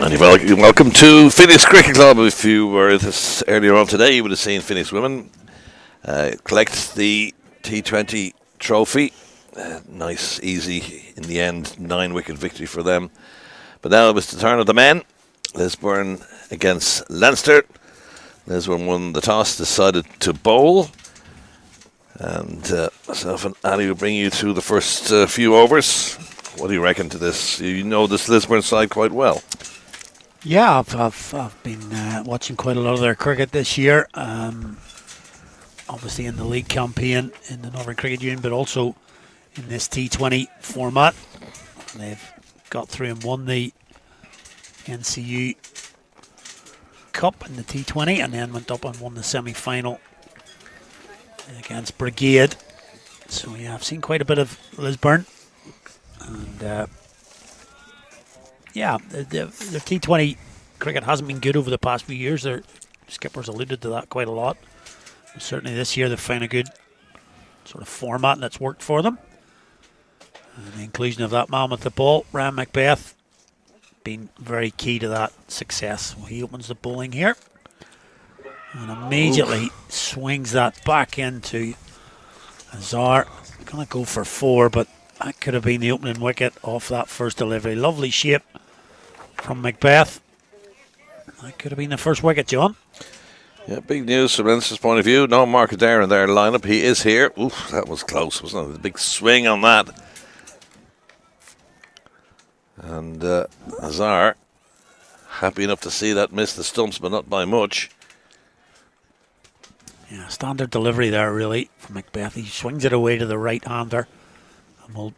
And you're welcome to Phoenix Cricket Club. If you were with us earlier on today, you would have seen Phoenix women collect the T20 trophy. Nice, easy, in the end, 9-wicket victory for them. But now it was the turn of the men. Lisburn against Leinster. Lisburn won the toss, decided to bowl. And myself and Ali will bring you through the first few overs. What do you reckon to this? You know this Lisburn side quite well. Yeah, I've been watching quite a lot of their cricket this year. Obviously in the league campaign in the Northern Cricket Union, but also in this T20 format. They've got through and won the NCU Cup in the T20 and then went up and won the semi-final against Brigade. So yeah, I've seen quite a bit of Lisburn. And yeah, the T20 cricket hasn't been good over the past few years. Their skippers alluded to that quite a lot. And certainly this year they've found a good sort of format that's worked for them. And the inclusion of that man with the ball, Ryan Macbeth, been very key to that success. Well, he opens the bowling here and immediately swings that back into Azar. Going to go for 4, but that could have been the opening wicket off that first delivery. Lovely shape from Macbeth. That could have been the first wicket, John. Yeah, big news from Leinster's point of view. No Mark Adair in their lineup. He is here. Oof, that was close, wasn't it? A big swing on that. And Azar, happy enough to see that miss the stumps, but not by much. Yeah, standard delivery there, really, from Macbeth. He swings it away to the right-hander. And we'll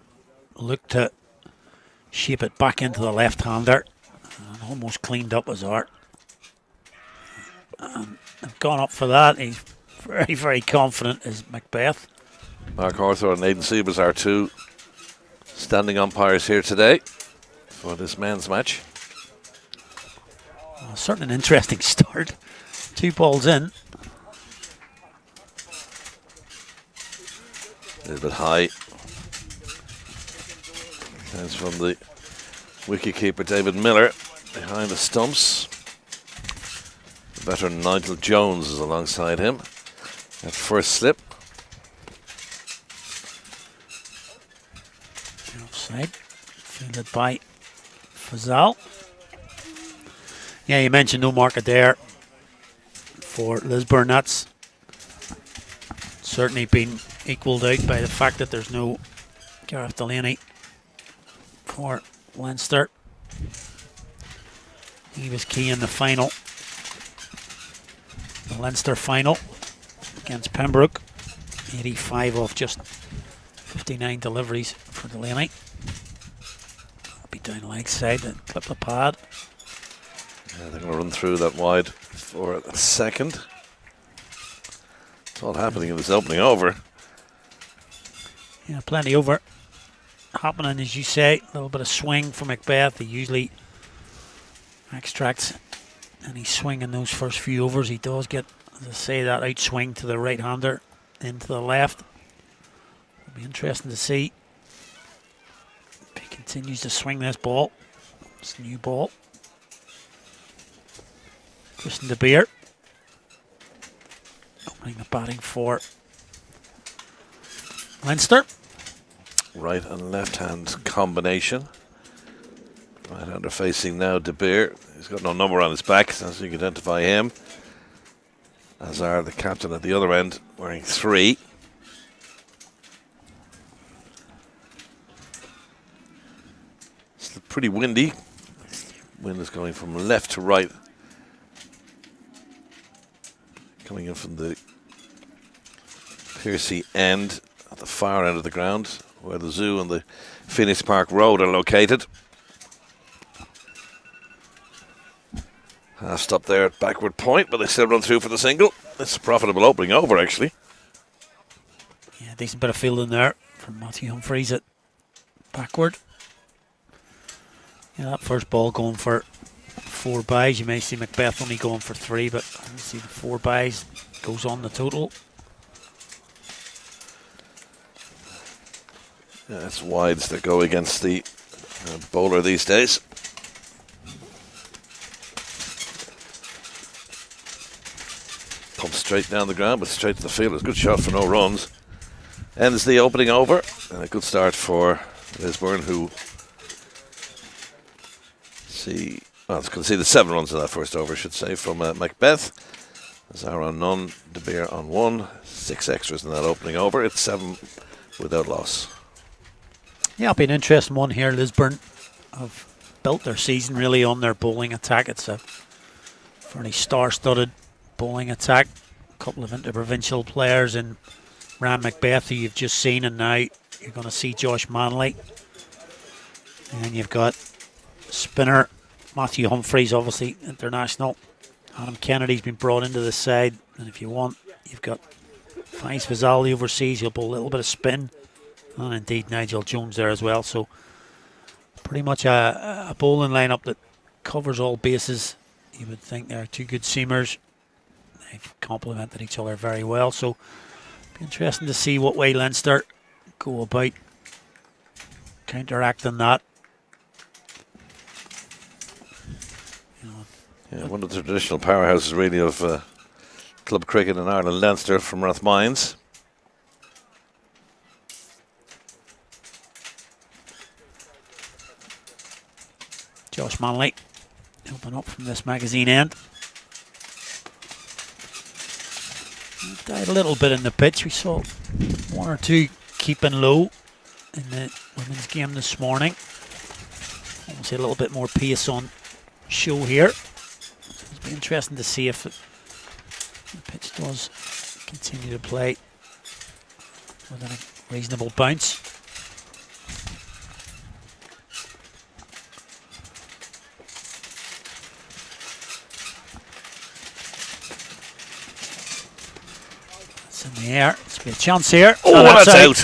look to shape it back into the left-hander. And almost cleaned up Azar. And I've gone up for that. He's very, very confident, is Macbeth. Mark Arthur and Aidan Siebers are two standing umpires here today for this men's match. Well, certainly an interesting start. 2 balls in. A little bit high. That's from the wicketkeeper David Miller behind the stumps. The veteran Nigel Jones is alongside him at first slip. Offside. Fielded by Fazal. Yeah, you mentioned no mark Adair for Lisburn. That's certainly been equalled out by the fact that there's no Gareth Delaney for Leinster. He was key in the final, the Leinster final against Pembroke. 85 off just 59 deliveries for Delaney. I'll be down leg side and clip the pad. Yeah, they're going to run through that wide for a second. It's all happening in this opening over. Yeah, plenty over happening, as you say. A little bit of swing from Macbeth. He usually extracts any swing in those first few overs. He does get, as I say, that outswing to the right-hander into the left. It'll be interesting to see if he continues to swing this ball. It's a new ball. Christian De Beer opening the batting for Leinster. Right and left hand combination. Right hander facing now De Beer. He's got no number on his back, so you can identify him. Azar, the captain at the other end, wearing 3. It's pretty windy. Wind is going from left to right. Coming in from the Piercy end at the far end of the ground, where the zoo and the Phoenix Park Road are located. Half stop there at backward point, but they still run through for the single. It's a profitable opening over, actually. Yeah, decent bit of fielding there from Matthew Humphreys at backward. Yeah, that first ball going for 4 byes. You may see Macbeth only going for 3, but you see the 4 byes goes on the total. Yeah, it's wides that go against the bowler these days. straight down the ground, but straight to the field. It was a good shot for no runs. Ends the opening over, and a good start for Lisburn, who conceded 7 runs in that first over, I should say, from Macbeth. Azar on none, De Beer on 1, 6 extras in that opening over. It's 7 without loss. Yeah, it'll be an interesting one here. Lisburn have built their season really on their bowling attack. It's a fairly star-studded bowling attack. A couple of interprovincial players in Ram Macbeth, who you've just seen, and now you're going to see Josh Manley. And you've got spinner Matthew Humphreys, obviously international. Adam Kennedy's been brought into the side, and if you want, you've got Faiz Fazali overseas. He'll bowl a little bit of spin, and indeed Nigel Jones there as well. So pretty much a bowling lineup that covers all bases. You would think they're 2 good seamers. They've complemented each other very well. So it'll be interesting to see what way Leinster go about counteracting that. Yeah, one of the traditional powerhouses really of club cricket in Ireland, Leinster from Rathmines. Josh Manley open up from this magazine end. Died a little bit in the pitch. We saw 1 or 2 keeping low in the women's game this morning. Almost a little bit more pace on show here. It'll be interesting to see if the pitch does continue to play with a reasonable bounce. It's in the air. It's be a chance here. Oh, that's out.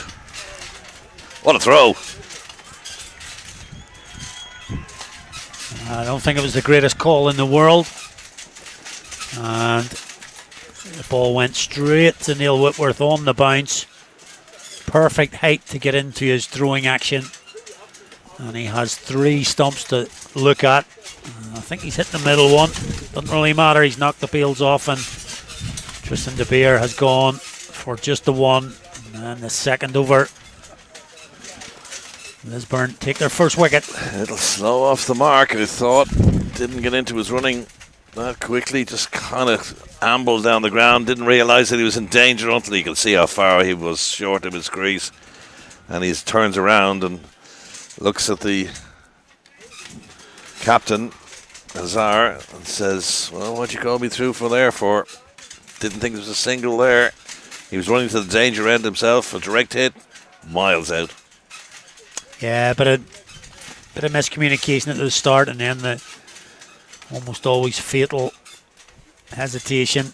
What a throw. I don't think it was the greatest call in the world. And the ball went straight to Neil Whitworth on the bounce. Perfect height to get into his throwing action. And he has 3 stumps to look at. I think he's hit the middle one. Doesn't really matter. He's knocked the fields off, and Tristan De Beer has gone for just the 1. And then the second over. Lisburn take their first wicket. A little slow off the mark, I thought. Didn't get into his running that quickly. Just kind of ambled down the ground. Didn't realise that he was in danger until you could see how far he was short of his crease. And he turns around and looks at the captain, Azar, and says, well, what'd you call me through for there for? Didn't think there was a single there. He was running to the danger end himself. A direct hit, miles out. Yeah, but a bit of miscommunication at the start, and then the almost always fatal hesitation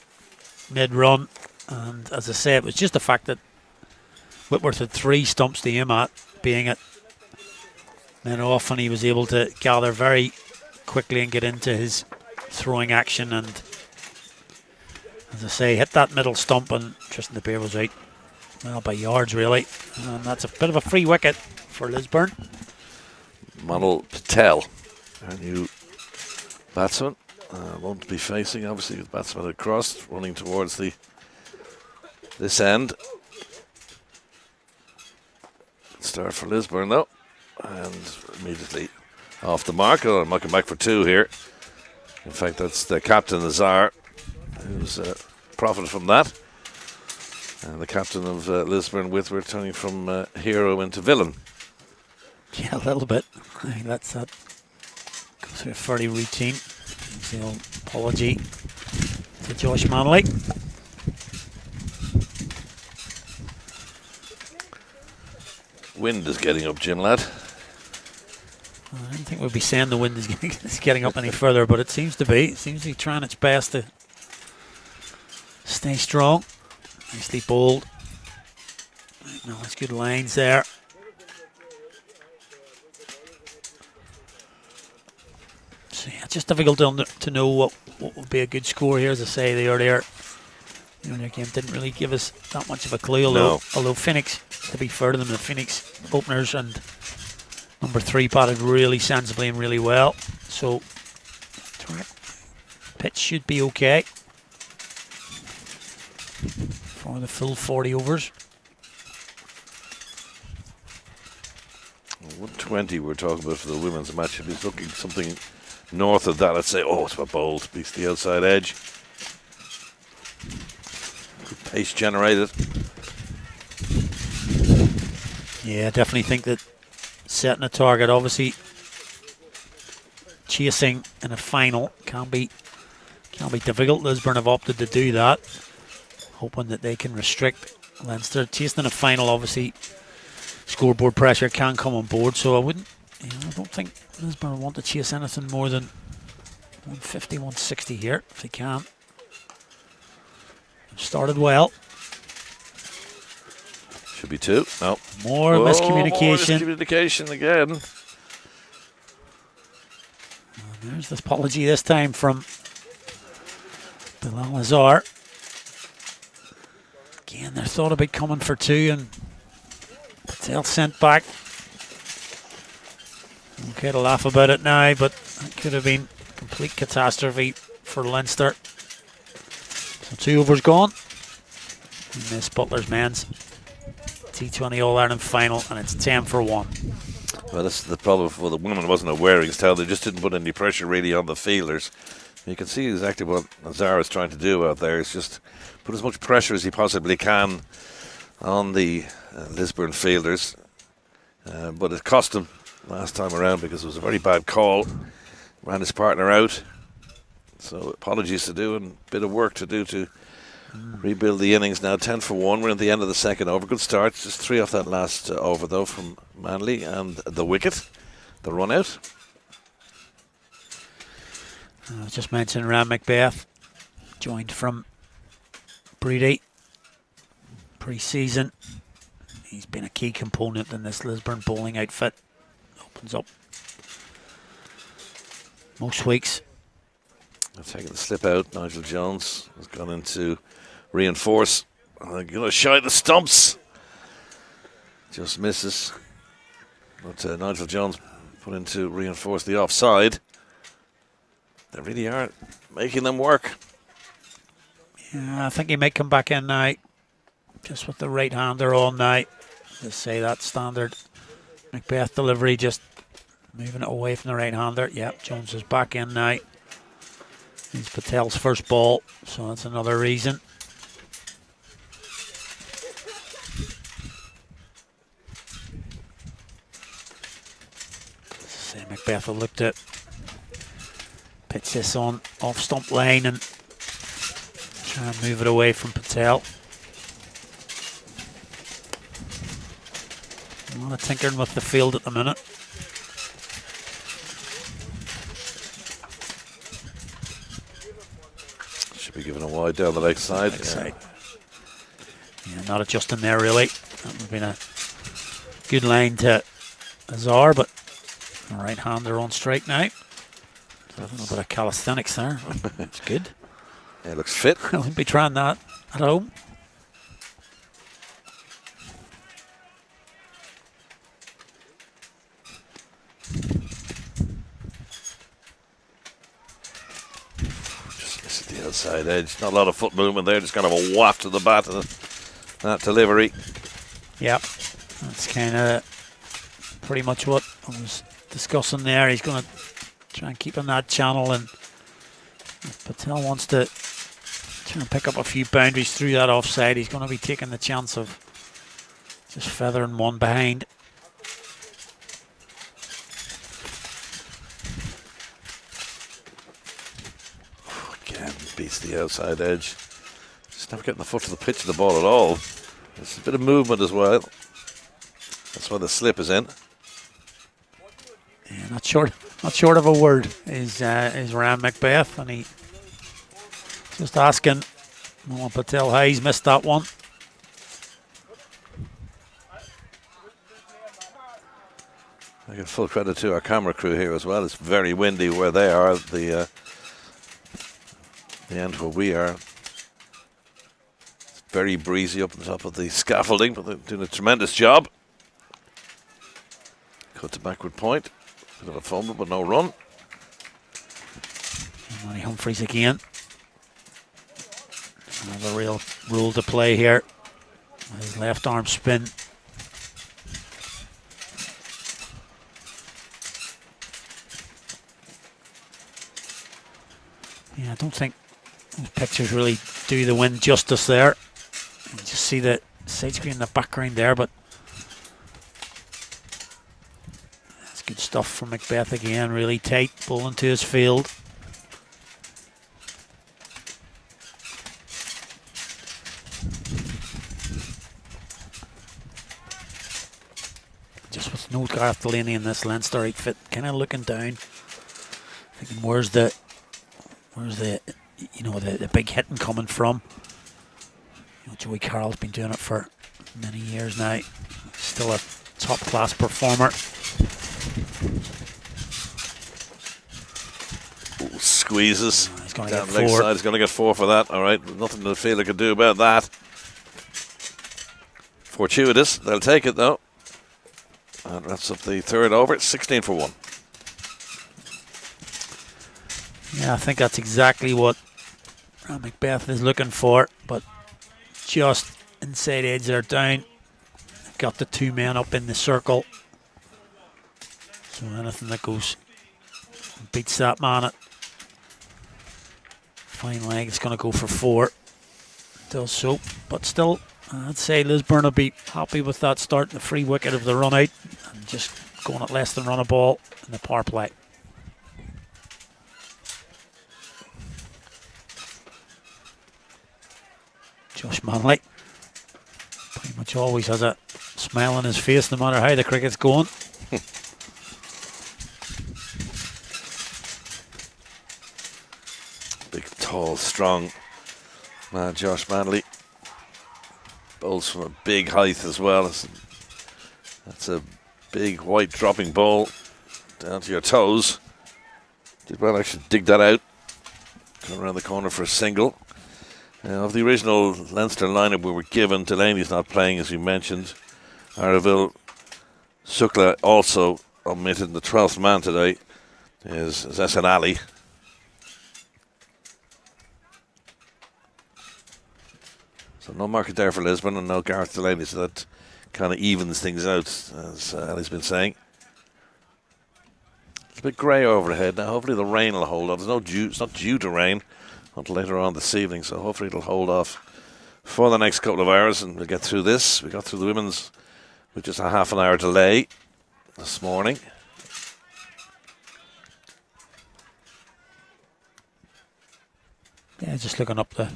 mid-run. And as I say, it was just the fact that Whitworth had 3 stumps to aim at, being it mid-off, and he was able to gather very quickly and get into his throwing action. And as I say, hit that middle stump, and Tristan De Beer was out, well, by yards really. And that's a bit of a free wicket for Lisburn. Manal Patel, our new batsman, won't be facing, obviously, the batsman across, running towards this end. Start for Lisburn though, and immediately off the mark. I'm looking back for 2 here. In fact, that's the captain Azar, who's profited from that. And the captain of Lisburn, Whitworth, turning from hero into villain. Yeah, a little bit. I think that goes through a fairly routine. The old apology to Josh Manley. Wind is getting up, Jim lad. I don't think we'll be saying the wind is getting up any further, but it seems to be. It seems to be trying its best to stay strong. Nicely bowled. Nice good lines there. So yeah, it's just difficult to know what would be a good score here. As I say, the earlier game didn't really give us that much of a clue. Although Phoenix, to be fair to them, the Phoenix openers and number 3 batted really sensibly and really well. So pitch should be okay. for the full 40 overs. 120 we're talking about for the women's match. If he's looking something north of that, I'd say, oh, it's a bold. Beats the outside edge. Good pace generated. Yeah, I definitely think that setting a target, obviously chasing in a final can be difficult. Lisburn have opted to do that, hoping that they can restrict Leinster. Chasing in a final, obviously scoreboard pressure can come on board, so I don't think Lisburn will want to chase anything more than 150, 160 here if they can. Started well. Should be 2. No. More miscommunication. More miscommunication again. And there's the apology this time from Bilal Azar. Again, they're thought about coming for 2 and Patel sent back. Okay to laugh about it now, but that could have been a complete catastrophe for Leinster. So 2 overs gone in this Butlers men's T20 All-Ireland final, and it's 10 for 1. Well, this is the problem for the women. Wasn't a wearing style. They just didn't put any pressure really on the fielders. You can see exactly what Azar is trying to do out there. Is just put as much pressure as he possibly can on the Lisburn fielders. But it cost him last time around because it was a very bad call. Ran his partner out. So apologies to do and a bit of work to do to rebuild the innings. Now 10 for 1. We're at the end of the second over. Good start. Just 3 off that last over though from Manley and the wicket. The run out. I just mentioned Ram Macbeth joined from Breedy pre-season. He's been a key component in this Lisburn bowling outfit. Opens up most weeks. I've taken the slip out. Nigel Jones has gone into reinforce. I'm going to shy the stumps. Just misses. But Nigel Jones put into reinforce the offside. They really are making them work. Yeah, I think he may come back in now. Just with the right-hander on now. Let's say that standard Macbeth delivery, just moving it away from the right-hander. Yep, Jones is back in now. It's Patel's first ball, so that's another reason. Say Macbeth will look to pitch this on off stump line and try and move it away from Patel. A lot of tinkering with the field at the minute. Should be given a wide down the leg side. Yeah, not adjusting there really. That would have been a good line to Azar, but the right-hander on strike now. A little bit of calisthenics there. That's good. Yeah, looks fit. I wouldn't be trying that at home. Just missed the outside edge. Not a lot of foot movement there. Just kind of a waft to the bat and that delivery. Yep. That's kind of pretty much what I was discussing there. He's going to try and keep in that channel, and if Patel wants to try and pick up a few boundaries through that offside, he's going to be taking the chance of just feathering one behind. Again, beats the outside edge. Just never getting the foot to the pitch of the ball at all. There's a bit of movement as well. That's why the slip is in. Yeah, not short of a word is Ram Macbeth, and he just asking Mohan Patel how he's missed that one. I give full credit to our camera crew here as well. It's very windy where they are, the end where we are. It's very breezy up on the top of the scaffolding, but they're doing a tremendous job. Cut to backward point. Bit of a fumble, but no run. Manny Humphreys again. Another real rule to play here. His left arm spin. Yeah, I don't think those pictures really do the wind justice there. You just see the side screen in the background there, but that's good stuff from Macbeth again. Really tight, bowling to his field. Just with no Gareth Delaney in this Leinster outfit, kind of looking down, thinking where's the the big hitting coming from. Joey Carroll's been doing it for many years now. Still a top class performer. Ooh, squeezes. He's going to down get leg 4. side. He's going to get 4 for that. All right, nothing the fielder can do about that. Fortuitous. They'll take it though. And wraps up the third over. 16 for 1. Yeah, I think that's exactly what Macbeth is looking for, but just inside edge there down. Got the 2 men up in the circle. So anything that goes beats that man at fine leg is going to go for 4. Does so, but still, I'd say Lisburn will be happy with that start. The free wicket of the run out and just going at less than run a ball in the power play. Josh Manley pretty much always has a smile on his face no matter how the cricket's going. Big, tall, strong man, Josh Manley. Bowls from a big height as well. That's a big white dropping ball down to your toes. Did well actually dig that out. Come around the corner for a single. Of the original Leinster lineup we were given, Delaney's not playing as you mentioned. Araville, Sukla also omitted. The 12th man today is Zessan Ali. So no market there for Lisbon and no Gareth Delaney, so that kind of evens things out, as Ali's been saying. It's a bit grey overhead now. Hopefully the rain will hold off. It's not due to rain until later on this evening, so hopefully it'll hold off for the next couple of hours and we'll get through this. We got through the women's with just a half an hour delay this morning. Yeah, just looking up the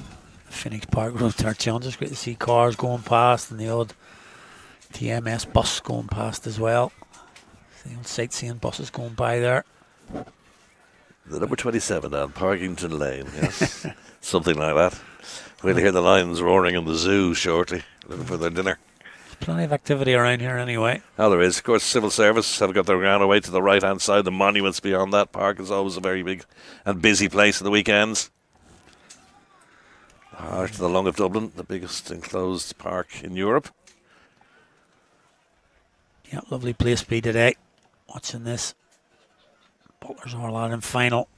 Phoenix Park Road there, John. Just great to see cars going past and the odd TMS bus going past as well. The old sightseeing buses going by there. The number 27 on Parkington Lane, yes. Something like that. We'll hear the lions roaring in the zoo shortly, looking for their dinner. There's plenty of activity around here anyway. Oh, there is. Of course, civil service have got their ground away to the right-hand side. The monuments beyond that park is always a very big and busy place on the weekends. Heart of the Long of Dublin, the biggest enclosed park in Europe. Yeah, lovely place to be today. Watching this. Butlers All Ireland final.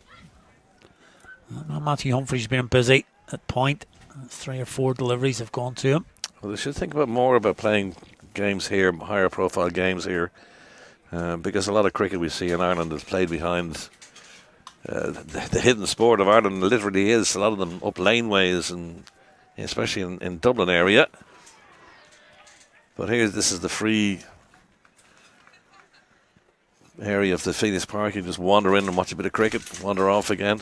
Matthew Humphrey's been busy at point. 3 or 4 deliveries have gone to him. Well, they should think more about playing games here, higher profile games here, because a lot of cricket we see in Ireland is played behind the hidden sport of Ireland. Literally is a lot of them up laneways, and especially in Dublin area. But this is the free area of the Phoenix Park. You just wander in and watch a bit of cricket, wander off again.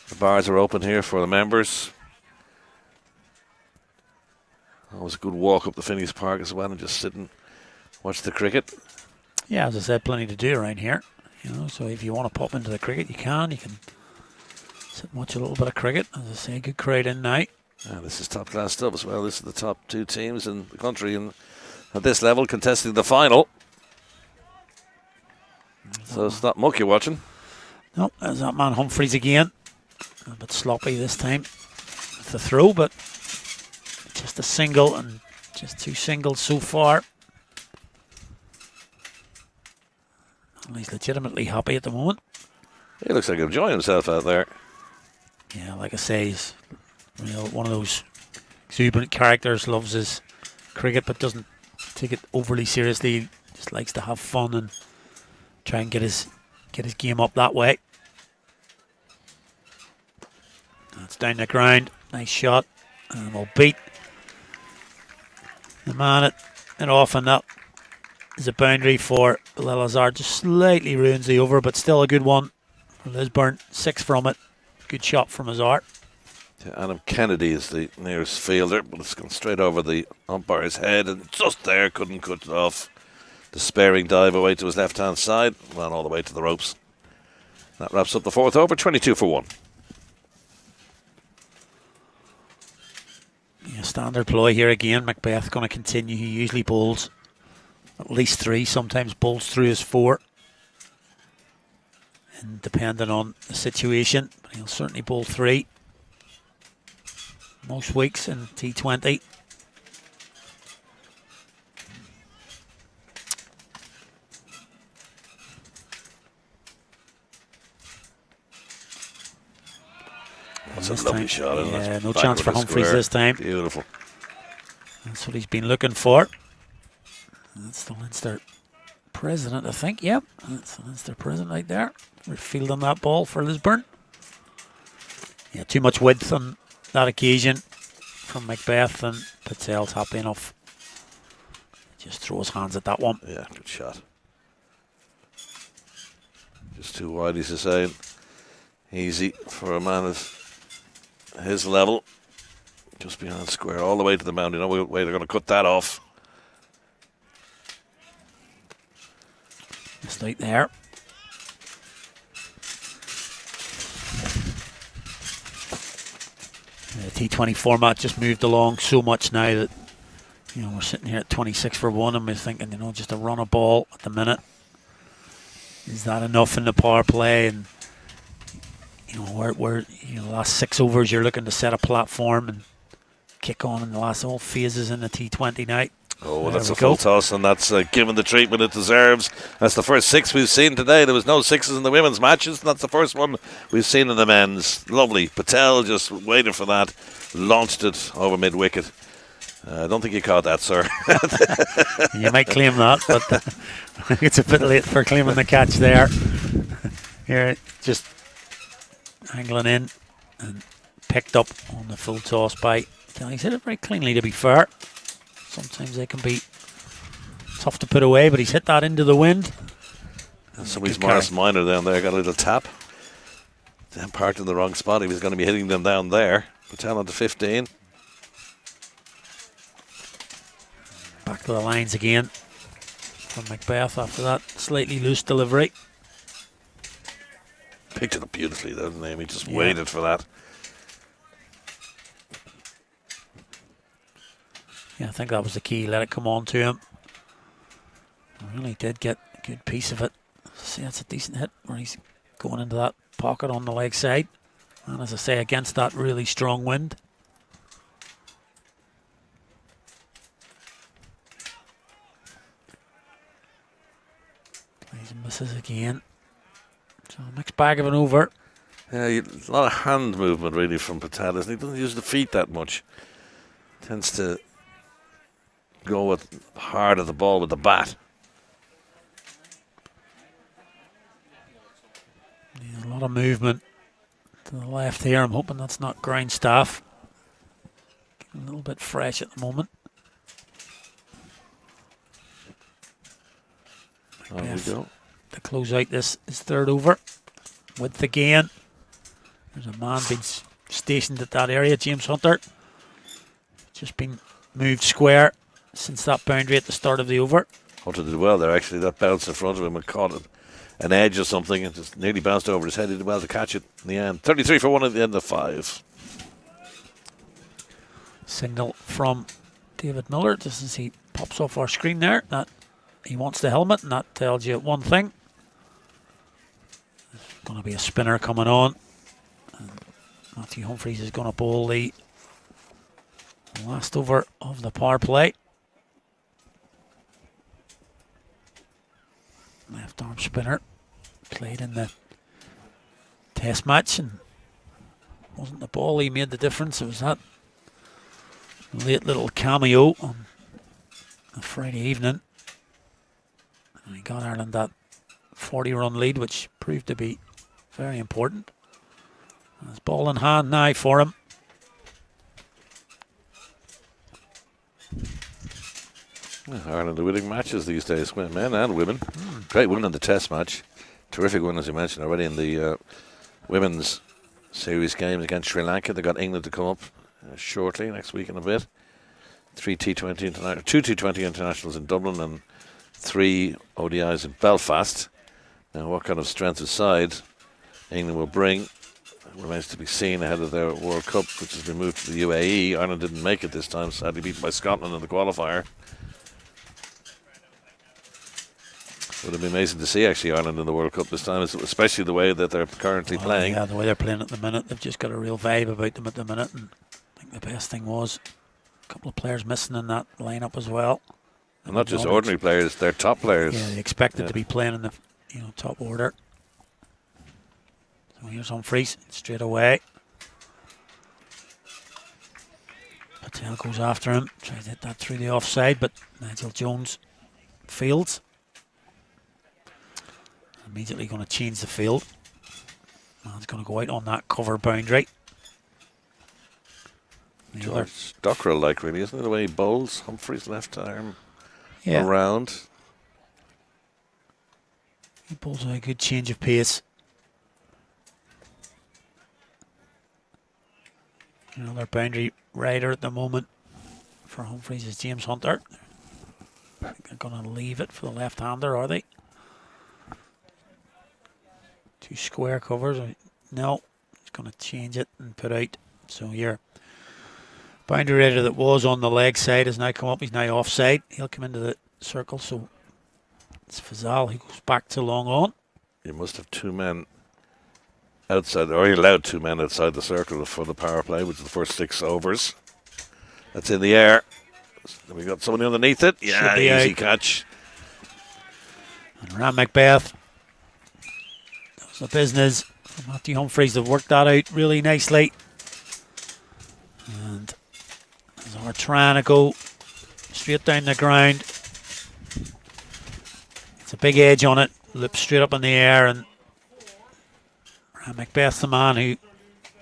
The bars are open here for the members. Always a good walk up the Phoenix Park as well and just sit and watch the cricket. Yeah, as I said, plenty to do around here. So if you want to pop into the cricket, you can. You can sit and watch a little bit of cricket. As I say, good crowd in now. And this is top class stuff as well. This is the top 2 teams in the country and at this level contesting the final. So it's not muck you're watching. Nope, there's that man Humphreys again. A bit sloppy this time with the throw, but just a single and just 2 singles so far. And he's legitimately happy at the moment. He looks like he's enjoying himself out there. Yeah, like I say, he's One of those exuberant characters, loves his cricket but doesn't take it overly seriously. Just likes to have fun and try and get his game up that way. That's down the ground. Nice shot. And we'll beat the man it off, and that is a boundary for Lelazar. Just slightly ruins the over, but still a good one for Lisburn. 6 from it. Good shot from Azar. Adam Kennedy is the nearest fielder, but it's gone straight over the umpire's head, and just there, couldn't cut it off. Despairing dive away to his left-hand side, ran all the way to the ropes. That wraps up the 4th over, 22 for 1. Yeah, standard ploy here again. Macbeth going to continue. He usually bowls at least 3, sometimes bowls through his 4. And depending on the situation, but he'll certainly bowl 3. Most weeks in T20. That's a lovely shot, isn't it? Yeah, no chance for Humphreys this time. Beautiful. That's what he's been looking for. That's the Leinster president, I think. Yep, that's the Leinster president right there. We're fielding that ball for Lisburn. Yeah, too much width on that occasion from Macbeth, and Patel's happy enough. Just throw his hands at that one. Yeah, good shot. Just too wide, he's saying. Easy for a man of his level. Just behind square, all the way to the mound. You know what way they're going to cut that off. Just right there. The T20 format just moved along so much now that, you know, we're sitting here at 26 for 1 and we're thinking, you know, just a run a ball at the minute. Is that enough in the power play? And, you know, where you know, the last 6 overs you're looking to set a platform and kick on in the last all phases in the T20 night. Oh, that's a full toss, and that's given the treatment it deserves. That's the first 6 we've seen today. There was no 6s in the women's matches, and that's the first one we've seen in the men's. Lovely. Patel just waited for that, launched it over mid-wicket. I don't think you caught that, sir. You might claim that, but I think it's a bit late for claiming the catch there. Here, just angling in and picked up on the full toss by Patel. He's hit it very cleanly, to be fair. Sometimes they can be tough to put away, but he's hit that into the wind. And somebody's Morris Minor down there got a little tap. Then parked in the wrong spot. He was going to be hitting them down there. Patel on to 15. Back to the lines again from Macbeth after that slightly loose delivery. Picked it up beautifully, doesn't he? He just waited for that. Yeah, I think that was the key. Let it come on to him. Really did get a good piece of it. See, that's a decent hit where he's going into that pocket on the leg side. And as I say, against that really strong wind. Plays and misses again. So a mixed bag of an over. Yeah, a lot of hand movement really from Patel, isn't he? Doesn't use the feet that much. Tends to go with hard at the ball with the bat. Yeah, a lot of movement to the left here. I'm hoping that's not ground staff. A little bit fresh at the moment. There we go. To close out this is 3rd over. Width again. There's a man being stationed at that area, James Hunter. Just been moved square since that boundary at the start of the over. Hunter did well there, actually. That bounce in front of him and caught it, an edge or something, and just nearly bounced over his head. He did well to catch it in the end. 33 for 1 at the end of 5. Signal from David Miller just as he pops off our screen there that he wants the helmet, and that tells you one thing. There's going to be a spinner coming on. And Matthew Humphreys is going to bowl the last over of the power play. Left arm spinner played in the test match and wasn't the ball he made the difference. It was that late little cameo on a Friday evening. And he got Ireland that 40-run lead, which proved to be very important. There's ball in hand now for him. Ireland are winning matches these days, men and women. Great win in the Test match. Terrific win, as you mentioned already, in the women's series games against Sri Lanka. They got England to come up shortly, next week in a bit. 2 T20 internationals in Dublin and 3 ODIs in Belfast. Now, what kind of strength of side England will bring remains to be seen ahead of their World Cup, which has been moved to the UAE. Ireland didn't make it this time, sadly beaten by Scotland in the qualifier. Would have been amazing to see, actually, Ireland in the World Cup this time, especially the way that they're currently playing. Yeah, the way they're playing at the minute. They've just got a real vibe about them at the minute. And I think the best thing was a couple of players missing in that lineup as well. And not just ordinary players, they're top players. Yeah, they expected to be playing in the top order. So here's Humphries straight away. Patel goes after him, tries to hit that through the offside, but Nigel Jones fields. Immediately going to change the field. Man's going to go out on that cover boundary. George Dockrell, like, really, isn't it, the way he bowls? Humphries' left arm around. He bowls a good change of pace. Another boundary rider at the moment for Humphries is James Hunter. I think they're going to leave it for the left-hander, are they? 2 square covers. No, he's going to change it and put out. So your boundary rider that was on the leg side has now come up. He's now offside. He'll come into the circle. So it's Fazal. He goes back to long on. You must have 2 men outside, or you allowed 2 men outside the circle for the power play, which is the first 6 overs. That's in the air. We got somebody underneath it. Yeah, easy catch. And Ram Macbeth. The business from Matthew Humphries have worked that out really nicely. And Azar trying to go straight down the ground. It's a big edge on it. Loops straight up in the air, and Ram Macbeth's the man who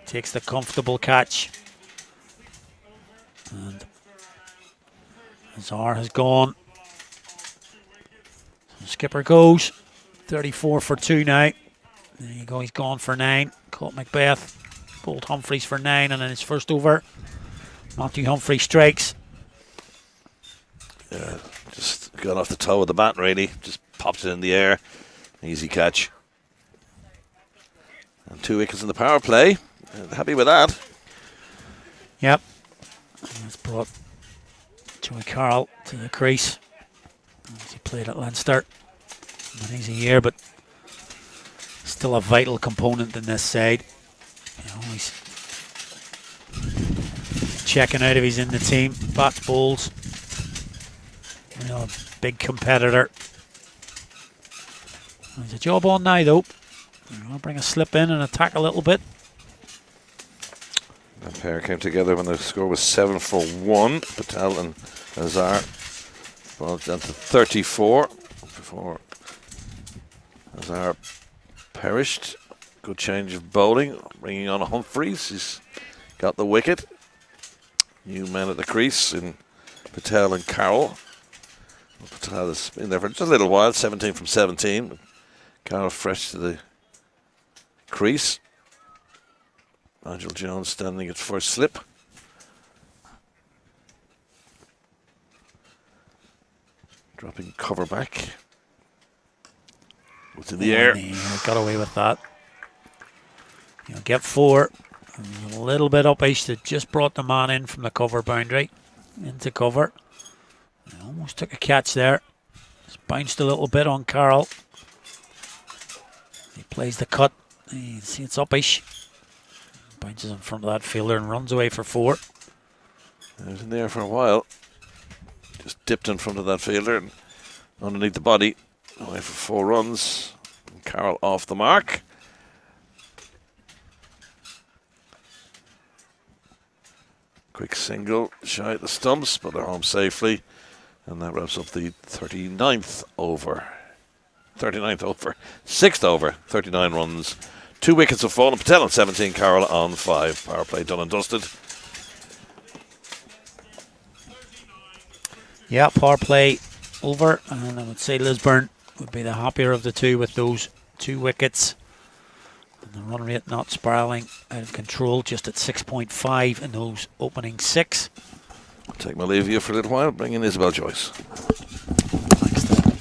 takes the comfortable catch. And Azar has gone. So skipper goes. 34 for 2 now. There you go, he's gone for 9. Caught Macbeth. Bowled Humphries for 9, and then his first over. Matthew Humphries strikes. Yeah, just got off the toe of the bat, really. Just popped it in the air. Easy catch. And 2 wickets in the power play. Happy with that. Yep. And that's brought Joey Carroll to the crease. He played at Leinster. He's a year, but still a vital component in this side. He's checking out if he's in the team. Bats bowls. A big competitor. There's a job on now, though. I'll bring a slip in and attack a little bit. That pair came together when the score was 7 for 1. Patel and Azar brought down to 34 before Azar perished. Good change of bowling, bringing on Humphries. He's got the wicket. New men at the crease in Patel and Carroll. Patel has been there for just a little while, 17 from 17. Carroll fresh to the crease. Nigel Jones standing at first slip. Dropping cover back. It's in the air. Got away with that. Get 4. A little bit up ish that just brought the man in from the cover boundary into cover. Almost took a catch there. Just bounced a little bit on Carroll. He plays the cut. You can see it's up ish. Bounces in front of that fielder and runs away for 4. He was in there for a while. Just dipped in front of that fielder and underneath the body. Away for 4 runs. And Carroll off the mark. Quick single shy at the stumps, but they're home safely. And that wraps up the 39th over. 39th over. 6th over. 39 runs. 2 wickets have fallen. Patel on 17, Carroll on 5. Power play done and dusted. Yeah, power play over. And I would say Lisburn would be the happier of the two with those 2 wickets. And the run rate not spiralling out of control, just at 6.5 in those opening 6. I'll take my leave of you for a little while. Bring in Isabel Joyce. Thanks, Dad.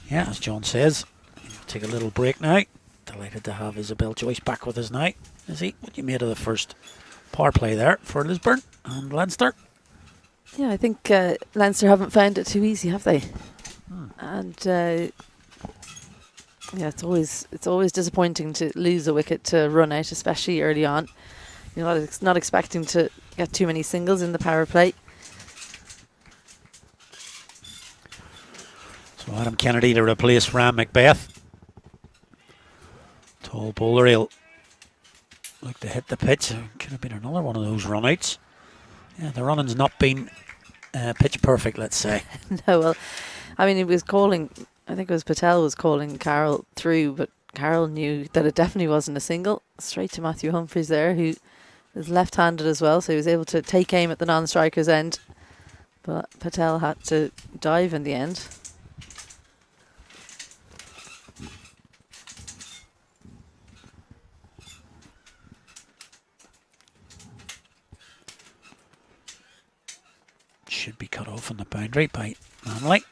Yeah, as John says, he'll take a little break now. Delighted to have Isabel Joyce back with us now. Is he? What you made of the first power play there for Lisburn and Leinster? Yeah, I think Leinster haven't found it too easy, have they? And yeah, it's always disappointing to lose a wicket to run out, especially early on. You're not expecting to get too many singles in the power play. So Adam Kennedy to replace Ram Macbeth. Tall bowler, he'll look to hit the pitch. Could have been another one of those run-outs. Yeah, the running's not been pitch perfect, let's say. No, well, I mean, he was calling, I think it was Patel was calling Carroll through, but Carroll knew that it definitely wasn't a single. Straight to Matthew Humphreys there, who is left-handed as well, so he was able to take aim at the non-striker's end. But Patel had to dive in the end. Should be cut off on the boundary by Manley.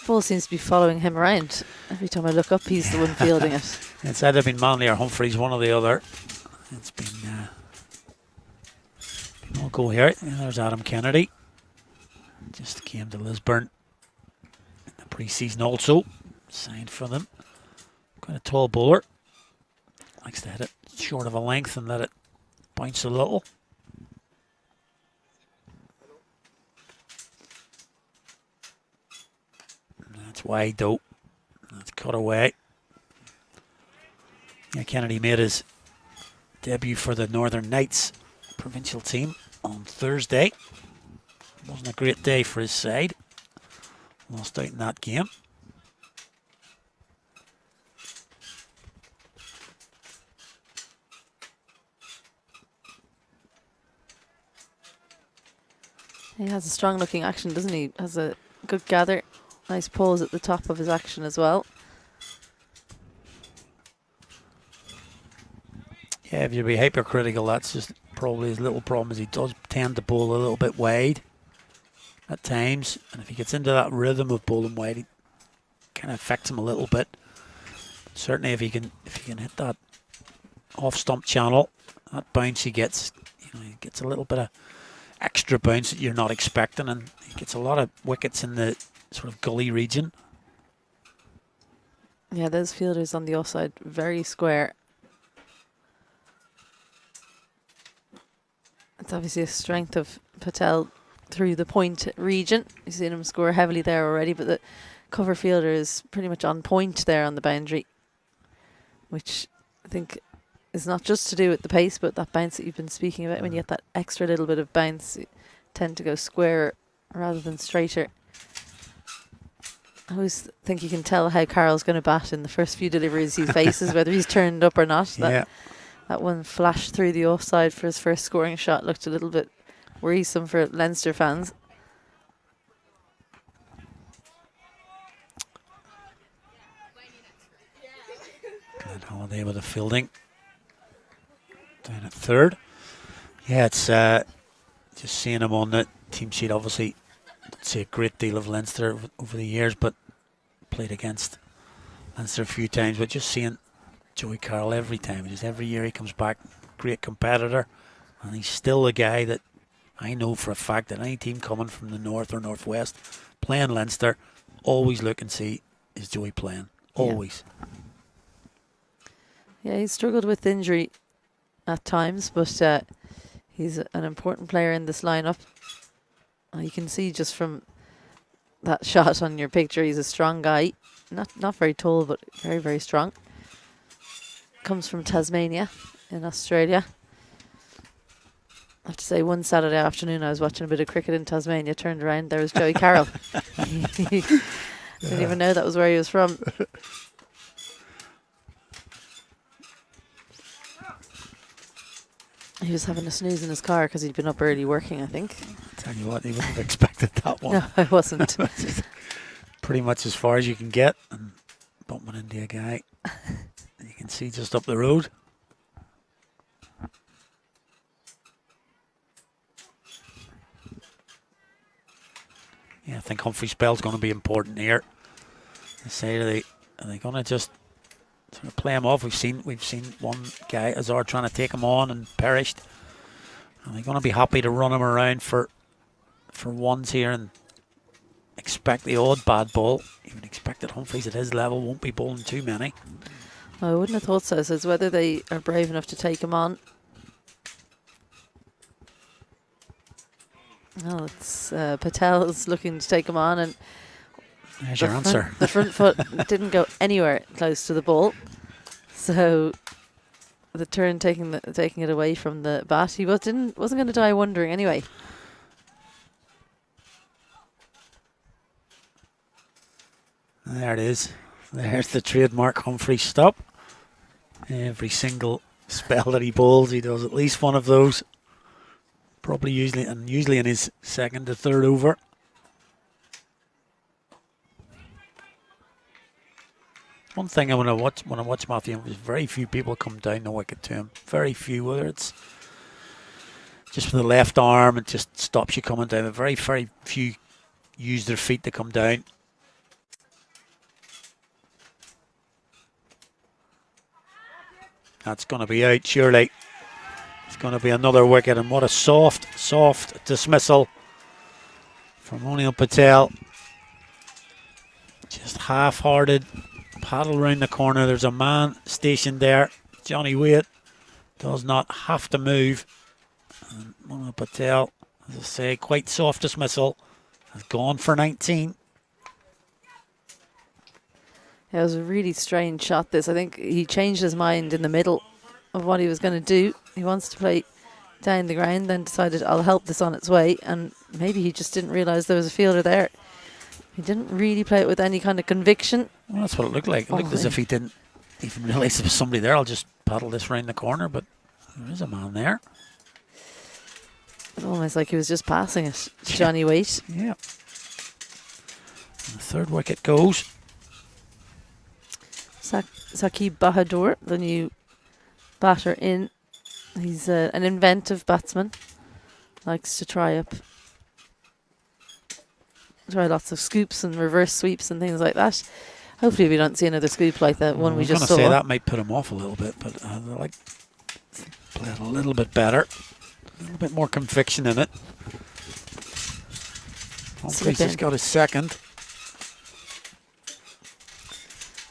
Ball seems to be following him around. Every time I look up, he's the one fielding it. It's either been Manley or Humphreys, one or the other. It's been no go here. And there's Adam Kennedy. Just came to Lisburn in the pre-season also. Signed for them. Quite a tall bowler. Likes to hit it short of a length and let it bounce a little. That's wide though. That's cut away. Yeah, Kennedy made his debut for the Northern Knights provincial team on Thursday. Wasn't a great day for his side. Lost out in that game. He has a strong looking action, doesn't he? Has a good gather. Nice pause at the top of his action as well. Yeah, if you be hypercritical, that's just probably his little problem, is he does tend to bowl a little bit wide at times. And if he gets into that rhythm of bowling wide, it kind of affects him a little bit. Certainly if he can hit that off stump channel, that bounce he gets, he gets a little bit of extra bounce that you're not expecting, and he gets a lot of wickets in the sort of gully region. Yeah, those fielders on the offside, very square. It's obviously a strength of Patel through the point region. You've seen him score heavily there already, but the cover fielder is pretty much on point there on the boundary, which I think is not just to do with the pace, but that bounce that you've been speaking about. When you get that extra little bit of bounce, you tend to go square rather than straighter. I always think you can tell how Carroll's going to bat in the first few deliveries he faces, whether he's turned up or not. That one flash through the offside for his first scoring shot looked a little bit worrisome for Leinster fans. Good Holiday with the fielding. Down at third. Yeah, it's just seeing him on the team sheet, obviously. Don't see a great deal of Leinster over the years, but played against Leinster a few times. But just seeing Joey Carroll every time, just every year he comes back, great competitor, and he's still a guy that I know for a fact that any team coming from the north or northwest playing Leinster always look and see, is Joey playing? Always. Yeah, he struggled with injury at times, but He's an important player in this lineup. You can see just from that shot on your picture, he's a strong guy. Not very tall, but very, very strong. Comes from Tasmania in Australia. I have to say, one Saturday afternoon I was watching a bit of cricket in Tasmania, turned around, there was Joey Carroll. Didn't even know that was where he was from. He was having a snooze in his car because he'd been up early working, I think. Tell you what, he wouldn't have expected that one. No, I wasn't. Pretty much as far as you can get, and bumping into a guy you can see just up the road. Yeah, I think Humphrey's spell's going to be important here. I say, are they going to just sort of play him off? We've seen one guy, Azar, trying to take him on and perished. Are they going to be happy to run him around for ones here and expect the odd bad ball? You would expect that Humphreys at his level won't be bowling too many. I wouldn't have thought so. So it's whether they are brave enough to take him on. Oh, it's Patel's looking to take him on, and there's your answer. The front foot didn't go anywhere close to the ball, so the turn taking it away from the bat. He wasn't going to die wondering anyway. There it is. There's the trademark Humphrey stop. Every single spell that he bowls, he does at least one of those. Probably usually in his second to third over. One thing when I watch Matthew, there's very few people come down the wicket to him. Very few, whether it's just with the left arm, it just stops you coming down. But very, very few use their feet to come down. That's going to be out, surely. It's going to be another wicket, and what a soft dismissal from O'Neill Patel. Just half-hearted, paddle round the corner. There's a man stationed there. Johnny Waite does not have to move. And O'Neill Patel, as I say, quite soft dismissal, has gone for 19. It was a really strange shot, this. I think he changed his mind in the middle of what he was going to do. He wants to play down the ground, then decided, I'll help this on its way, and maybe he just didn't realise there was a fielder there. He didn't really play it with any kind of conviction. Well, that's what it looked like. It looked as if he didn't even realise there was somebody there. I'll just paddle this round the corner, but there is a man there. It's almost like he was just passing it to Johnny Waite. Yeah. And the third wicket goes. Saqib Bahadur, the new batter in. He's an inventive batsman. Likes to try lots of scoops and reverse sweeps and things like that. Hopefully we don't see another scoop like that one we just saw. I was going to say that might put him off a little bit, but I like to play it a little bit better. A little bit more conviction in it. Humphreys has got his second.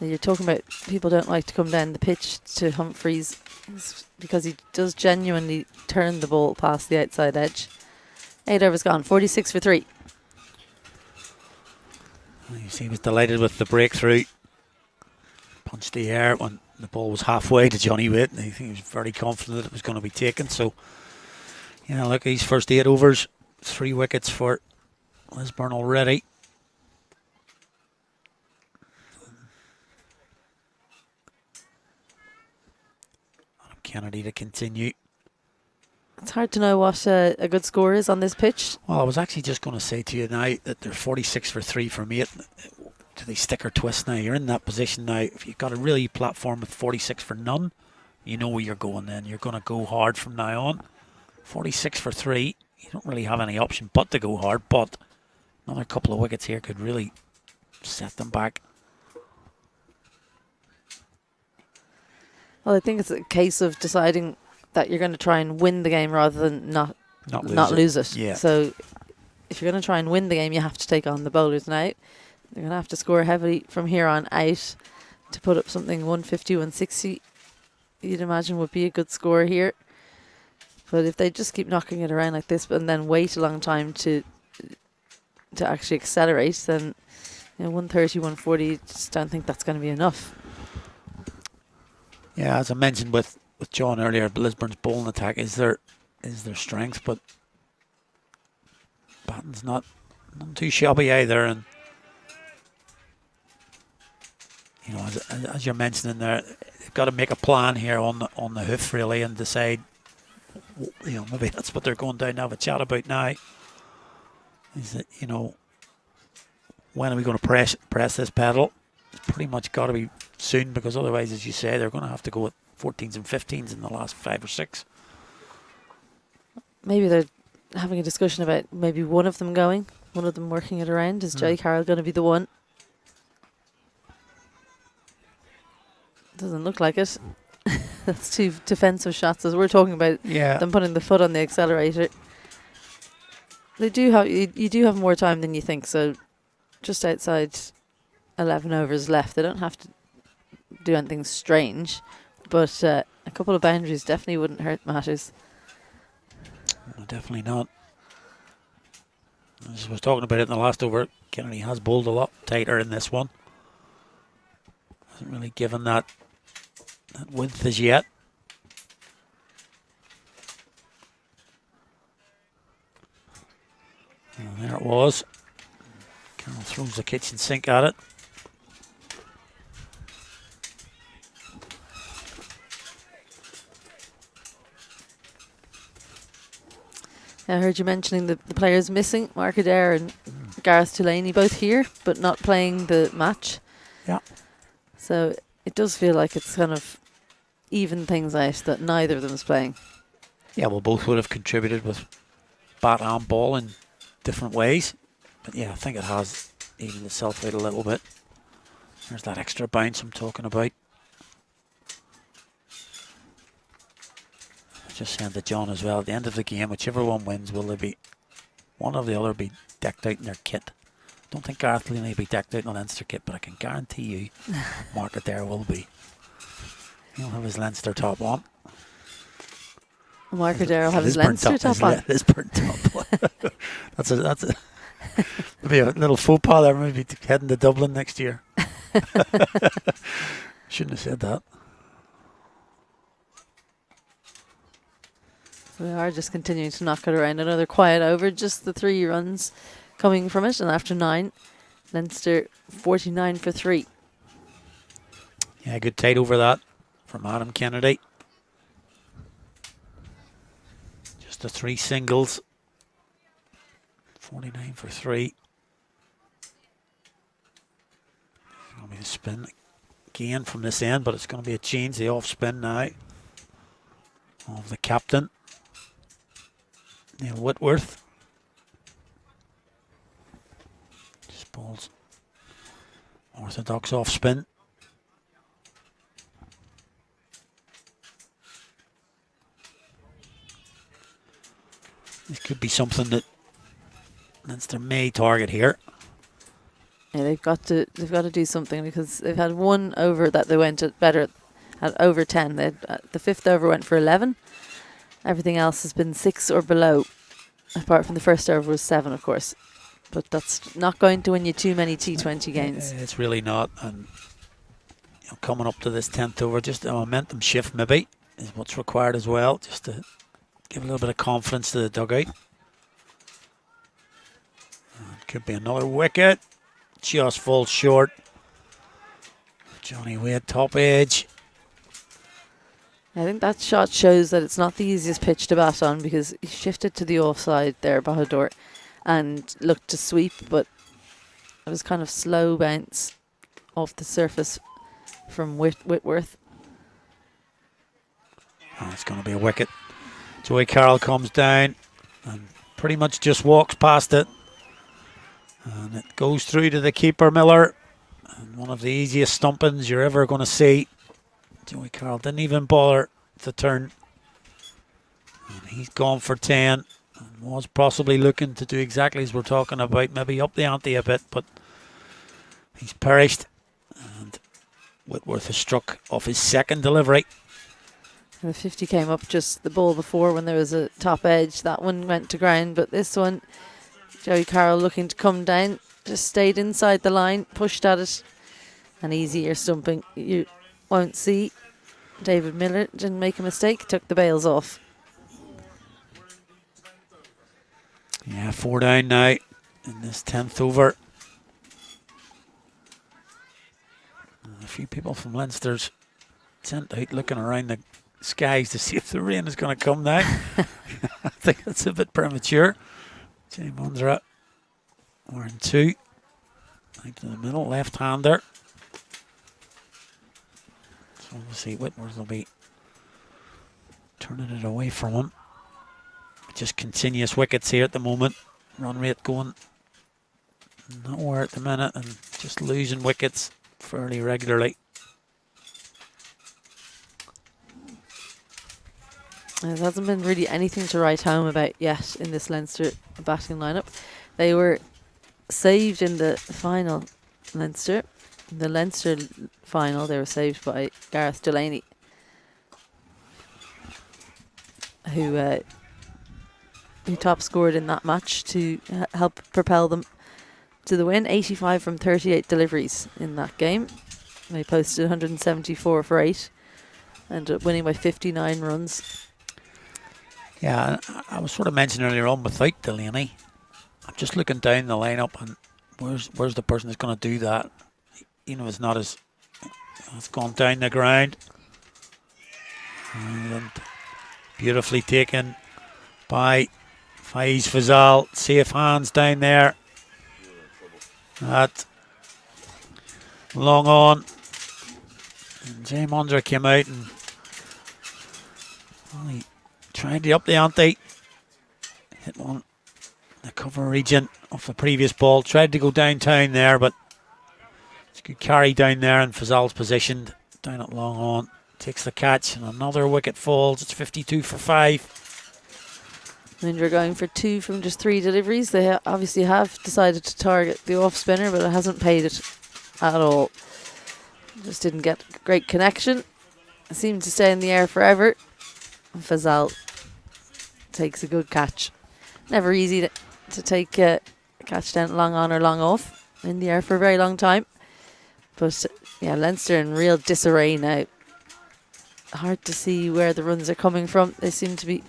You're talking about people don't like to come down the pitch to Humphreys because he does genuinely turn the ball past the outside edge. 8 overs gone, 46 for 3. You see, he was delighted with the breakthrough. Punched the air when the ball was halfway to Johnny Waite, and I think he was very confident that it was going to be taken. So, yeah, look, his first 8 overs, 3 wickets for Lisburn already. Kennedy to continue. It's hard to know what a good score is on this pitch. Well, I was actually just going to say to you now that they're 46 for 3 from 8. Do they stick or twist now? You're in that position now. If you've got a really platform with 46 for none, you know where you're going then. You're going to go hard from now on. 46 for 3. You don't really have any option but to go hard, but another couple of wickets here could really set them back. Well, I think it's a case of deciding that you're going to try and win the game rather than not lose it. Yeah. So if you're going to try and win the game, you have to take on the bowlers now. They're going to have to score heavily from here on out to put up something 150, 160. You'd imagine would be a good score here. But if they just keep knocking it around like this and then wait a long time to actually accelerate, then 130, 140, just don't think that's going to be enough. Yeah, as I mentioned with John earlier, Lisburn's bowling attack is their strength, but batting's not too shabby either. And as you're mentioning there, they've got to make a plan here on the hoof really and decide. Maybe that's what they're going down to have a chat about now. Is that when are we going to press this pedal? It's pretty much got to be soon, because otherwise, as you say, they're going to have to go with 14s and 15s in the last 5 or 6. Maybe they're having a discussion about maybe one of them working it around. Is Joey Carroll going to be the one? Doesn't look like it. That's 2 defensive shots, as we're talking about. Yeah. Them putting the foot on the accelerator. They do have you do have more time than you think. So just outside 11 overs left. They don't have to do anything strange, but a couple of boundaries definitely wouldn't hurt matters. No, definitely not. As I was talking about it in the last over, Kennedy has bowled a lot tighter in this one. Hasn't really given that width as yet. And there it was. Carroll throws the kitchen sink at it. I heard you mentioning the players missing. Mark Adair and Gareth Delaney both here, but not playing the match. Yeah. So it does feel like it's kind of even things out that neither of them is playing. Yeah, well, both would have contributed with bat and ball in different ways. But yeah, I think it has evened itself out a little bit. There's that extra bounce I'm talking about. Just saying to John as well, at the end of the game, whichever one wins, will there be one or the other be decked out in their kit? Don't think Gareth Delaney will be decked out in a Leinster kit, but I can guarantee you Mark Adair will be. He'll have his Leinster top on. Mark Adair will have his Leinster top on. Lisburn top on. That's a maybe a little faux pas there, maybe heading to Dublin next year. Shouldn't have said that. So they are just continuing to knock it around. Another quiet over, just the 3 runs coming from it. And after 9, Leinster 49 for 3. Yeah, good tight over that from Adam Kennedy. Just the 3 singles. 49 for 3. It's going to be a spin again from this end, but it's going to be a change. The off spin now of the captain, Neil Whitworth. Just bowls orthodox off spin. This could be something that Leinster may target here. Yeah, they've got to do something, because they've had 1 over that they went at better at over 10. The 5th over went for 11. Everything else has been 6 or below, apart from the first over was 7, of course. But that's not going to win you too many T20 games. It's really not. And coming up to this 10th over, just a momentum shift maybe is what's required as well, just to give a little bit of confidence to the dugout. Could be another wicket. Just falls short. Johnny Wade top edge. I think that shot shows that it's not the easiest pitch to bat on, because he shifted to the offside there, Bahadur, and looked to sweep, but it was kind of slow bounce off the surface from Whitworth. Oh, it's going to be a wicket. Joey Carroll comes down and pretty much just walks past it. And it goes through to the keeper, Miller. And one of the easiest stumpings you're ever going to see. Joey Carroll didn't even bother to turn. And he's gone for 10. And was possibly looking to do exactly as we're talking about. Maybe up the ante a bit, but he's perished. And Whitworth has struck off his second delivery. The 50 came up just the ball before when there was a top edge. That one went to ground, but this one, Joey Carroll looking to come down, just stayed inside the line, pushed at it. An easier stumping you won't see. David Miller didn't make a mistake, took the bails off. Yeah, 4 down now in this 10th over. A few people from Leinster's sent out looking around the skies to see if the rain is going to come now. I think it's a bit premature. Jay Mundra wearing 2. Out to the middle, left-hander. So we'll see, Whitmore will be turning it away from him. Just continuous wickets here at the moment. Run rate going nowhere at the minute and just losing wickets fairly regularly. There hasn't been really anything to write home about yet in this Leinster batting lineup. They were saved in the final Leinster. In the Leinster final, they were saved by Gareth Delaney, who top scored in that match to help propel them to the win. 85 from 38 deliveries in that game. They posted 174 for 8 and winning by 59 runs. Yeah, I was sort of mentioning earlier on without Delaney, I'm just looking down the lineup and where's the person that's going to do that? You know, it's not as it's gone down the ground and beautifully taken by Faiz Fazal. Safe hands down there. That long on. And Jay Mundra came out and he tried to up the ante. Hit one in the cover region of the previous ball. Tried to go downtown there, but it's a good carry down there, and Fazal's positioned down at long on. Takes the catch and another wicket falls. It's 52 for 5. Mundra going for 2 from just 3 deliveries. They obviously have decided to target the off spinner, but it hasn't paid it at all. Just didn't get great connection. It seemed to stay in the air forever. Fazal takes a good catch. Never easy to take a catch down long on or long off in the air for a very long time. But yeah, Leinster in real disarray now. Hard to see where the runs are coming from. They seem to be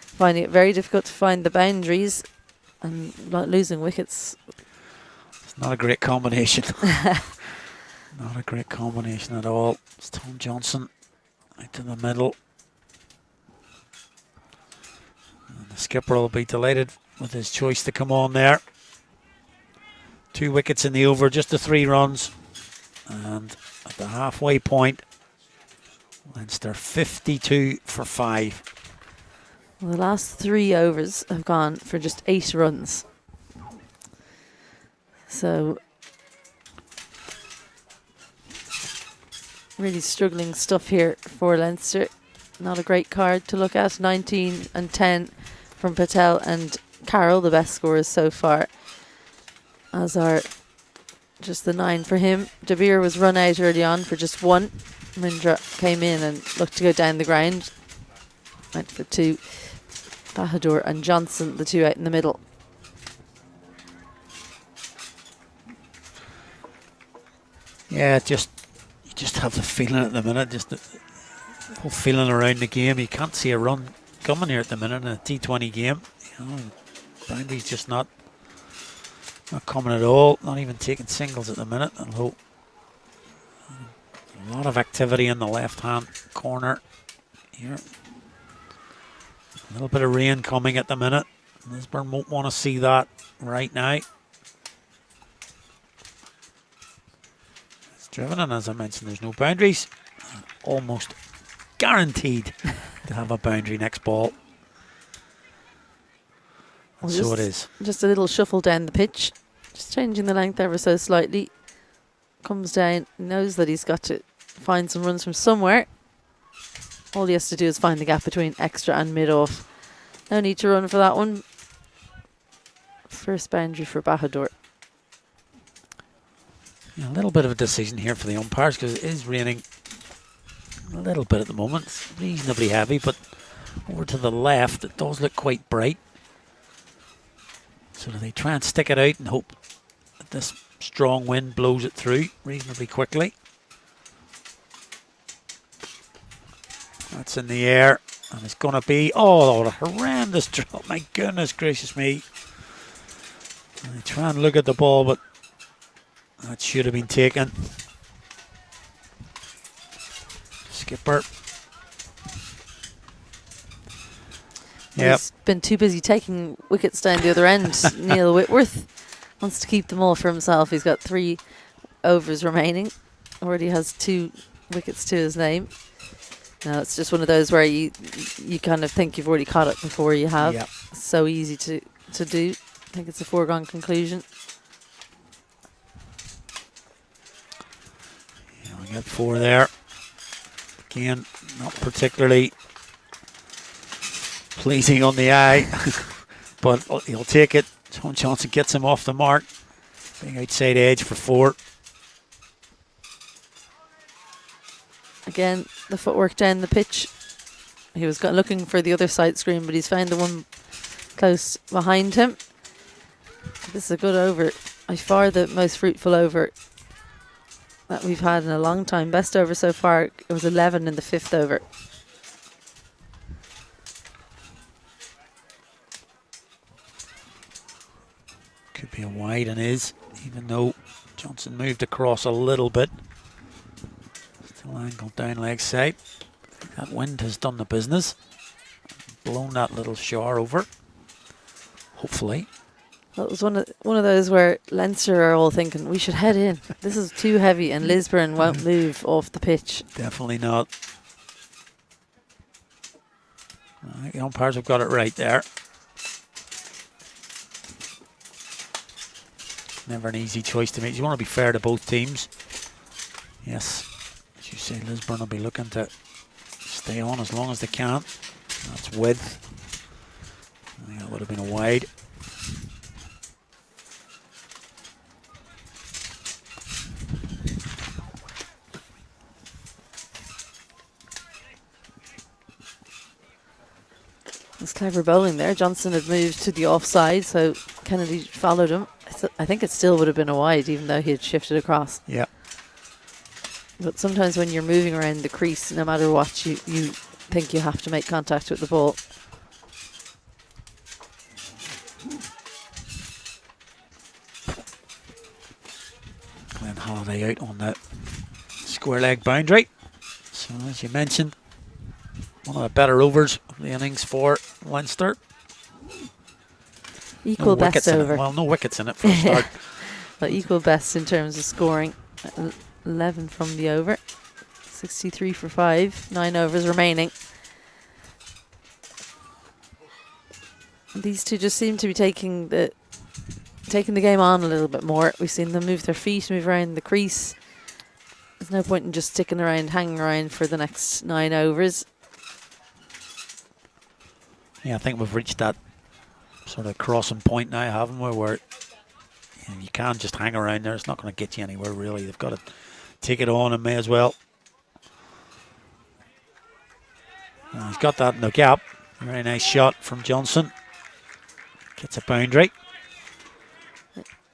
finding it very difficult to find the boundaries and losing wickets. It's not a great combination. Not a great combination at all. It's Tom Johnson out to the middle. And the skipper will be delighted with his choice to come on there. 2 wickets in the over, just the 3 runs. And at the halfway point, Leinster 52 for 5. Well, the last 3 overs have gone for just 8 runs. So really struggling stuff here for Leinster. Not a great card to look at. 19 and 10 from Patel and Carroll, the best scorers so far. As are just the 9 for him. De Beer was run out early on for just 1. Mundra came in and looked to go down the ground. Went for 2. Bahadur and Johnson, the 2 out in the middle. Yeah, you just have the feeling at the minute, just the whole feeling around the game. You can't see a run coming here at the minute in a T20 game. You know, boundary's just not coming at all. Not even taking singles at the minute. Although a lot of activity in the left-hand corner here. A little bit of rain coming at the minute. Lisburn won't want to see that right now. It's driven, and as I mentioned, there's no boundaries. Almost guaranteed to have a boundary next ball. And Well, so it is. Just a little shuffle down the pitch. Just changing the length ever so slightly. Comes down, knows that he's got to find some runs from somewhere. All he has to do is find the gap between extra and mid-off. No need to run for that one. First boundary for Bahadur. Yeah, a little bit of a decision here for the umpires because it is raining A little bit at the moment. It's reasonably heavy, but over to the left, it does look quite bright. So they try and stick it out and hope that this strong wind blows it through reasonably quickly. That's in the air, and it's going to be, oh, what a horrendous drop. My goodness gracious me. And they try and look at the ball, but that should have been taken. Skipper. Yep. He's been too busy taking wickets down the other end. Neil Whitworth wants to keep them all for himself. He's got 3 overs remaining. Already has 2 wickets to his name. Now it's just one of those where you kind of think you've already caught it before you have. Yep. It's so easy to do. I think it's a foregone conclusion. Yeah, we got 4 there. Again, not particularly pleasing on the eye, but he'll take it. John Johnson gets him off the mark. Being outside edge for 4. Again, the footwork down the pitch. He was looking for the other side screen, but he's found the one close behind him. This is a good over. By far the most fruitful over that we've had in a long time. Best over so far, it was 11 in the 5th over. Could be a wide and is, even though Johnson moved across a little bit. Still angled down leg side. That wind has done the business. Blown that little shower over. Hopefully. Well, it was one of those where Leinster are all thinking, we should head in. This is too heavy, and Lisburn won't move off the pitch. Definitely not. The umpires have got it right there. Never an easy choice to make. You want to be fair to both teams. Yes, as you say, Lisburn will be looking to stay on as long as they can. That's width. I think that would have been a wide. It's clever bowling there. Johnson had moved to the offside, so Kennedy followed him. I think it still would have been a wide, even though he had shifted across. Yeah. But sometimes when you're moving around the crease, no matter what, you think you have to make contact with the ball. Glenn Halliday out on that square leg boundary. So as you mentioned, one of the better overs of the innings for Leinster. Equal best over. Well, no wickets in it for a start. But equal best in terms of scoring. 11 from the over. 63 for 5. 9 overs remaining. These two just seem to be taking the game on a little bit more. We've seen them move their feet, move around the crease. There's no point in just sticking around, hanging around for the next 9 overs. Yeah, I think we've reached that sort of crossing point now, haven't we, where you can't just hang around there. It's not going to get you anywhere, really. They've got to take it on and may as well. He's got that in the gap. Very nice shot from Johnson. Gets a boundary.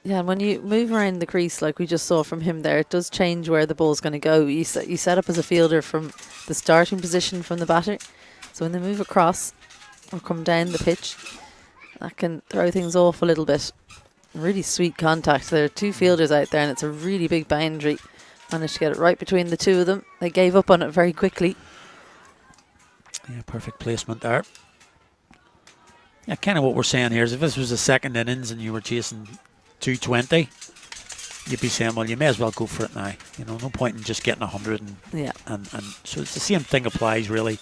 Yeah, and when you move around the crease like we just saw from him there, it does change where the ball's going to go. You set up as a fielder from the starting position from the batter. So when they move across or come down the pitch, that can throw things off a little bit. Really sweet contact. There are 2 fielders out there and it's a really big boundary. Managed to get it right between the 2 of them. They gave up on it very quickly. Yeah, perfect placement there. Yeah, kind of what we're saying here is if this was the second innings and you were chasing 220, you'd be saying, well, you may as well go for it now. You know, no point in just getting 100. And so it's the same thing applies really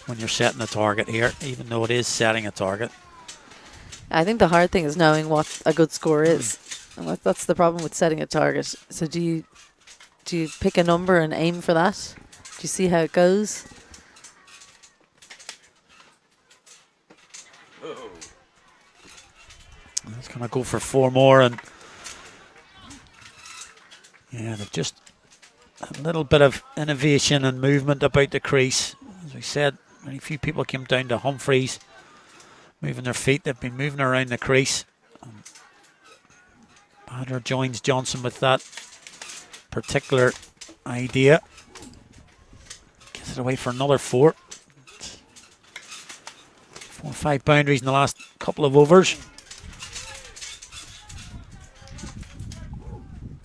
when you're setting a target here, even though it is setting a target. I think the hard thing is knowing what a good score is. And that's the problem with setting a target. So do you pick a number and aim for that? Do you see how it goes? It's going to go for 4 more, and yeah, they've just a little bit of innovation and movement about the crease. As we said, very few people came down to Humphreys moving their feet. They've been moving around the crease. Badder joins Johnson with that particular idea. Gets it away for another 4. 4 or 5 boundaries in the last couple of overs.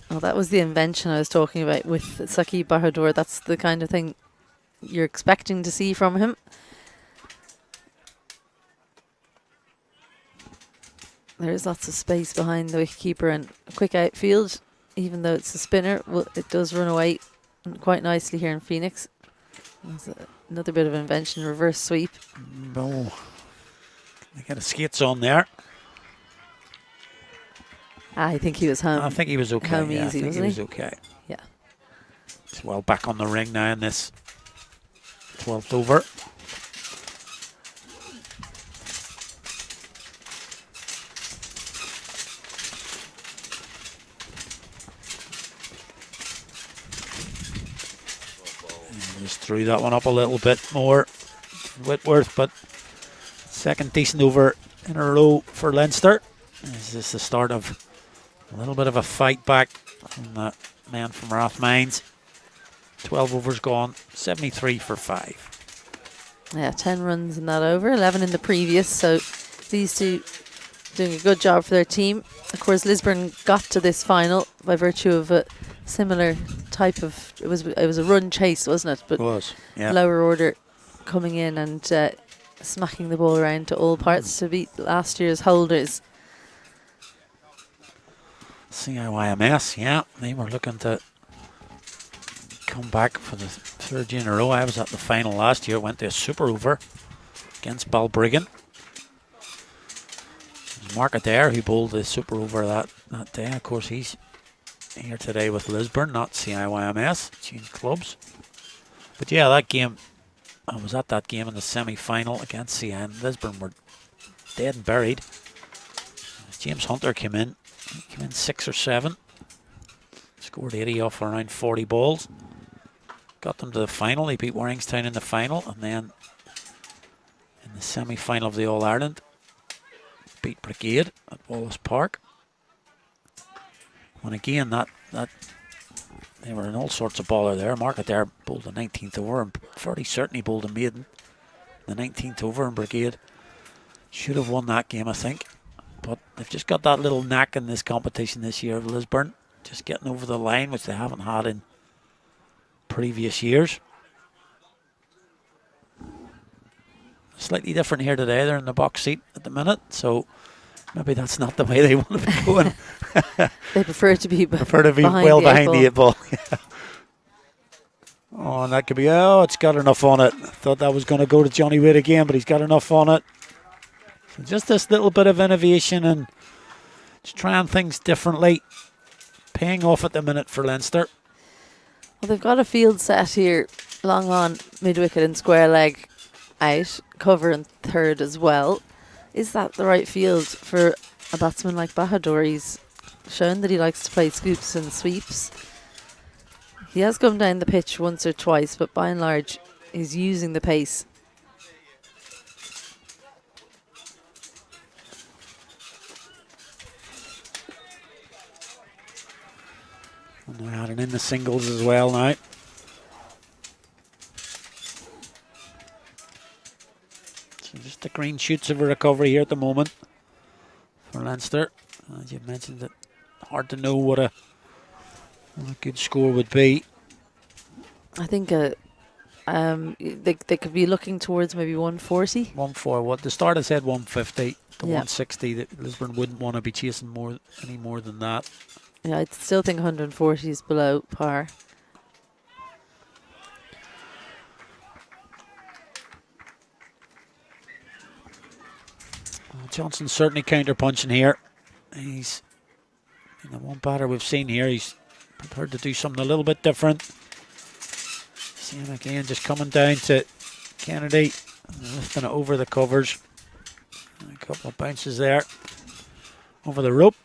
Well, that was the invention I was talking about with Saki Bahadur. That's the kind of thing you're expecting to see from him. There's lots of space behind the wicketkeeper and a quick outfield. Even though it's a spinner, well, it does run away quite nicely here in Phoenix. There's another bit of invention, reverse sweep. No, they got his skates on there. I think he was home. I think he was okay. Home Yeah, easy, I think he wasn't was he? okay. Yeah. He's well back on the ring now in this 12th over. Just threw that one up a little bit more, Whitworth, but second decent over in a row for Leinster. Is this the start of a little bit of a fight back from the man from Rathmines? 12 overs gone, 73 for 5. Yeah, 10 runs in that over, 11 in the previous. So these two doing a good job for their team. Of course, Lisburn got to this final by virtue of a similar type of, it was a run chase, wasn't it? But It was, yeah. lower order coming in and smacking the ball around to all parts to beat last year's holders. CIYMS, yeah, they were looking to come back for the 3rd year in a row. I was at the final last year, went to a super over against Balbriggan. It was Mark Adair who bowled the super over that day. Of course, he's here today with Lisburn, not CIYMS, changed clubs. But yeah, that game, I was at that game in the semi-final against CN. Lisburn were dead and buried. James Hunter came in. He came in 6 or 7. Scored 80 off around 40 balls. Got them to the final. He beat Warringstown in the final. And then in the semi-final of the All-Ireland, beat Brigade at Wallace Park. When again, that they were in all sorts of baller there. Mark Adair bowled the 19th over. I'm fairly certain he bowled a maiden. The 19th over in Brigade. Should have won that game, I think. But they've just got that little knack in this competition this year of Lisburn. Just getting over the line, which they haven't had in previous years. Slightly different here today. They're in the box seat at the minute, so maybe that's not the way they want to be going. They prefer to be behind the 8 ball. Yeah. Oh, and that could be, it's got enough on it. I thought that was going to go to Johnny Witt again, but he's got enough on it. So just this little bit of innovation and just trying things differently. Paying off at the minute for Leinster. Well, they've got a field set here, long on, mid-wicket and square leg out, cover and third as well. Is that the right field for a batsman like Bahadur? He's shown that he likes to play scoops and sweeps. He has come down the pitch once or twice, but by and large, he's using the pace. And they're adding in the singles as well now. So just the green shoots of a recovery here at the moment for Leinster. As you mentioned, it hard to know what a good score would be. I think they could be looking towards maybe 140. 140. What the start had said 150 to Yeah. 160. That Lisburn wouldn't want to be chasing any more than that. Yeah, I still think 140 is below par. Well, Johnson's certainly counter-punching here. He's, the one batter we've seen here, he's prepared to do something a little bit different. See him again, just coming down to Kennedy, and lifting it over the covers. And a couple of bounces there over the rope.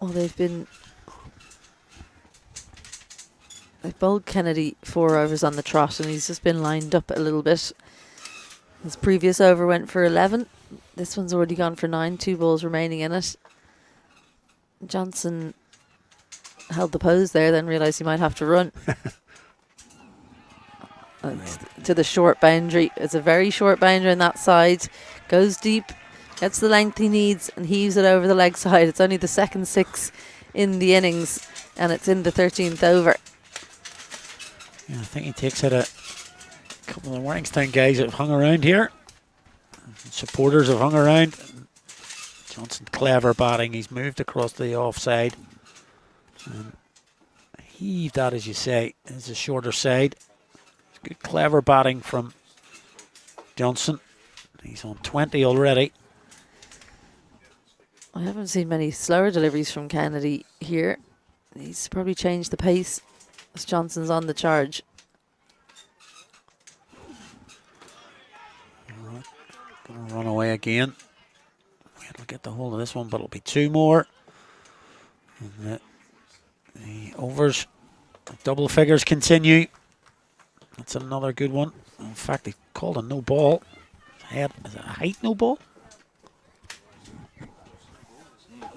Well, they've been They bowled Kennedy 4 overs on the trot, and he's just been lined up a little bit. His previous over went for 11. This one's already gone for 9, 2 balls remaining in it. Johnson held the pose there, then realised he might have to run. To the short boundary. It's a very short boundary on that side. Goes deep, gets the length he needs, and heaves it over the leg side. It's only the second 6 in the innings, and it's in the 13th over. Yeah, I think he takes out a couple of the Warringstown guys that have hung around here. Supporters have hung around. Johnson clever batting. He's moved across to the offside. Heaved that, as you say, is the shorter side. Good clever batting from Johnson. He's on 20 already. I haven't seen many slower deliveries from Kennedy here. He's probably changed the pace as Johnson's on the charge. All right. Gonna run away again. We'll get the hold of this one, but it'll be 2 more. And the overs, the double figures continue. That's another good one. In fact, they called a no ball. Is it a height no ball?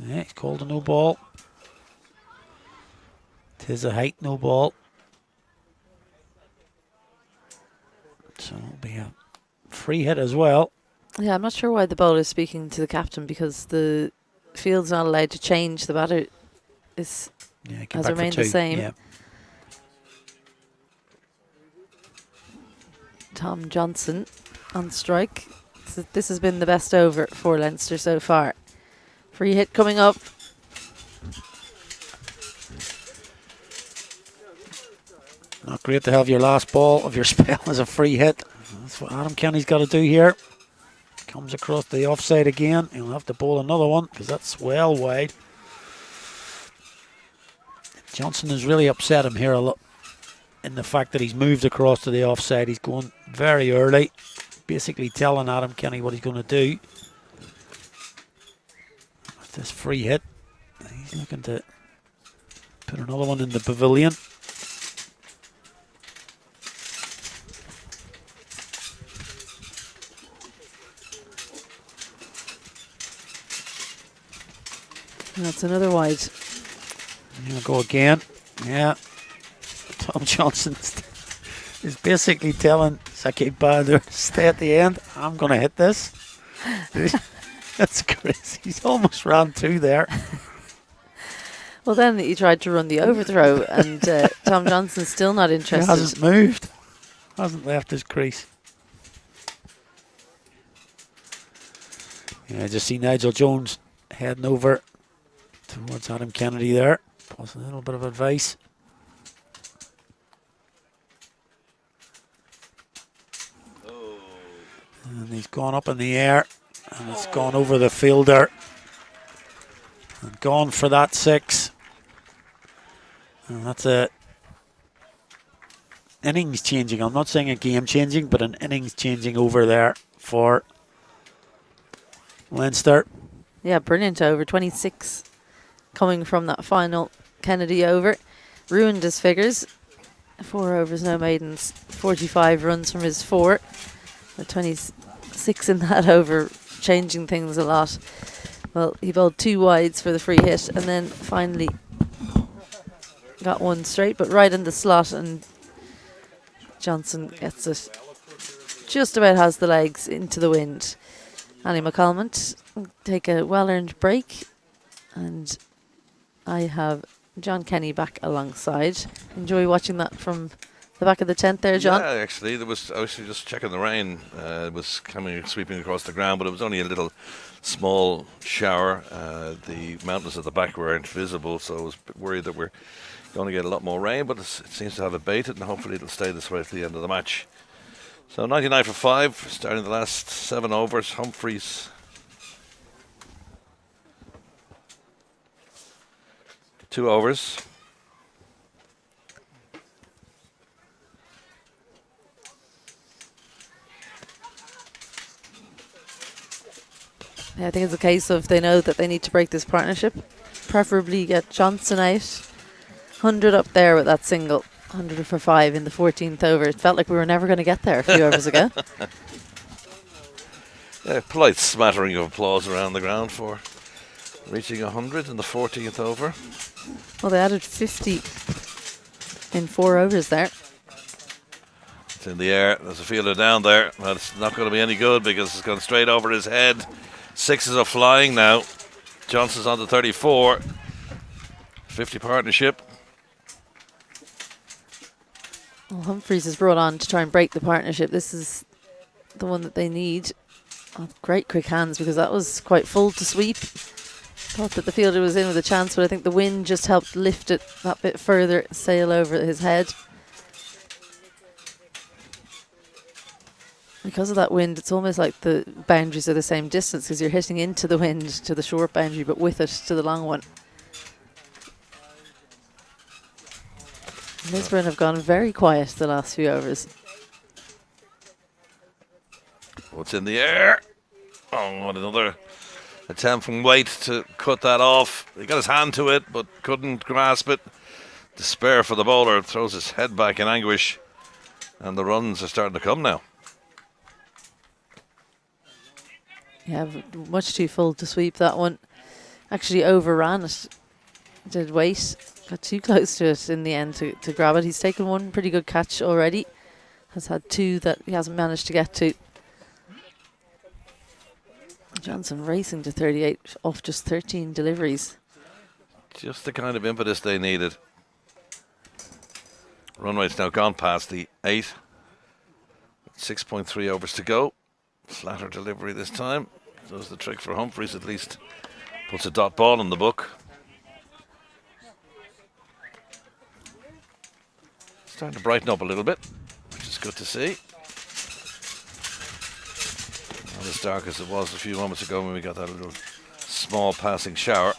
Yeah, he's called a no ball. Tis a height no ball. So it'll be a free hit as well. Yeah, I'm not sure why the bowler is speaking to the captain, because the field's not allowed to change. The batter has remained the same. Yeah. Tom Johnson on strike. So this has been the best over for Leinster so far. Free hit coming up. Not great to have your last ball of your spell as a free hit. That's what Adam Kenny's got to do here. Comes across the offside again. He'll have to bowl another one because that's well wide. Johnson has really upset him here a lot in the fact that he's moved across to the offside. He's going very early, basically telling Adam Kenny what he's going to do. With this free hit, he's looking to put another one in the pavilion. And that's another wide. He'll go again. Yeah. Tom Johnson is basically telling Saki Bahadur, stay at the end. I'm going to hit this. That's crazy. He's almost round 2 there. Well, then he tried to run the overthrow, and Tom Johnson's still not interested. He hasn't moved. Hasn't left his crease. Yeah, I just see Nigel Jones heading over towards Adam Kennedy there. Plus a little bit of advice. And he's gone up in the air, and it's gone over the fielder. And gone for that 6. And that's a innings changing. I'm not saying a game changing, but an innings changing over there for Leinster. Yeah, brilliant over. 26 coming from that final Kennedy over. Ruined his figures. 4 overs, no maidens. 45 runs from his 4. The 26 in that over, changing things a lot. Well, he bowled 2 wides for the free hit, and then finally got one straight, but right in the slot, and Johnson gets it. Just about has the legs into the wind. Annie McCalmont take a well-earned break, and I have John Kenny back alongside. Enjoy watching that from the back of the tent there, John. Yeah, actually, I was just checking the rain. It was sweeping across the ground, but it was only a little small shower. The mountains at the back weren't visible, so I was a bit worried that we're going to get a lot more rain, but it seems to have abated, and hopefully it'll stay this way to the end of the match. So 99 for 5, starting the last 7 overs. Humphreys 2 overs. Yeah, I think it's a case of they know that they need to break this partnership. Preferably get Johnson out. 100 up there with that single. 100 for 5 in the 14th over. It felt like we were never going to get there a few overs ago. Yeah, polite smattering of applause around the ground for reaching 100 in the 14th over. Well, they added 50 in 4 overs there. It's in the air. There's a fielder down there. That's not going to be any good because it's gone straight over his head. Sixes are flying now. Johnson's on to 34. 50 partnership. Well, Humphreys is brought on to try and break the partnership. This is the one that they need. Oh, great quick hands, because that was quite full to sweep. Thought that the fielder was in with a chance, but I think the wind just helped lift it that bit further, sail over his head. Because of that wind, it's almost like the boundaries are the same distance, because you're hitting into the wind to the short boundary, but with it to the long one. Lisburn have gone very quiet the last few overs. What's in the air? Oh, what another attempt from Waite to cut that off. He got his hand to it, but couldn't grasp it. Despair for the bowler. Throws his head back in anguish. And the runs are starting to come now. Yeah, much too full to sweep that one. Actually overran it. Did Waite. Got too close to it in the end to grab it. He's taken one pretty good catch already. Has had 2 that he hasn't managed to get to. Johnson racing to 38 off just 13 deliveries. Just the kind of impetus they needed. Run rate's now gone past the 8. 6.3 overs to go. Flatter delivery this time. Does the trick for Humphreys, at least. Puts a dot ball in the book. Starting to brighten up a little bit, which is good to see. Not as dark as it was a few moments ago when we got that little small passing shower.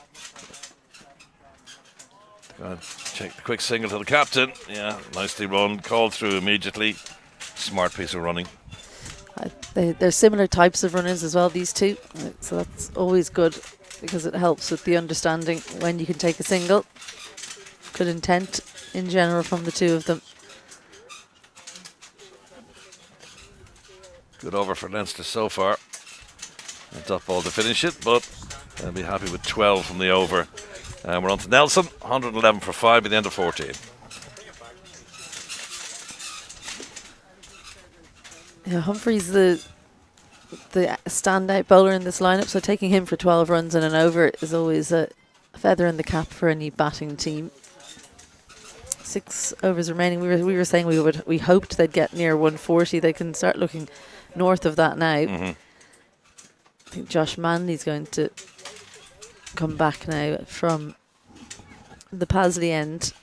Go ahead, check the quick single to the captain. Yeah, nicely run, called through immediately. Smart piece of running. They're similar types of runners as well, these two. So that's always good, because it helps with the understanding when you can take a single. Good intent in general from the two of them. Good over for Leinster so far. A dot ball to finish it, but they'll be happy with 12 from the over. And we're on to Nelson, 111 for 5 at the end of 14. Yeah, Humphreys the standout bowler in this lineup, so taking him for 12 runs and an over is always a feather in the cap for any batting team. 6 overs remaining. We were saying we hoped they'd get near 140. They can start looking north of that now. I think Josh Manley's going to come back now from the Paisley end.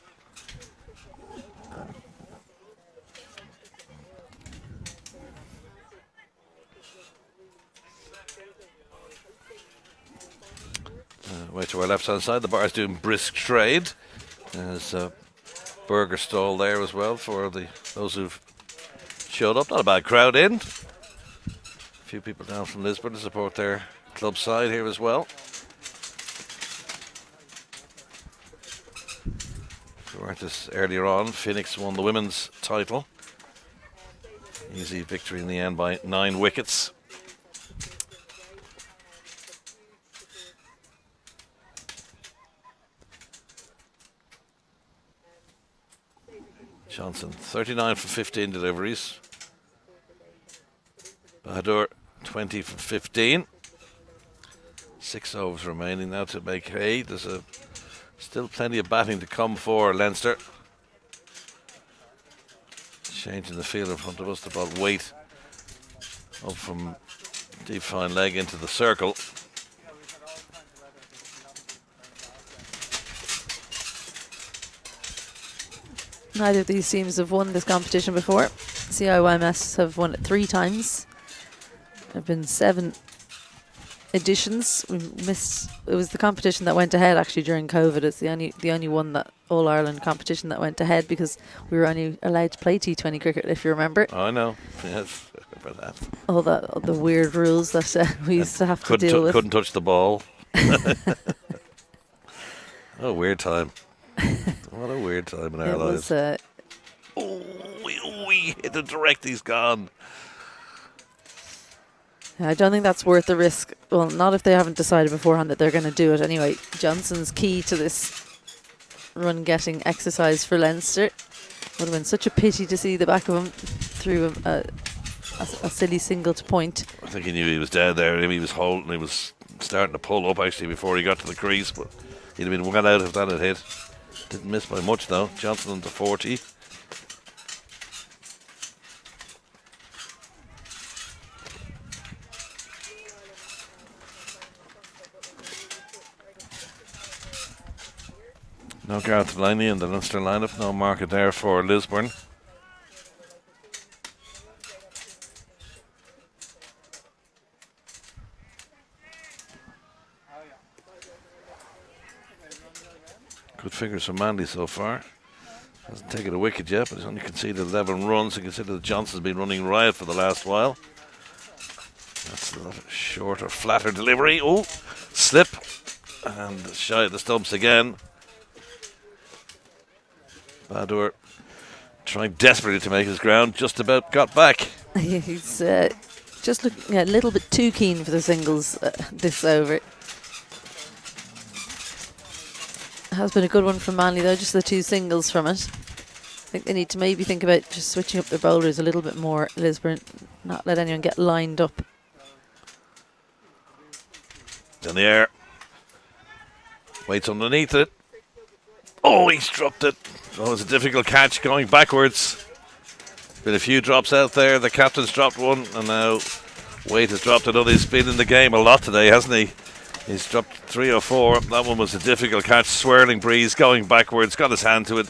Way to our left hand side, the bar's doing brisk trade. There's burger stall there as well for those who've showed up. Not a bad crowd in. A few people down from Lisburn to support their club side here as well. If you weren't this earlier on, Phoenix won the women's title. Easy victory in the end by 9 wickets. Johnson, 39 for 15 deliveries. Bahadur, 20 for 15. 6 overs remaining now to make hay. There's still plenty of batting to come for Leinster. Changing the field in front of us. The ball weight up from deep fine leg into the circle. Neither of these teams have won this competition before. CIYMS have won it 3 times. There have been 7 editions. We missed. It was the competition that went ahead actually during COVID. It's the only one, that All Ireland competition that went ahead, because we were only allowed to play T20 cricket, if you remember. I know. Yes, about that. All the weird rules that we used to have to deal with. Couldn't touch the ball. Oh, weird time. What a weird time in our lives. He hit it direct. He's gone. I don't think that's worth the risk. Well, not if they haven't decided beforehand that they're going to do it anyway. Johnson's key to this run-getting exercise for Leinster. Would have been such a pity to see the back of him through a silly single to point. I think he knew he was dead there. He was holding. He was starting to pull up actually before he got to the crease, but he'd have been well out if that had hit. Didn't miss by much though. Johnson on to 40. No Gareth Delaney in the Leinster lineup. No market there for Lisburn. Good figures from Mandy so far. Hasn't taken a wicket yet, but he's only conceded 11 runs. You consider that Johnson's been running riot for the last while. That's a shorter, flatter delivery. Oh, slip. And shy of the stumps again. Badur trying desperately to make his ground, just about got back. He's just looking a little bit too keen for the singles this over. Has been a good one from Manly though, just the 2 singles from it. I think they need to maybe think about just switching up their bowlers a little bit more, Lisburn, not let anyone get lined up. It's in the air. Waits underneath it. Oh, he's dropped it. Oh, it's a difficult catch going backwards. Been a few drops out there. The captain's dropped one, and now Wade has dropped another. He's been in the game a lot today, hasn't he? He's dropped 3 or 4. That one was a difficult catch. Swirling breeze going backwards. Got his hand to it.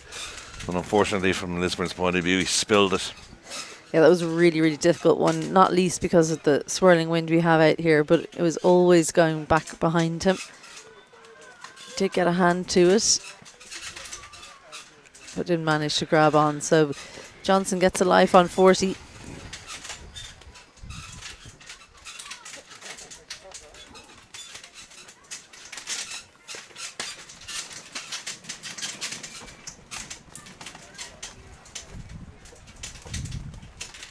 And unfortunately, from Lisburn's point of view, he spilled it. Yeah, that was a really, really difficult one. Not least because of the swirling wind we have out here, but it was always going back behind him. Did get a hand to it, but didn't manage to grab on. So Johnson gets a life on 40.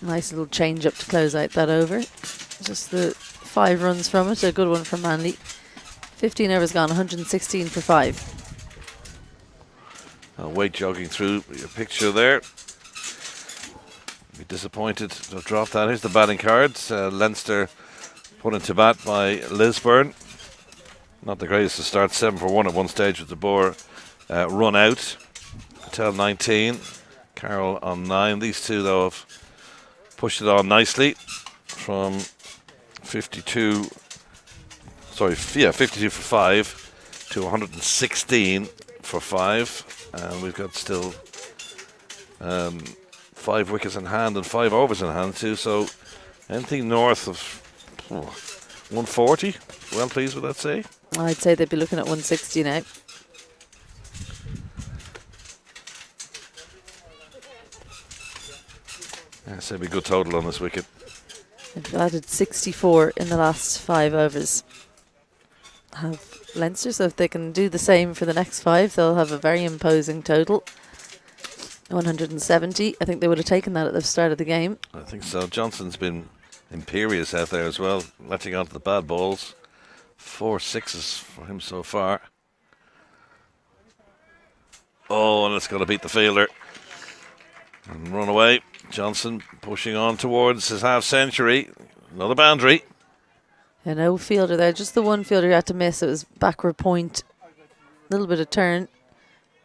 Nice little change up to close out that over. Just the 5 runs from it. A good one from Manly. 15 overs gone, 116 for 5. Wade jogging through your picture there. Be disappointed to drop that. Here's the batting cards. Leinster put into bat by Lisburn. Not the greatest to start. 7 for 1 at one stage with the bore run out. Patel 19. Carroll on 9. These two though have pushed it on nicely from 52 for 5 to 116 for 5, and we've got still 5 wickets in hand and 5 overs in hand too, so anything north of 140, well pleased with that, say? I'd say they'd be looking at 160 now. Yes, that'd be a good total on this wicket. They've added 64 in the last 5 overs. Have Leinster, so if they can do the same for the next 5, they'll have a very imposing total. 170. I think they would have taken that at the start of the game. I think so. Johnson's been imperious out there as well, letting onto the bad balls. 4 6s for him so far. Oh, and it's going to beat the fielder and run away. Johnson pushing on towards his half century. Another boundary. Yeah, no fielder there. Just the one fielder who had to miss. It was backward point. A little bit of turn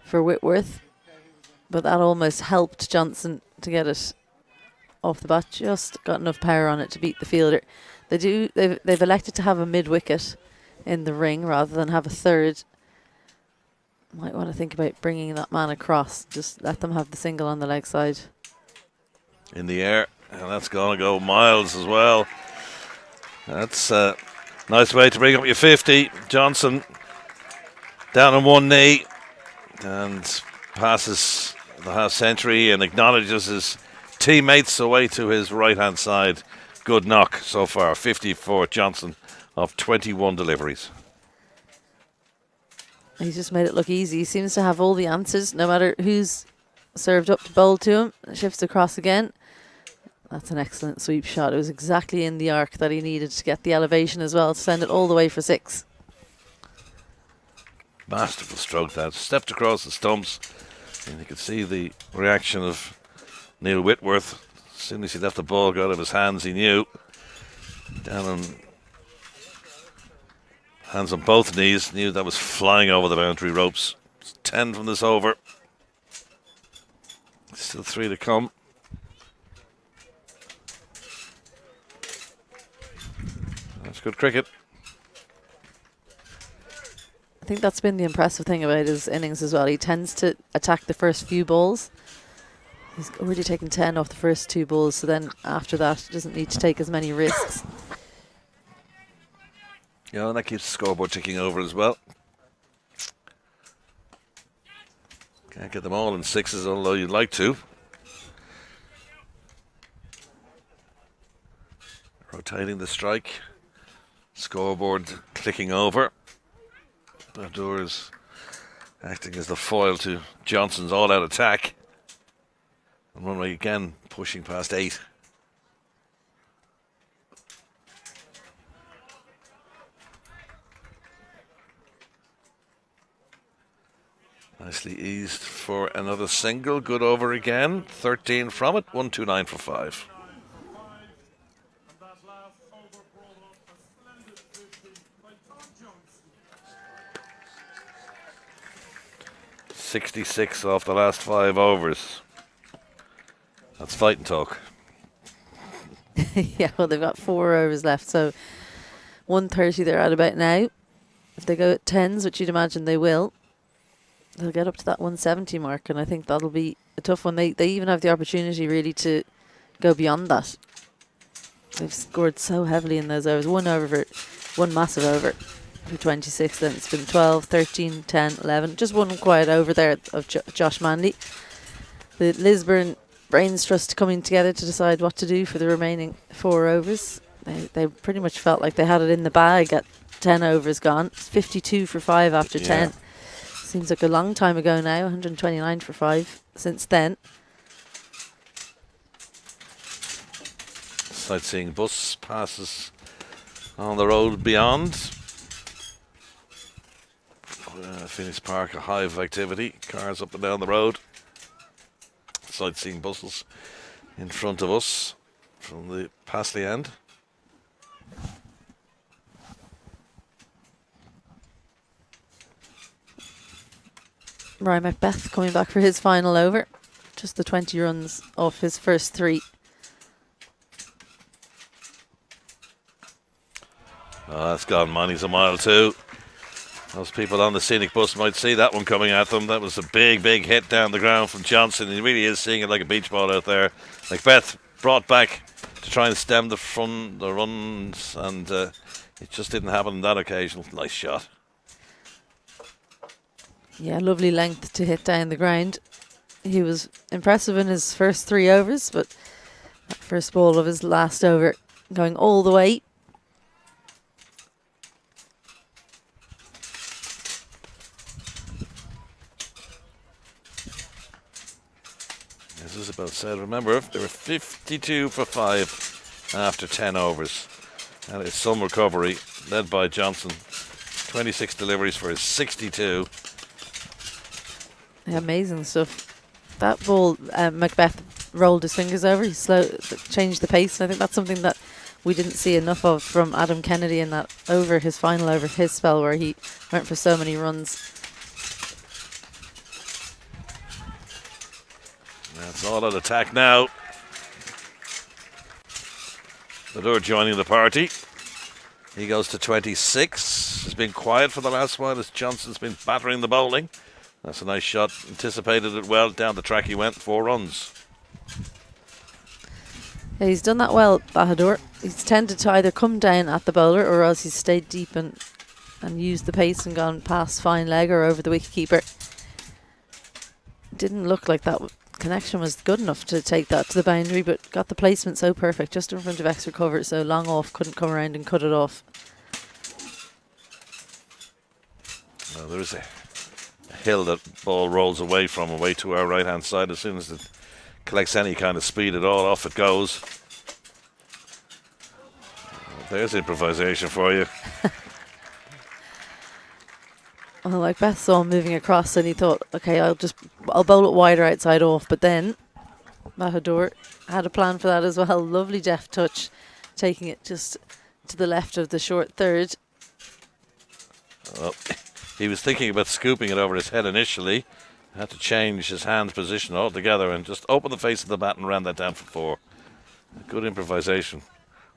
for Whitworth. But that almost helped Johnson to get it off the bat. Just got enough power on it to beat the fielder. They've elected to have a mid-wicket in the ring rather than have a third. Might want to think about bringing that man across. Just let them have the single on the leg side. In the air, and that's going to go miles as well. That's a nice way to bring up your 50. Johnson down on one knee and passes the half century and acknowledges his teammates away to his right hand side. Good knock so far. 50 for Johnson of 21 deliveries. He's just made it look easy. He seems to have all the answers, no matter who's served up to bowl to him. Shifts across again. That's an excellent sweep shot. It was exactly in the arc that he needed to get the elevation as well to send it all the way for 6. Masterful stroke that. Stepped across the stumps, and you could see the reaction of Neil Whitworth. As soon as he left the ball go out of his hands, he knew. Down on hands on both knees, knew that was flying over the boundary ropes. It's 10 from this over. Still 3 to come. That's good cricket. I think that's been the impressive thing about his innings as well. He tends to attack the first few balls. He's already taken 10 off the first 2 balls, so then after that he doesn't need to take as many risks. Yeah, and that keeps the scoreboard ticking over as well. Can't get them all in 6s, although you'd like to. Rotating the strike. Scoreboard clicking over. Bahadur is acting as the foil to Johnson's all-out attack. And runway again pushing past 8. Nicely eased for another single. Good over again. 13 from it. 129 for 5. 66 off the last 5 overs. That's fighting talk. Yeah, well, they've got 4 overs left, so 130 they're at about now. If they go at 10s, which you'd imagine they will, they'll get up to that 170 mark, and I think that'll be a tough one. They even have the opportunity really to go beyond that. They've scored so heavily in those overs. One massive over for 26, then it's been 12, 13, 10, 11. Just one quiet over there of Josh Manley. The Lisburn brains trust coming together to decide what to do for the remaining 4 overs. They pretty much felt like they had it in the bag at 10 overs gone. It's 52 for 5 after 10. Seems like a long time ago now. 129 for 5 since then. Sightseeing bus passes on the road beyond. Phoenix Park, a hive of activity. Cars up and down the road. Sightseeing buses in front of us from the Passley end. Ryan Macbeth coming back for his final over. Just the 20 runs off his first 3. Oh, that's gone many's a mile too. Those people on the scenic bus might see that one coming at them. That was a big, big hit down the ground from Johnson. He really is seeing it like a beach ball out there. Macbeth brought back to try and stem the runs, and it just didn't happen on that occasion. Nice shot. Yeah, lovely length to hit down the ground. He was impressive in his first 3 overs, but that first ball of his last over going all the way. As Isabel said, remember, there were 52 for 5 after 10 overs. And it's some recovery, led by Johnson. 26 deliveries for his 62. Yeah, amazing stuff. That ball, Macbeth rolled his fingers over. He changed the pace. And I think that's something that we didn't see enough of from Adam Kennedy in that over, his final over, his spell, where he went for so many runs. That's all out attack now. Bahadur joining the party. He goes to 26. He's been quiet for the last while as Johnson's been battering the bowling. That's a nice shot. Anticipated it well. Down the track he went. 4 runs. Yeah, he's done that well, Bahadur. He's tended to either come down at the bowler or else he's stayed deep and used the pace and gone past fine leg or over the wicketkeeper. Didn't look like that connection was good enough to take that to the boundary, but got the placement so perfect just in front of extra cover, so long off couldn't come around and cut it off. Well, there's a hill that ball rolls away from, away to our right-hand side. As soon as it collects any kind of speed at all, off it goes. There's improvisation for you. Well, like Beth saw him moving across and he thought, okay, I'll bowl it wider outside off. But then Bahadur had a plan for that as well. Lovely deft touch, taking it just to the left of the short third. Well, he was thinking about scooping it over his head initially. Had to change his hand position altogether and just open the face of the bat and ran that down for 4. Good improvisation.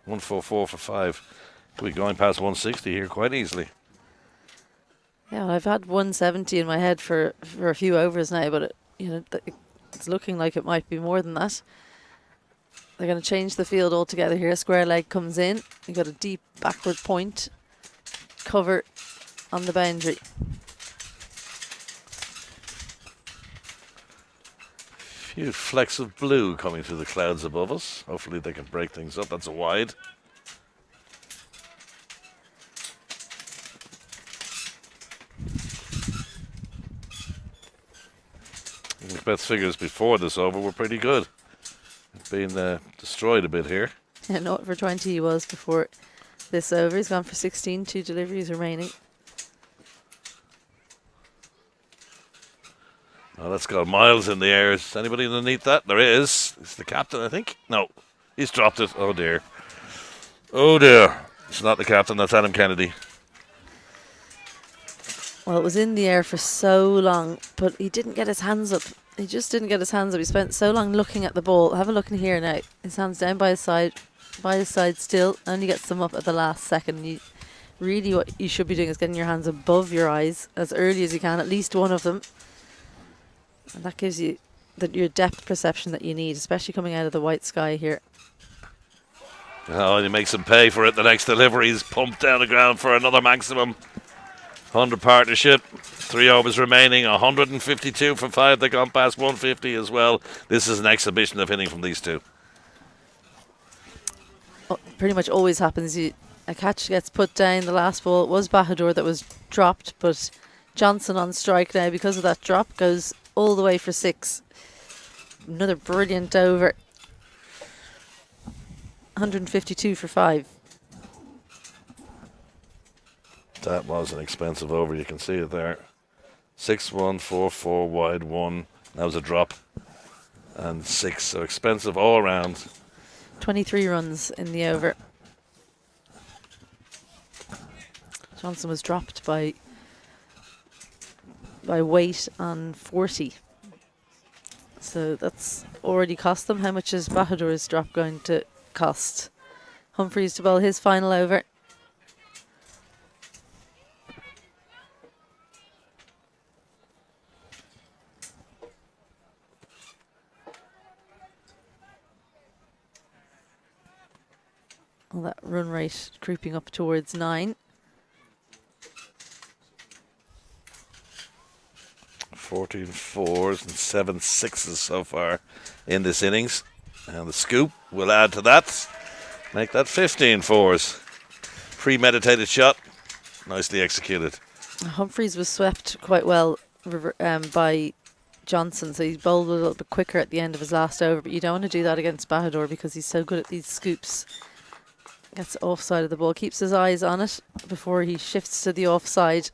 144 for 5. Could be going past 160 here quite easily. Yeah, well, I've had 170 in my head for a few overs now, but it's looking like it might be more than that. They're going to change the field altogether here. Square leg comes in. You got a deep backward point. Cover on the boundary. Few flecks of blue coming through the clouds above us. Hopefully they can break things up. That's a wide. Beth's figures before this over were pretty good. It's been destroyed a bit here. Yeah, 0 for 20 he was before this over. He's gone for 16, 2 deliveries remaining. Oh, that's got miles in the air. Is anybody underneath that? There is. It's the captain, I think. No, he's dropped it. Oh dear. Oh dear. It's not the captain. That's Adam Kennedy. Well, it was in the air for so long, but he didn't get his hands up. He just didn't get his hands up. He spent so long looking at the ball. Have a look in here now. His hands down by his side still. Only gets them up at the last second. Really what you should be doing is getting your hands above your eyes as early as you can, at least one of them. And that gives you your depth perception that you need, especially coming out of the white sky here. Oh, and he makes him pay for it. The next delivery is pumped down the ground for another maximum. 100 partnership. 3 overs remaining. 152 for 5. They've gone past 150 as well. This is an exhibition of hitting from these two. Oh, pretty much always happens. A catch gets put down. The last ball, it was Bahadur that was dropped, but Johnson on strike now because of that drop goes all the way for 6. Another brilliant over. 152 for 5. That was an expensive over. You can see it there. 6-1, 4-4, wide 1. That was a drop. And 6. So expensive all around. 23 runs in the over. Johnson was dropped by weight on 40. So that's already cost them. How much is Bahadur's drop going to cost? Humphreys to bowl his final over. Well, that run rate creeping up towards 9. 14 4s and 7 6s so far in this innings. And the scoop will add to that. Make that 15 4s. Premeditated shot. Nicely executed. Humphreys was swept quite well by Johnson, so he bowled a little bit quicker at the end of his last over, but you don't want to do that against Bahadur because he's so good at these scoops. Gets offside of the ball, keeps his eyes on it before he shifts to the offside.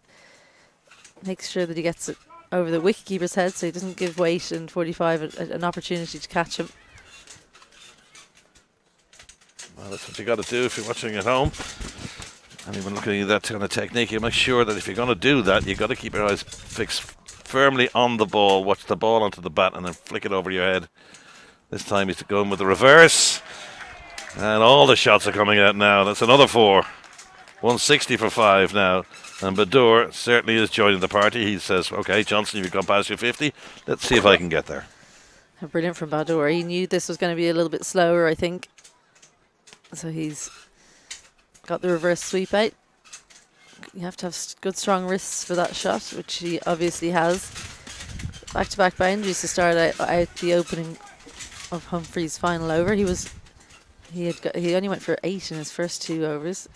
Makes sure that he gets it over the wicketkeeper's head so he doesn't give weight and 45 an opportunity to catch him. Well, that's what you got to do if you're watching at home. And even looking at that kind of technique, you make sure that if you're going to do that, you've got to keep your eyes fixed firmly on the ball. Watch the ball onto the bat and then flick it over your head. This time he's going with the reverse. And all the shots are coming out now. That's another 4. 160 for 5 now. And Bahadur certainly is joining the party. He says, okay, Johnson, you've gone past your 50. Let's see if I can get there. Brilliant from Bahadur. He knew this was going to be a little bit slower, I think. So he's got the reverse sweep out. You have to have good, strong wrists for that shot, which he obviously has. Back-to-back boundaries to start out the opening of Humphreys' final over. He only went for 8 in his first 2 overs.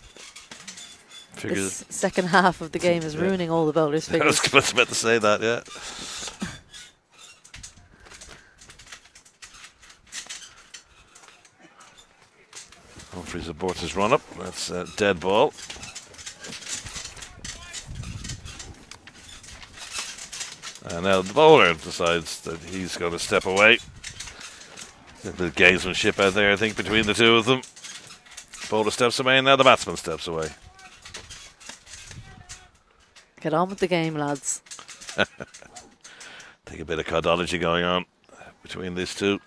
this second half of the game is ruining all the bowlers' figures. I was about to say that, yeah. Humphries aborts his run up. That's a dead ball. And now the bowler decides that he's going to step away. A bit of gamesmanship out there, I think, between the two of them. Bowler steps away, and now the batsman steps away. Get on with the game, lads. I think a bit of cardology going on between these two.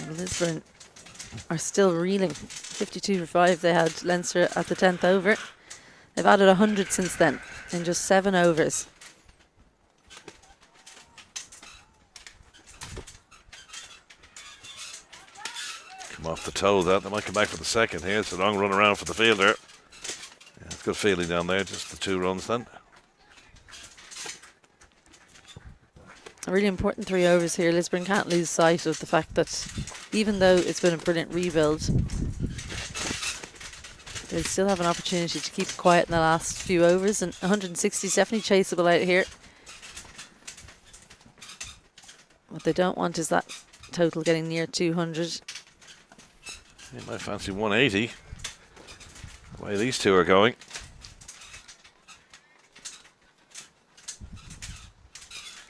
Lisburn are still reeling. 52 for 5 they had Leinster at the 10th over. They've added 100 since then in just 7 overs. Come off the toe, that. They might come back for the second here. It's a long run around for the fielder. Yeah, it's good feeling down there, just the 2 runs then. A really important 3 overs here. Lisburn can't lose sight of the fact that even though it's been a brilliant rebuild, they still have an opportunity to keep it quiet in the last few overs, and 160 is definitely chaseable out here. What they don't want is that total getting near 200. You might fancy 180, the way these two are going.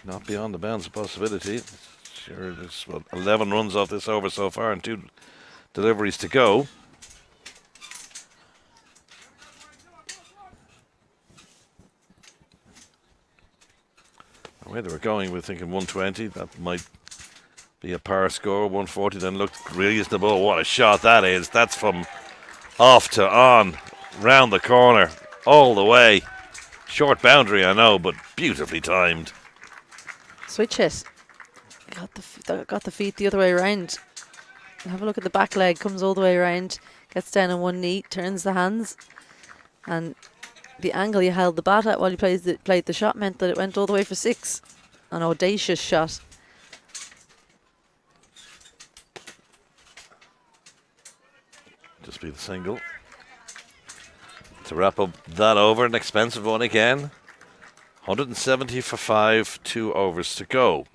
Not beyond the bounds of possibility. Sure, there's 11 runs off this over so far and 2 deliveries to go. The way they were going, we're thinking 120. That might be a par score. 140 then looked reasonable. What a shot that is. That's from off to on, round the corner, all the way. Short boundary, I know, but beautifully timed. Switch hit. Got the feet the other way around. Have a look at the back leg. Comes all the way around. Gets down on one knee. Turns the hands. And the angle he held the bat at while he played the shot meant that it went all the way for 6. An audacious shot. Just be the single. To wrap up that over, an expensive one again. 170 for 5, 2 overs to go.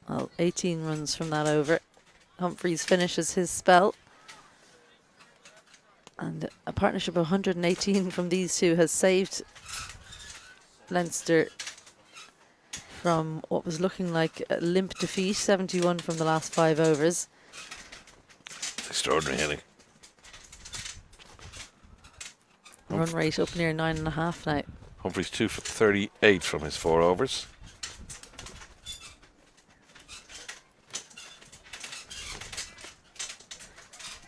Well, 18 runs from that over. Humphries finishes his spell. And a partnership of 118 from these two has saved Leinster from what was looking like a limp defeat. 71 from the last 5 overs. It's extraordinary hitting. Run rate up near 9.5 now. Humphries 2 for 38 from his 4 overs.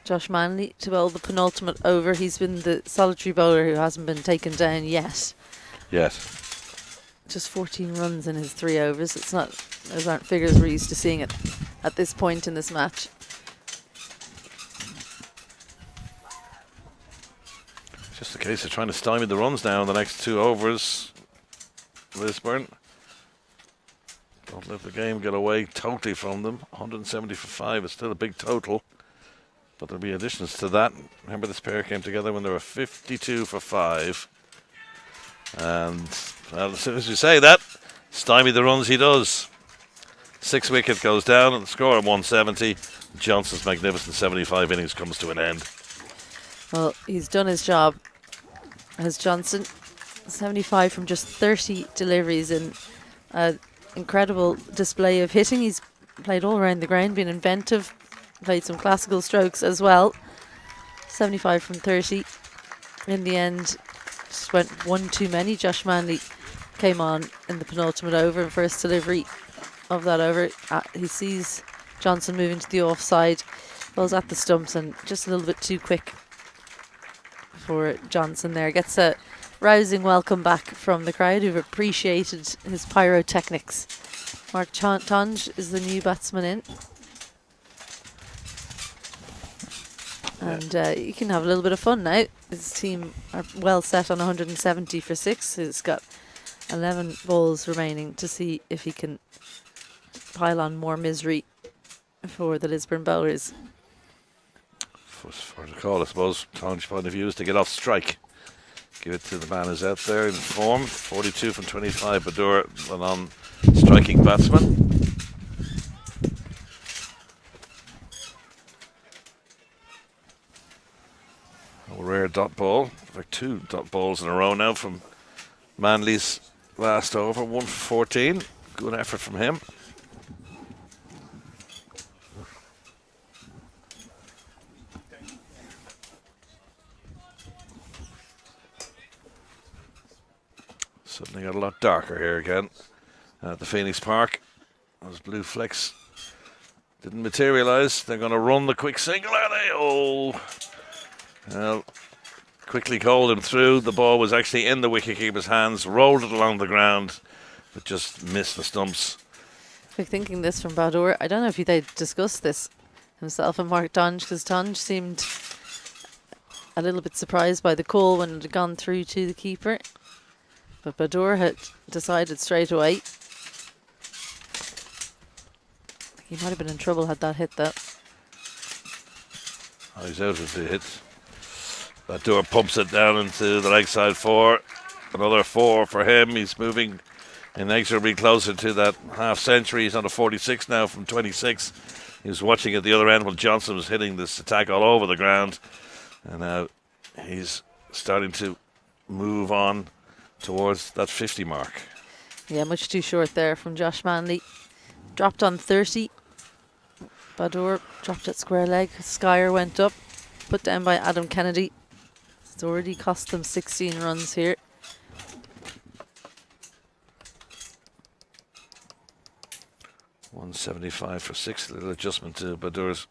Josh Manley to bowl the penultimate over. He's been the solitary bowler who hasn't been taken down yet. Yes. Just 14 runs in his 3 overs. It's not; those aren't figures we're used to seeing at this point in this match. Just a case of trying to stymie the runs now in the next 2 overs. Lisburn. Don't let the game get away totally from them. 170 for 5 is still a big total. But there'll be additions to that. Remember, this pair came together when they were 52 for 5. And well, as soon as you say that, stymie the runs he does. 6 wicket goes down and the score of 170. Johnson's magnificent 75 innings comes to an end. Well, he's done his job, has Johnson. 75 from just 30 deliveries in an incredible display of hitting. He's played all around the ground, been inventive, played some classical strokes as well. 75 from 30. In the end, just went one too many. Josh Manley came on in the penultimate over and first delivery of that over. He sees Johnson moving to the offside, bowls at the stumps and just a little bit too quick for Johnson there. Gets a rousing welcome back from the crowd who've appreciated his pyrotechnics. Mark Tonge is the new batsman in. And you can have a little bit of fun now. His team are well set on 170 for 6. He's got 11 balls remaining to see if he can pile on more misery for the Lisburn bowlers. for the call, I suppose. Tonge's point of view is to get off strike. Give it to the man who's out there in form. 42 from 25. Badur, an on striking batsman. A rare dot ball. Like 2 dot balls in a row now from Manley's last over. 1 for 14. Good effort from him. Suddenly got a lot darker here again at the Phoenix Park. Those blue flecks didn't materialise. They're going to run the quick single, are they? Oh, well, quickly called him through. The ball was actually in the wicketkeeper's hands, rolled it along the ground, but just missed the stumps. Quick thinking this from Badur. I don't know if they discussed this himself and Mark Tonge, because Tonge seemed a little bit surprised by the call when it had gone through to the keeper. But Badur had decided straight away. He might have been in trouble had that hit though. Oh, he's out with the hit. Badur pumps it down into the leg side 4. Another 4 for him. He's moving inexorably closer to that half century. He's on a 46 now from 26. He was watching at the other end while Johnson was hitting this attack all over the ground. And now he's starting to move on towards that 50 mark. Yeah, much too short there from Josh Manley. Dropped on 30. Badur dropped at square leg. Skyer went up, put down by Adam Kennedy. It's already cost them 16 runs here. $175 for 6. A little adjustment to Badur's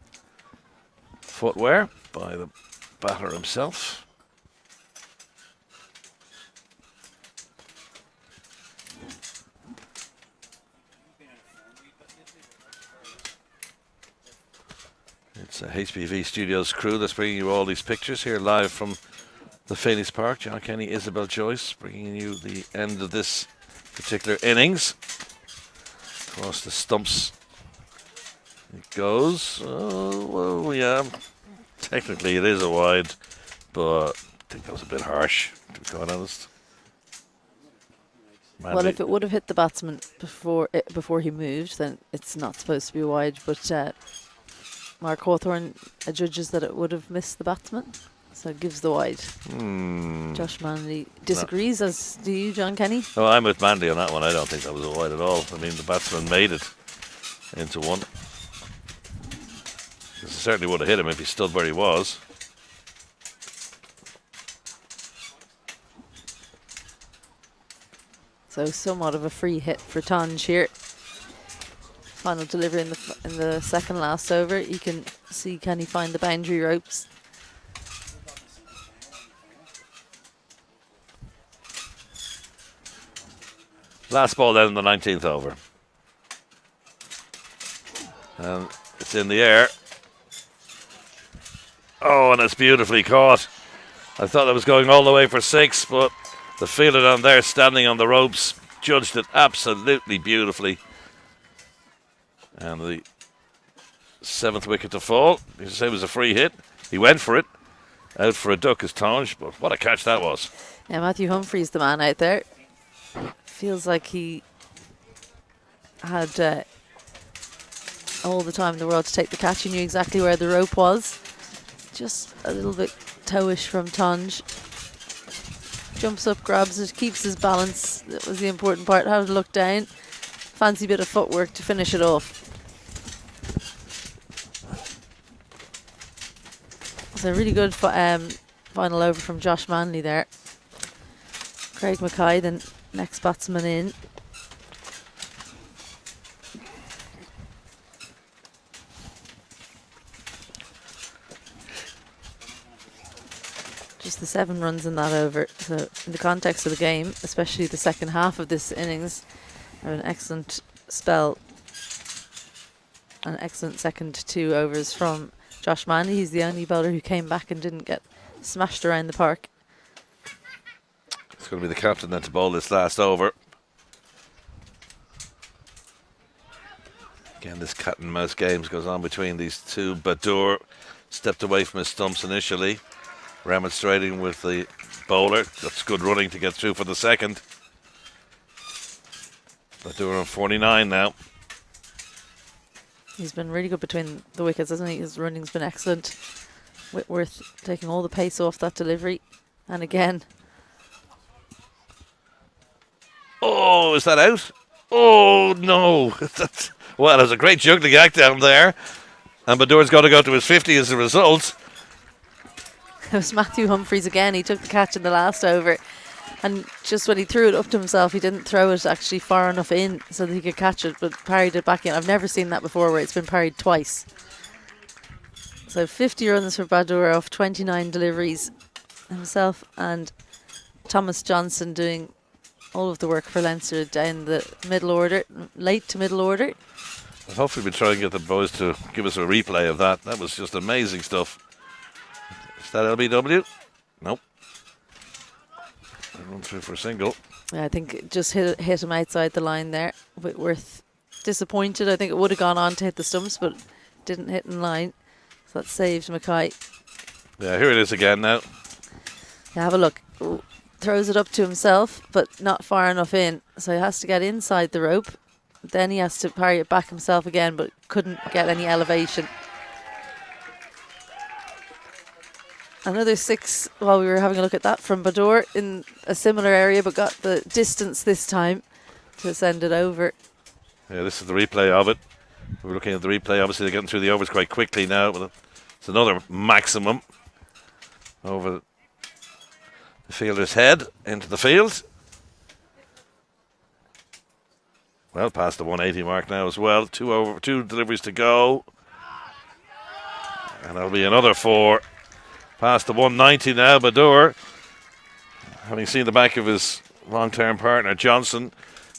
footwear by the batter himself. It's a HBV Studios crew that's bringing you all these pictures here live from the Phoenix Park. John Kenny, Isabel Joyce, bringing you the end of this particular innings. Across the stumps it goes. Oh, well, yeah. Technically it is a wide, but I think that was a bit harsh, to be quite honest. Well, if it would have hit the batsman before he moved, then it's not supposed to be wide, but Mark Hawthorne judges that it would have missed the batsman, so it gives the wide. Josh Manley disagrees, as do you, John Kenny? Oh, I'm with Mandy on that one. I don't think that was a wide at all. I mean, the batsman made it into one. It certainly would have hit him if he stood where he was. So somewhat of a free hit for Tonge here. Final delivery in the second last over. You can see, can he find the boundary ropes? Last ball then in the 19th over. And it's in the air. Oh, and it's beautifully caught. I thought that was going all the way for 6, but the fielder down there standing on the ropes judged it absolutely beautifully. And the 7th wicket to fall. You say it was a free hit. He went for it. Out for a duck is Tonge, but what a catch that was. Yeah, Matthew Humphrey's the man out there. Feels like he had all the time in the world to take the catch. He knew exactly where the rope was. Just a little bit toe-ish from Tonge. Jumps up, grabs it, keeps his balance. That was the important part. How to look down. Fancy bit of footwork to finish it off. So really good final over from Josh Manley there. Craig Mackay, the next batsman in. Just the 7 runs in that over. So in the context of the game, especially the second half of this innings, an excellent spell. An excellent second 2 overs from Josh Manley. He's the only bowler who came back and didn't get smashed around the park. It's going to be the captain then to bowl this last over. Again, this cat and mouse games goes on between these two. Badur stepped away from his stumps initially, remonstrating with the bowler. That's good running to get through for the second. Badur on 49 now. He's been really good between the wickets, hasn't he? His running's been excellent. Whitworth taking all the pace off that delivery. And again. Oh, is that out? Oh, no. Well, there's a great juggling act down there. And Badur's got to go to his 50 as a result. It was Matthew Humphreys again. He took the catch in the last over. And just when he threw it up to himself, he didn't throw it actually far enough in so that he could catch it, but parried it back in. I've never seen that before where it's been parried twice. So 50 runs for Badur off 29 deliveries. Himself and Thomas Johnson doing all of the work for Leinster down the middle order, late to middle order. Well, hopefully we'll try and get the boys to give us a replay of that. That was just amazing stuff. Is that LBW? Nope. Run through for a single. Yeah, I think it just hit him outside the line there. Whitworth disappointed. I think it would have gone on to hit the stumps, but didn't hit in line. So that saved Mackay. Yeah, here it is again now. Yeah, have a look. Ooh, throws it up to himself, but not far enough in. So he has to get inside the rope. Then he has to parry it back himself again, but couldn't get any elevation. Another 6 while we were having a look at that from Badur in a similar area, but got the distance this time to send it over. Yeah, this is the replay of it. We're looking at the replay. Obviously, they're getting through the overs quite quickly now, but it's another maximum over the fielder's head into the field. Well, past the 180 mark now as well. Two deliveries to go. And that'll be another 4. Past the 190 now, Badur, having seen the back of his long-term partner, Johnson,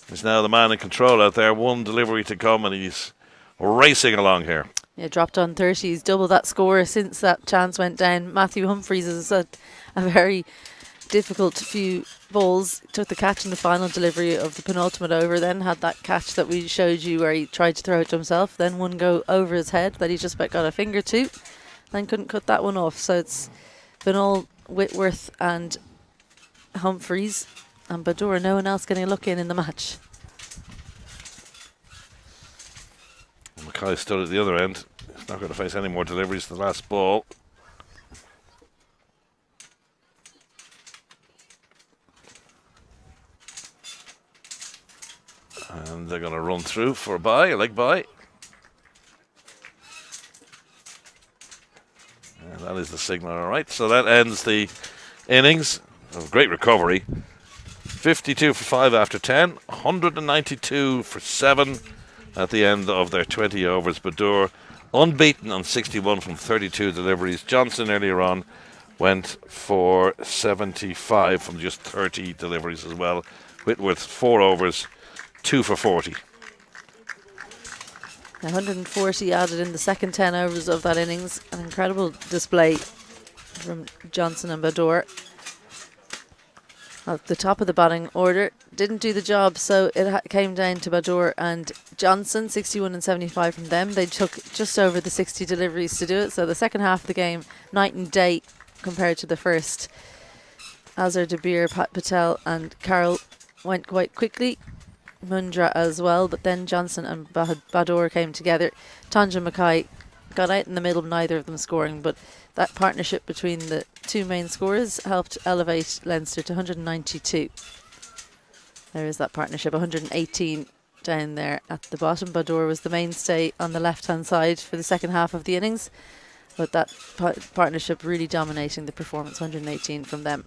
is now the man in control out there. 1 delivery to come, and he's racing along here. Yeah, dropped on 30. He's doubled that score since that chance went down. Matthew Humphreys has had a very difficult few balls. Took the catch in the final delivery of the penultimate over, then had that catch that we showed you where he tried to throw it to himself, then one go over his head that he just about got a finger to. Then couldn't cut that one off. So it's been all Whitworth and Humphreys and Badur. No one else getting a look in the match. Mackay stood at the other end. He's not going to face any more deliveries to the last ball. And they're going to run through for a bye, a leg bye. And that is the signal, all right. So that ends the innings. A great recovery. 52 for 5 after 10. 192 for 7 at the end of their 20 overs. Badur unbeaten on 61 from 32 deliveries. Johnson earlier on went for 75 from just 30 deliveries as well. Whitworth 4 overs, 2 for 40. 140 added in the second 10 overs of that innings. An incredible display from Johnson and Badur. At the top of the batting order, didn't do the job, so it came down to Badur and Johnson, 61 and 75 from them. They took just over the 60 deliveries to do it, so the second half of the game, night and day compared to the first. Azhar Dabir, Pat Patel and Carroll went quite quickly. Mundra as well, but then Johnson and Badur came together. Tanja Mackay got out in the middle, neither of them scoring, but that partnership between the two main scorers helped elevate Leinster to 192. There is that partnership, 118 down there at the bottom. Badur was the mainstay on the left-hand side for the second half of the innings, but that partnership really dominating the performance, 118 from them.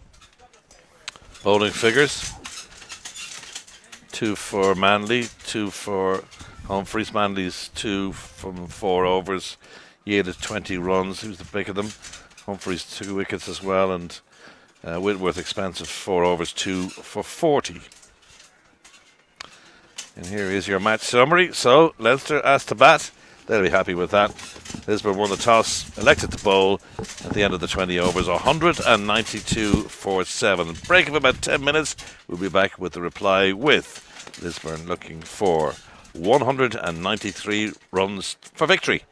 Bowling figures. 2 for Manley, 2 for Humphreys. Manley's 2 from 4 overs, yielded 20 runs. Who's the pick of them? Humphreys 2 wickets as well, and Whitworth expensive 4 overs, 2 for 40. And here is your match summary. So Leinster asked to bat. They'll be happy with that. Lisburn won the toss, elected to bowl at the end of the 20 overs, 192 for 7. Break of about 10 minutes. We'll be back with the reply with Lisburn looking for 193 runs for victory.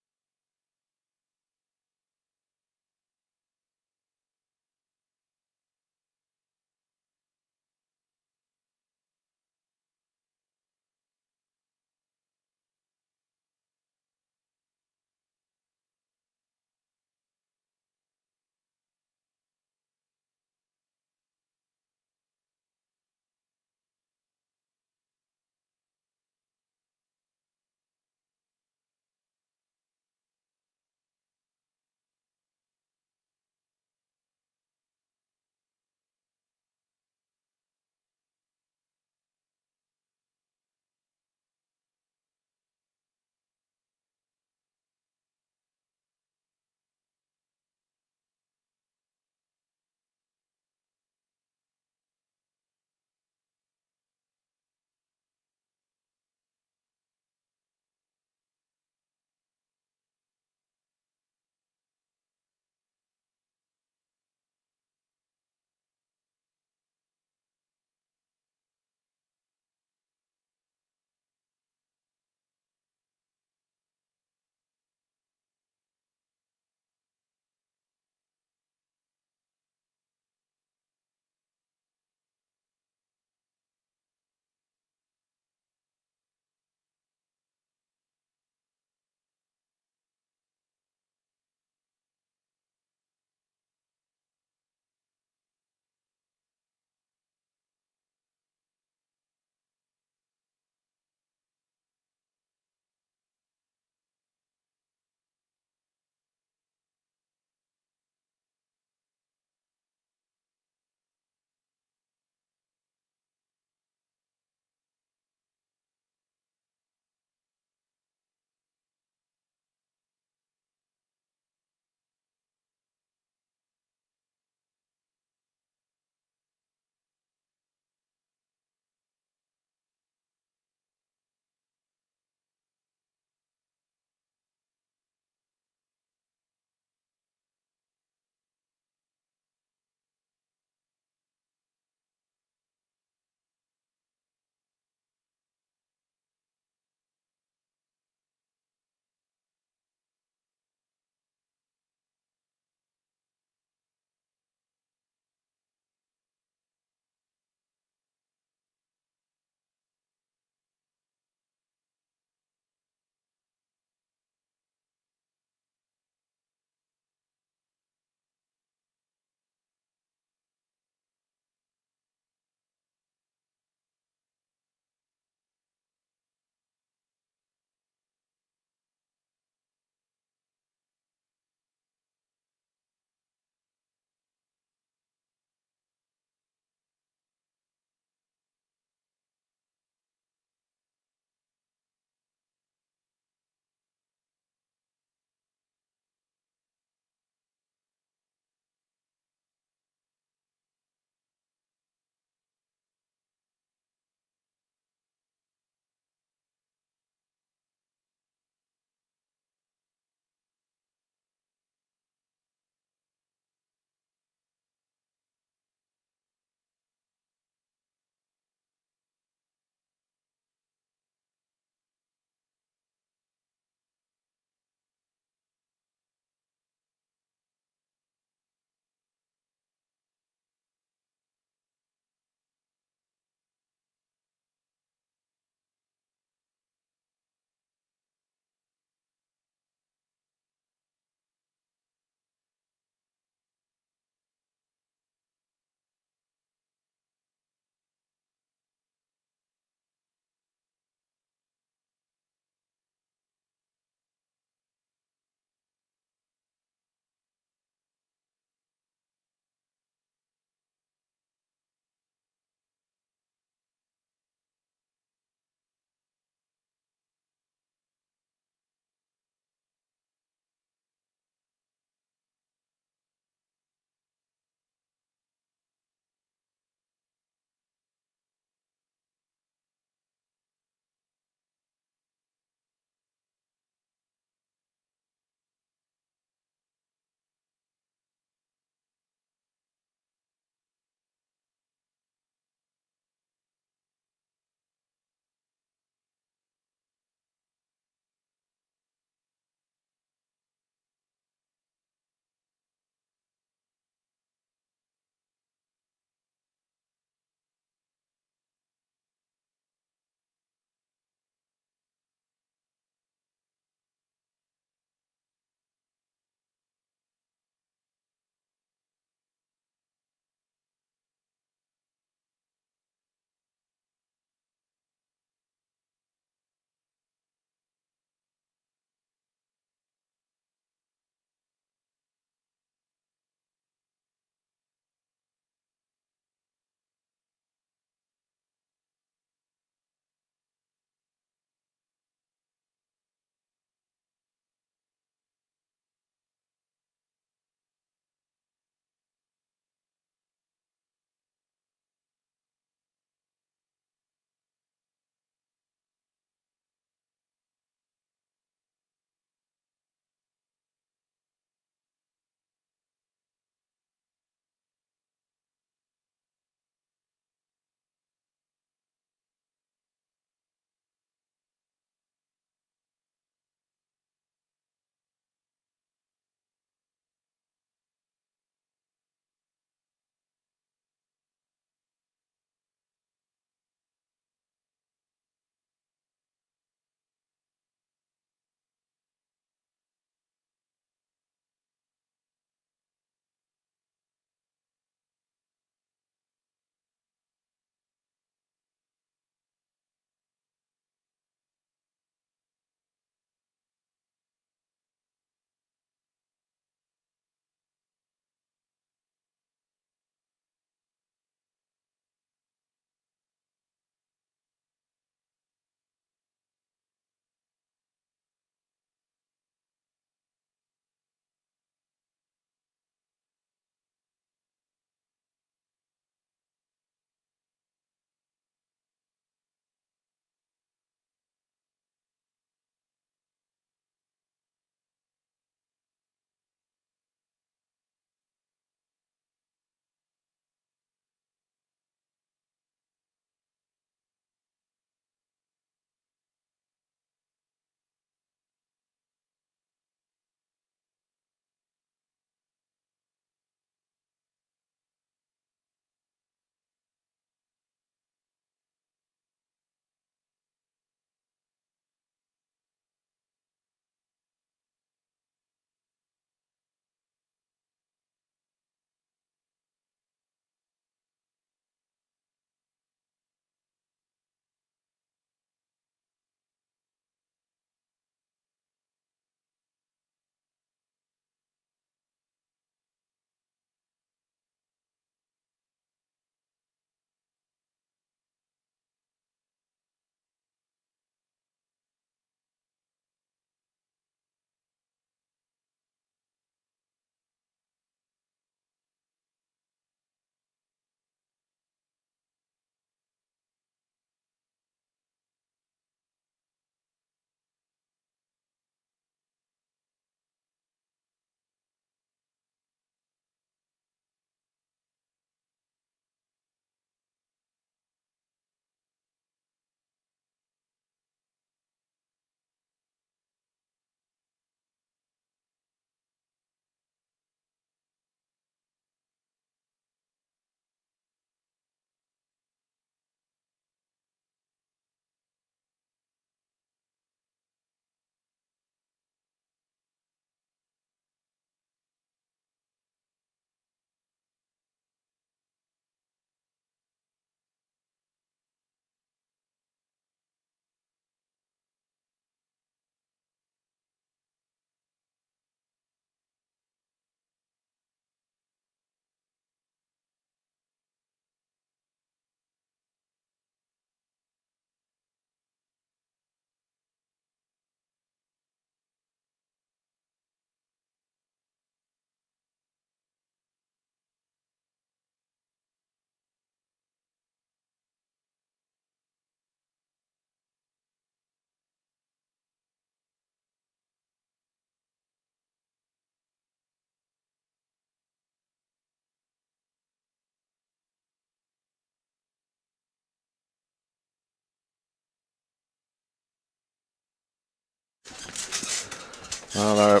Well, our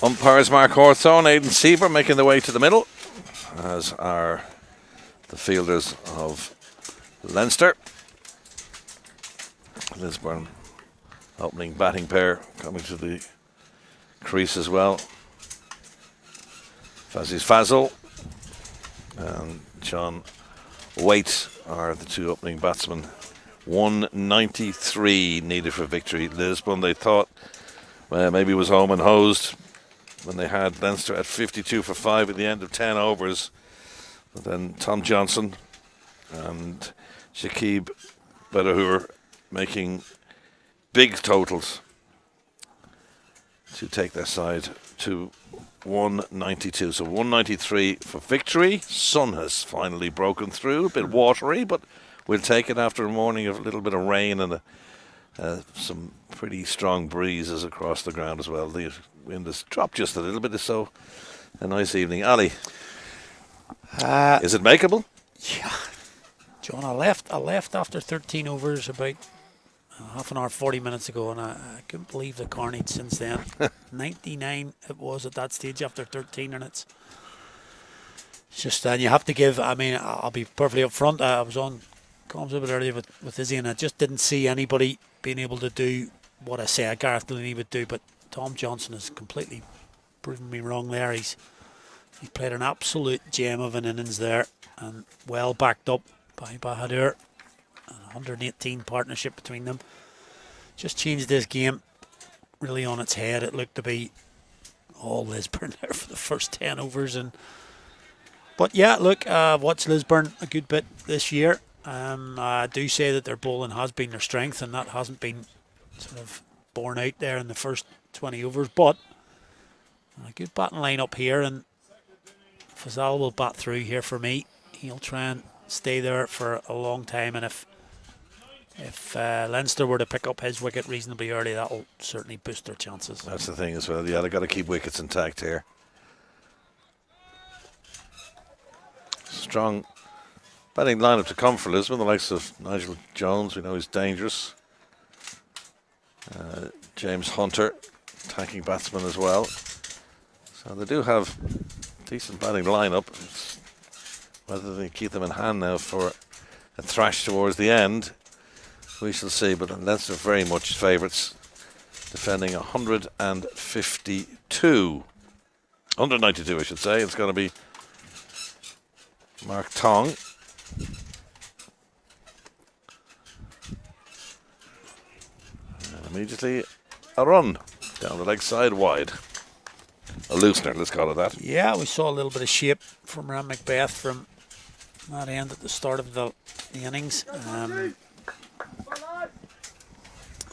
umpires Mark Hawthorne, Aidan Seaver making their way to the middle, as are the fielders of Leinster. Lisburn opening batting pair coming to the crease as well. Fazis Fazil and John Waite are the two opening batsmen. 193 needed for victory. Lisburn, they thought maybe was home and hosed when they had Leinster at 52 for 5 at the end of 10 overs. But then Tom Johnson and Shakib Bedahur making big totals to take their side to 192. So 193 for victory. Sun has finally broken through. A bit watery, but we'll take it after a morning of a little bit of rain and some pretty strong breezes across the ground as well. The wind has dropped just a little bit, so a nice evening. Ali, is it makeable? Yeah. John, I left after 13 overs about half an hour, 40 minutes ago, and I couldn't believe the carnage since then. 99 it was at that stage after 13, and it's just, and you have to give, I mean, I'll be perfectly upfront. I was on comms a bit earlier with Izzy, and I just didn't see anybody being able to do what I say Gareth Delaney would do, but Tom Johnson has completely proven me wrong there. He's played an absolute gem of an innings there, and well backed up by Bahadur. An 118 partnership between them. Just changed this game really on its head. It looked to be all Lisburn there for the first 10 overs. But yeah, look, I've watched Lisburn a good bit this year. I do say that their bowling has been their strength, and that hasn't been sort of borne out there in the first 20 overs. But a good batting line up here, and Fazal will bat through here for me. He'll try and stay there for a long time, and if Leinster were to pick up his wicket reasonably early, that will certainly boost their chances. That's the thing as well. Yeah, they've got to keep wickets intact here. Strong batting lineup to come for Lisbon. The likes of Nigel Jones, we know he's dangerous. James Hunter, attacking batsman as well. So they do have decent batting lineup. It's whether they keep them in hand now for a thrash towards the end, we shall see. But Leinster very much favourites, defending 152. 192, I should say. It's going to be Mark Tong. And immediately a run down the leg side wide. A loosener, let's call it that. Yeah, we saw a little bit of shape from Ram Macbeth from that end at the start of the innings.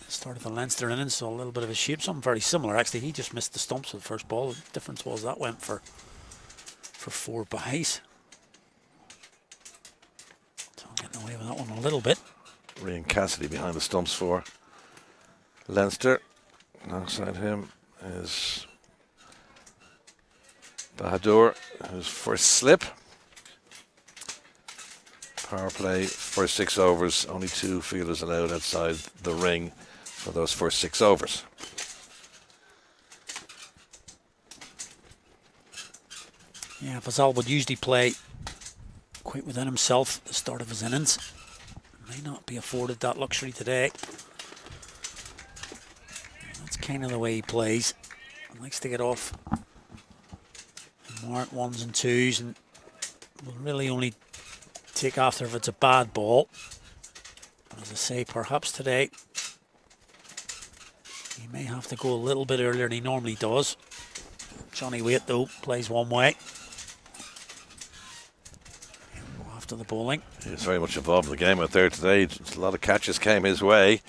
Start of the Leinster innings, so a little bit of a shape, something very similar actually. He just missed the stumps of the first ball. The difference was that went for 4 byes. So I'm getting away with that one a little bit. Rian Cassidy behind the stumps for Leinster. Alongside him is Bahadur, whose first slip. Power play, first 6 overs, only 2 fielders allowed outside the ring for those first 6 overs. Yeah, Fazal would usually play quite within himself at the start of his innings. May not be afforded that luxury today. That's kind of the way he plays. He likes to get off mark 1s and 2s, and will really only take after if it's a bad ball. But as I say, perhaps today he may have to go a little bit earlier than he normally does. Johnny Waite, though, plays one way. He'll go after the bowling. He was very much involved in the game out there today. A lot of catches came his way.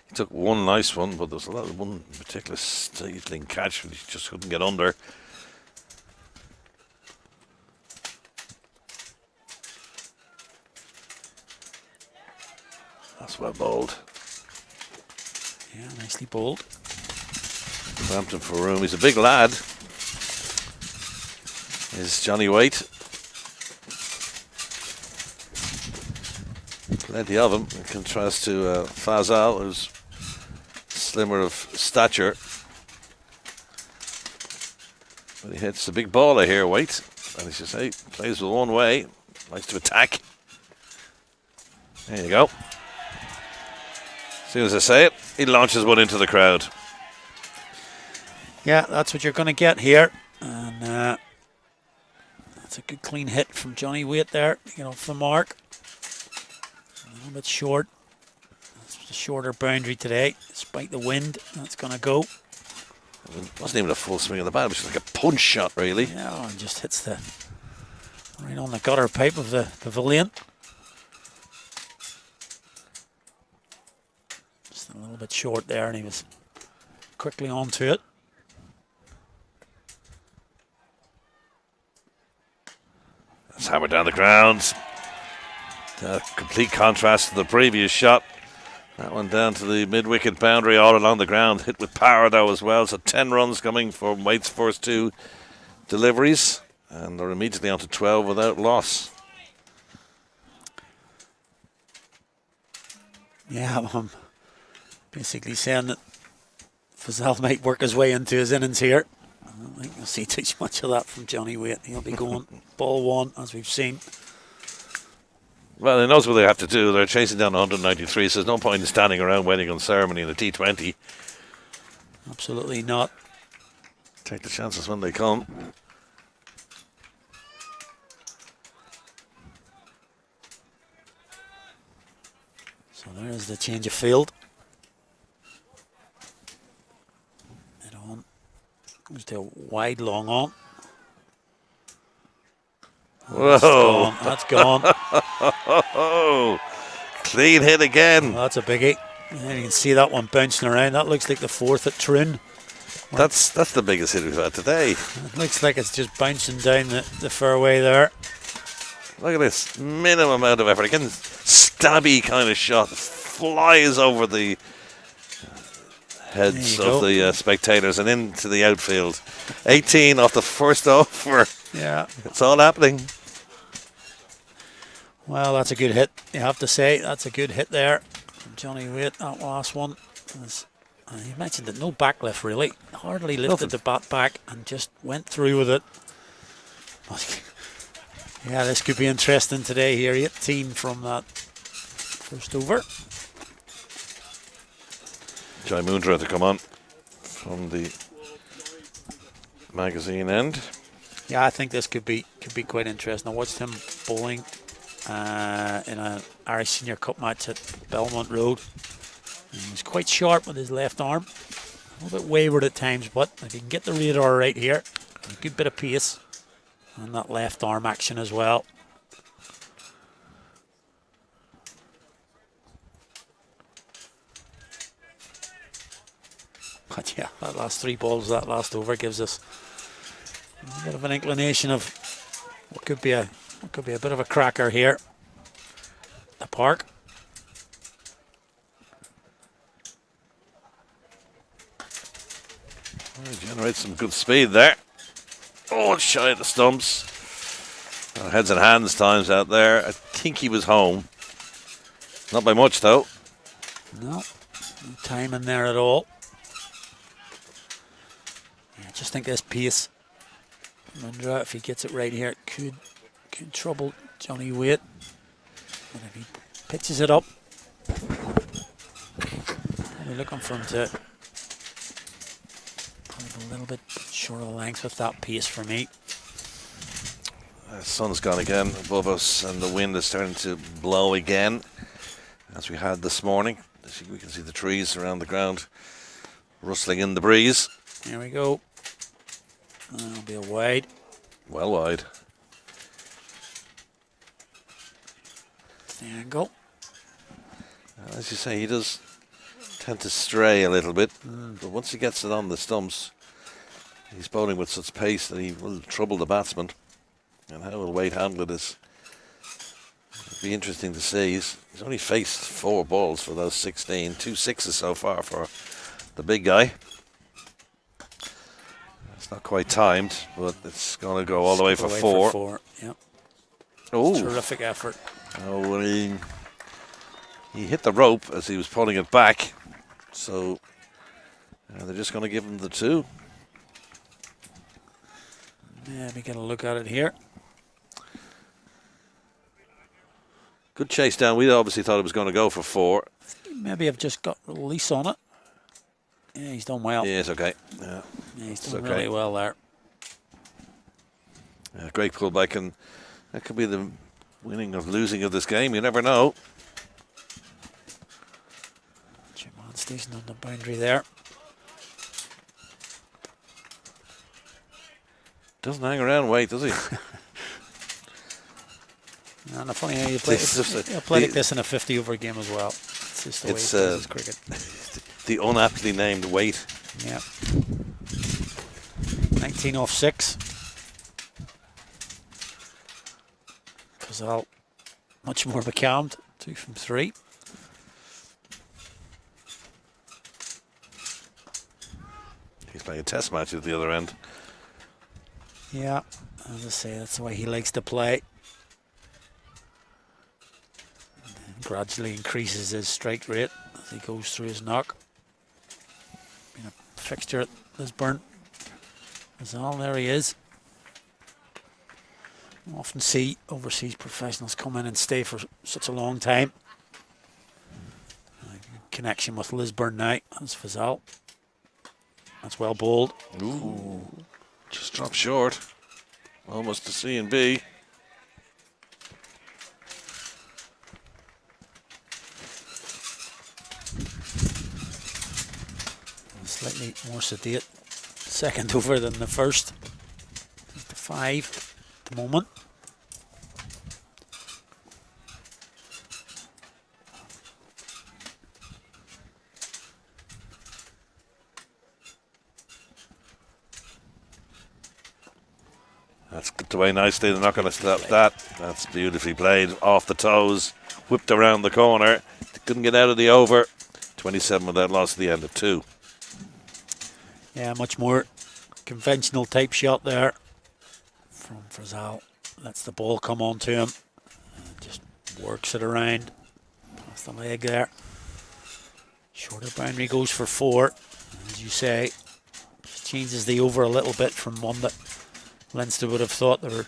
He took one nice one, but there was one particular stealing catch which he just couldn't get under. That's well bowled. Yeah, nicely bowled. Ramped him for room. He's a big lad. Is Johnny Waite. Plenty of him in contrast to Fazal, who's slimmer of stature. But he hits the big baller here, White. And as you say, plays with one way. Likes to attack. There you go. As soon as I say it, he launches one into the crowd. Yeah, that's what you're going to get here. And that's a good clean hit from Johnny Waite there. You know, off the mark. A little bit short. It's a shorter boundary today, despite the wind. That's going to go. It wasn't even a full swing of the bat. It was just like a punch shot, really. Yeah, and just hits the right on the gutter pipe of the pavilion. Just a little bit short there, and he was quickly onto it. It's hammered down the ground. Complete contrast to the previous shot. That one down to the mid-wicket boundary, all along the ground. Hit with power, though, as well. So 10 runs coming from White's first 2 deliveries. And they're immediately on to 12 without loss. Yeah, I'm basically saying that Fazal might work his way into his innings here. I don't think you'll see too much of that from Johnny Waite. He'll be going ball one, as we've seen. Well, he knows what they have to do. They're chasing down 193, so there's no point in standing around waiting on ceremony in a T20. Absolutely not. Take the chances when they come. So there's the change of field. Head on. Goes to a wide long on. Whoa. That's gone. Oh, clean hit again. That's a biggie. And you can see that one bouncing around. That looks like the 4th at Troon. That's the biggest hit we've had today. It looks like it's just bouncing down the fairway there. Look at this minimum amount of effort. Again, stabby kind of shot. Flies over the heads of the spectators and into the outfield. 18 off the first over. Yeah. It's all happening. Well, that's a good hit. You have to say, that's a good hit there from Johnny Waite. That last one. You mentioned that no backlift really. Hardly lifted the bat back and just went through with it. Yeah, this could be interesting today here. 18 from that first over. Jai Mundra to come on from the magazine end. Yeah, I think this could be quite interesting. I watched him bowling in an Irish Senior Cup match at Belmont Road. And he was quite sharp with his left arm. A little bit wayward at times, but if he can get the radar right here, a good bit of pace. And that left arm action as well. But yeah, that last 3 balls, that last over gives us a bit of an inclination of what could be a bit of a cracker here. The park. Well, generates some good speed there. Oh, it's shy of the stumps. Heads and hands times out there. I think he was home. Not by much, though. No time in there at all. Yeah, I just think this pace, Mundra, if he gets it right here, could trouble Johnny Waite. And if he pitches it up, we're looking for him to probably a little bit short of length with that pace for me. The sun's gone again above us, and the wind is starting to blow again, as we had this morning. We can see the trees around the ground rustling in the breeze. Here we go. That'll be a wide. Well wide. The angle. As you say, he does tend to stray a little bit, but once he gets it on the stumps, he's bowling with such pace that he will trouble the batsman. And how will Wade handle it it'll be interesting to see. He's only faced 4 balls for those 16, 2 sixes so far for the big guy. It's not quite timed, but it's going to go all the way for 4. Yep. Oh, terrific effort. Oh, well, he hit the rope as he was pulling it back, so they're just going to give him the 2. Maybe get a look at it here. Good chase down. We obviously thought it was going to go for 4. Maybe I've just got release on it. Yeah, he's done well. Yeah, it's okay. Yeah, He's done really well there. Yeah, great pullback, and that could be the winning of losing of this game. You never know. Jimon station on the boundary there. Doesn't hang around, wait, does he? And the funny how you play, play like this in a 50-over game as well. It's just the way it is cricket. The unaptly named weight. Yeah. 19 off 6. Fazal much more becalmed. 2 from 3. He's playing a test match at the other end. Yeah, as I say, that's the way he likes to play. And then gradually increases his strike rate as he goes through his knock. Been a fixture at Lisburn. Fazal, there he is. You often see overseas professionals come in and stay for such a long time. Connection with Lisburn now. That's Fazal. That's well bowled. Ooh. Just dropped short. Almost to C and B. Slightly more sedate second over than the first. Just the 5 at the moment. That's cut away nicely. They're not going to stop that. That's beautifully played. Off the toes. Whipped around the corner. Couldn't get out of the over. 27 without loss at the end of 2. Yeah, much more conventional type shot there from Fazal. Lets the ball come on to him. And just works it around. Past the leg there. Shorter boundary goes for 4. As you say, just changes the over a little bit from one that Leinster would have thought they were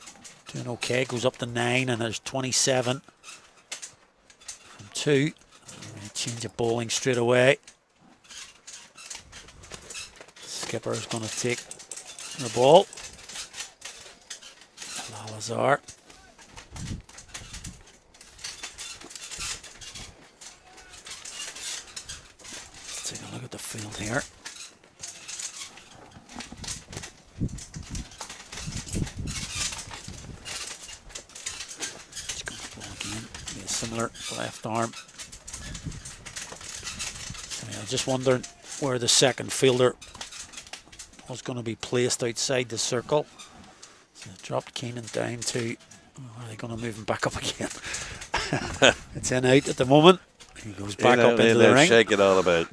doing okay. Goes up to 9 and there's 27 from 2. Change of bowling straight away. Skipper is going to take the ball. Lalazar. Let's take a look at the field here. Just going to ball again. Be a similar left arm. So yeah, just wondering where the second fielder was going to be placed outside the circle. So dropped Keenan down to, are they going to move him back up again? It's in out at the moment. He goes back up into the ring. Shake it all about.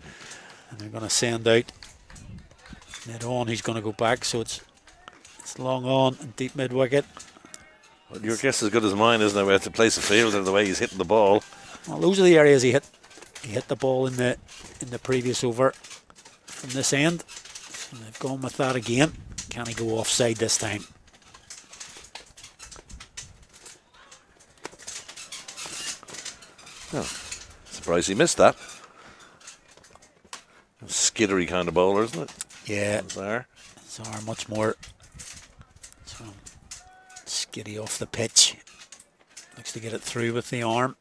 And they're going to send out mid on. He's going to go back, so it's long on and deep mid wicket. Well, your guess is as good as mine, isn't it? We have to place the field and the way he's hitting the ball. Well, those are the areas he hit. He hit the ball in the previous over from this end. So they've gone with that again. Can he go offside this time? Oh, surprised he missed that. Skittery kind of bowler, isn't it? Yeah. Zar much more sort of skiddy off the pitch. Looks to get it through with the arm.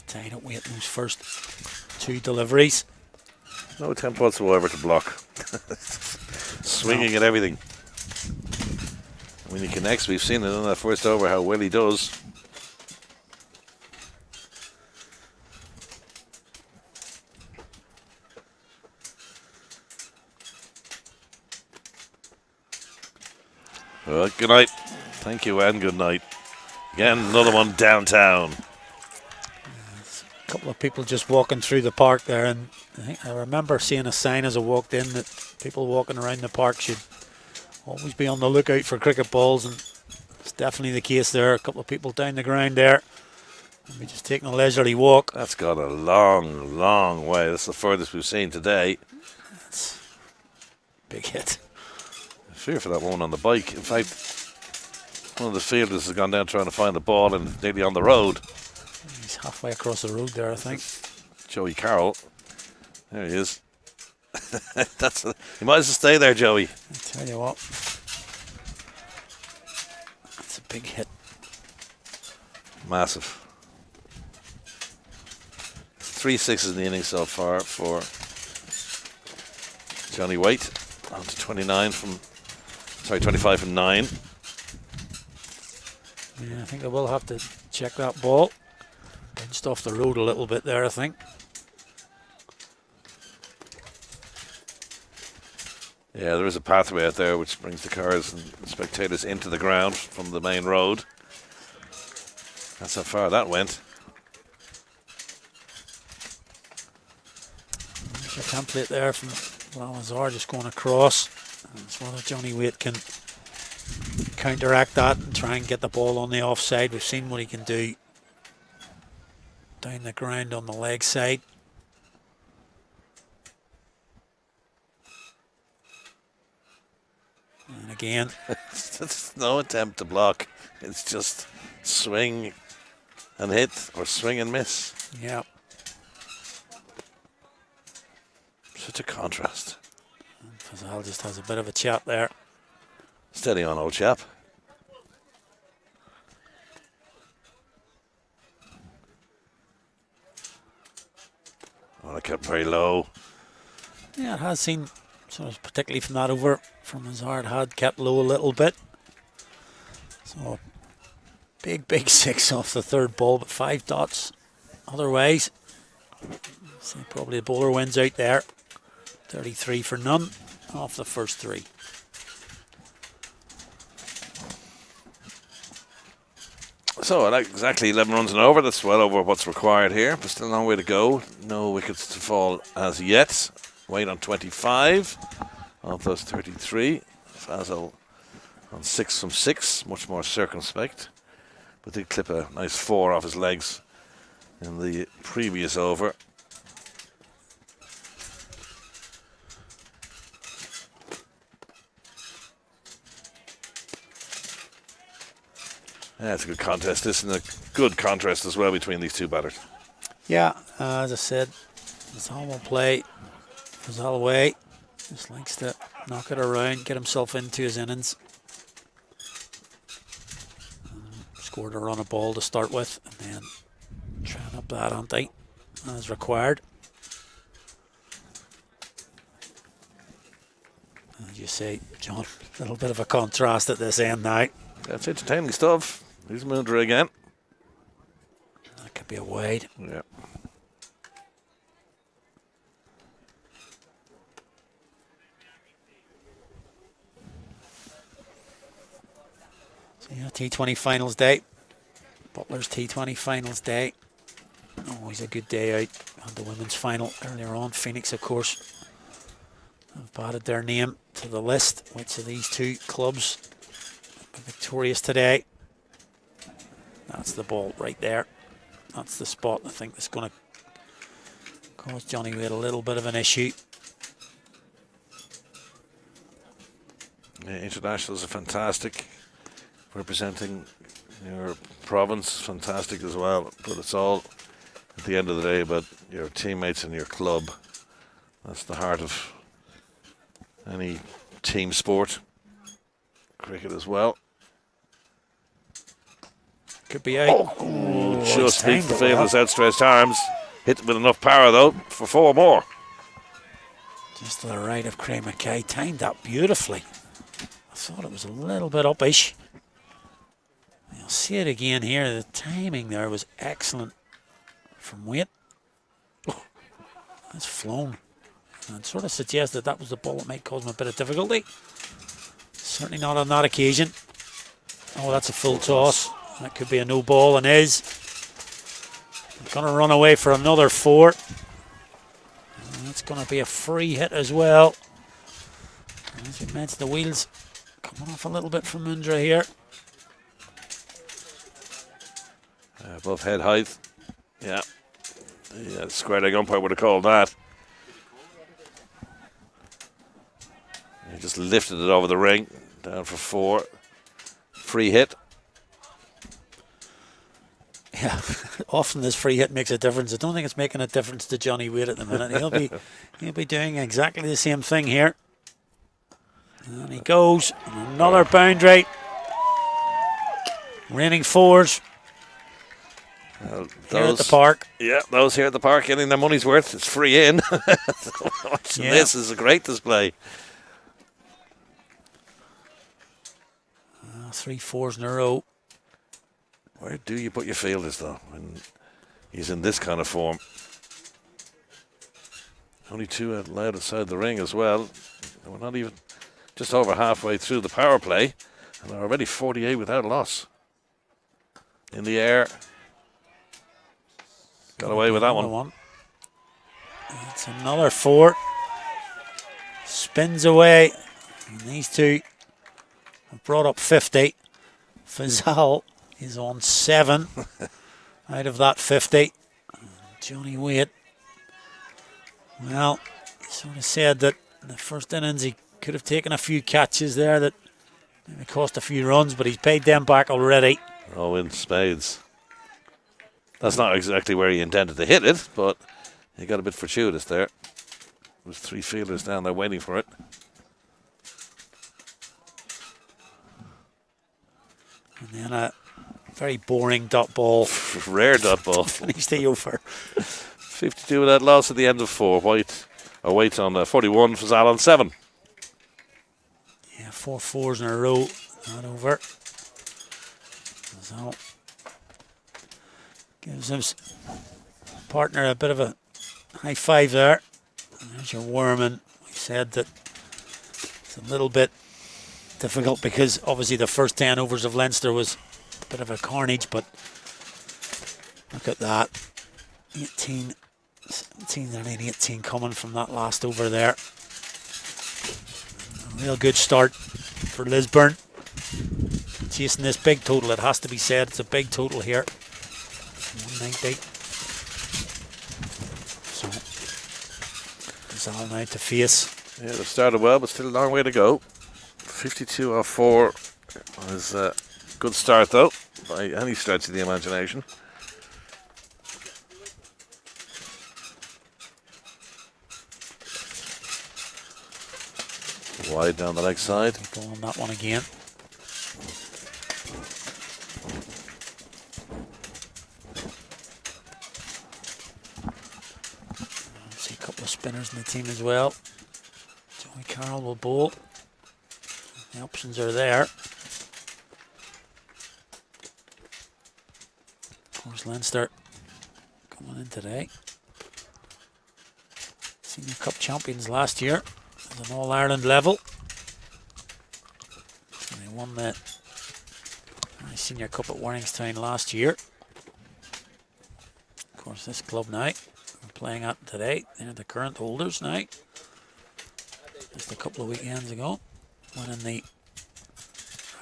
Tied up with those first 2 deliveries. no attempt whatsoever to block. Swinging at everything. When he connects, we've seen it in that first over how well he does. Well, good night. Thank you and good night. Again, another one downtown. A couple of people just walking through the park there, and I remember seeing a sign as I walked in that people walking around the park should always be on the lookout for cricket balls, and It's definitely the case there. A couple of people down the ground there. Maybe just taking a leisurely walk. That's got a long, long way. That's the furthest we've seen today. That's a big hit. I fear for that one on the bike. In fact, one of the fielders has gone down trying to find the ball and nearly on the road. He's halfway across the road there, I think. Joey Carroll. There he is. You might as well stay there, Joey. I tell you what. That's a big hit. Massive. 3 sixes in the inning so far for Johnny Waite. On to 25 from 9. Yeah, I think I will have to check that ball. Bounced off the road a little bit there, I think. Yeah, there is a pathway out there which brings the cars and spectators into the ground from the main road. That's how far that went. There's a template there from Lamazar just going across. It's whether Johnny Waite can counteract that and try and get the ball on the offside. We've seen what he can do down the ground on the leg side. And again, It's no attempt to block. It's just swing and hit or swing and miss. yeah, Such a contrast. Fazal just has a bit of a chat there. Steady on, old chap. Oh, I kept very low. Yeah, it has seen, sort of particularly from that over from Hazard, had kept low a little bit. So big 6 off the third ball, but 5 dots otherwise. So probably the bowler wins out there. 33 for none off the first 3. So exactly 11 runs and over. That's well over what's required here, but still a long way to go. No wickets to fall as yet. Wait on 25 of those 33. Fazal on 6 from 6, much more circumspect, but did clip a nice 4 off his legs in the previous over. Yeah, it's a good contest. This is a good contrast as well between these two batters. Yeah, as I said, Fazal will play. Fazal away. Just likes to knock it around, get himself into his innings. Scored a run of ball to start with, and then trying up that ante as required. As you say, John, a little bit of a contrast at this end now. That's entertaining stuff. Here's Mildred again. That could be a wide. Yeah. So yeah, T20 finals day. Butlers T20 finals day. Always a good day out. Had the women's final earlier on. Phoenix, of course, have added their name to the list. Which of these two clubs are victorious today? That's the ball right there. That's the spot I think that's going to cause Johnny Waite a little bit of an issue. Yeah, internationals are fantastic. Representing your province, fantastic as well. But it's all, at the end of the day, about your teammates and your club. That's the heart of any team sport. Cricket as well. Could be out. Just beat the fielder's outstretched arms. Hit with enough power though for 4 more. Just to the right of Craig Mackay. Timed that beautifully. I thought it was a little bit up-ish. You'll see it again here. The timing there was excellent from Waite. That's flown. And sort of suggests that was the ball that might cause him a bit of difficulty. Certainly not on that occasion. Oh, that's a full toss. That could be a no ball and is. Going to run away for another 4. And that's going to be a free hit as well. As we mentioned, the wheels coming off a little bit from Mundra here. Above head height. Yeah. The square leg umpire would have called that. He just lifted it over the ring. Down for 4. Free hit. Yeah, often this free hit makes a difference. I don't think it's making a difference to Johnny Wade at the minute. He'll be doing exactly the same thing here. And he goes. Another boundary. Raining 4s. Here at the park. Yeah, those here at the park getting their money's worth. It's free in. Watching this is a great display. 3 4s in a row. Where do you put your fielders, though, when he's in this kind of form? Only 2 allowed outside the ring as well. We're not even just over halfway through the power play, and they're already 48 without loss. In the air. Got away with that one. It's another 4. Spins away. And these two have brought up 50. Fazal is on 7 out of that 50. Johnny Wade, well, he sort of said that in the first innings he could have taken a few catches there that maybe cost a few runs, but he's paid them back already. Oh, in spades. That's not exactly where he intended to hit it, but he got a bit fortuitous there. There's 3 fielders down there waiting for it. And then a very boring dot ball. Rare dot ball. Finished the over. 52 without loss at the end of 4. Waite on 41, Fazal on 7. Yeah, 4 4s in a row. Not over. So gives his partner a bit of a high five there. And there's your Werman. We said that it's a little bit difficult because obviously the first 10 overs of Leinster was a bit of a carnage, but look at that. 18, 17, and 18 coming from that last over there. A real good start for Lisburn. Chasing this big total, it has to be said. It's a big total here. 190. So, Zal now to face. Yeah, they've started well, but still a long way to go. 52 off 4 is a good start, though, by any stretch of the imagination. Wide down the leg side. Go on that one again. See a couple of spinners in the team as well. Joey Carroll will bowl. The options are there. Of course, Leinster coming in today. Senior Cup champions last year at an All-Ireland level. And they won the Senior Cup at Warringstown last year. Of course, this club now we're playing at today. They're the current holders now. Just a couple of weekends ago, winning the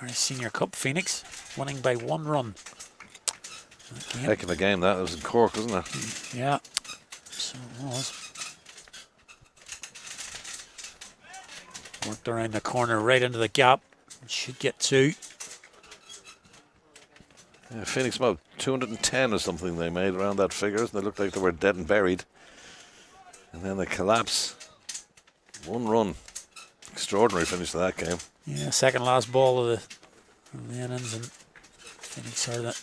Irish Senior Cup. Phoenix winning by 1 run. Heck of a game that. It was in Cork, wasn't it? Yeah, so it was. Worked around the corner right into the gap. Should get 2. Yeah, Phoenix about 210 or something they made around that figure. And they looked like they were dead and buried. And then they collapse. 1 run. Extraordinary finish to that game. Yeah, second last ball of the innings, and Phoenix are the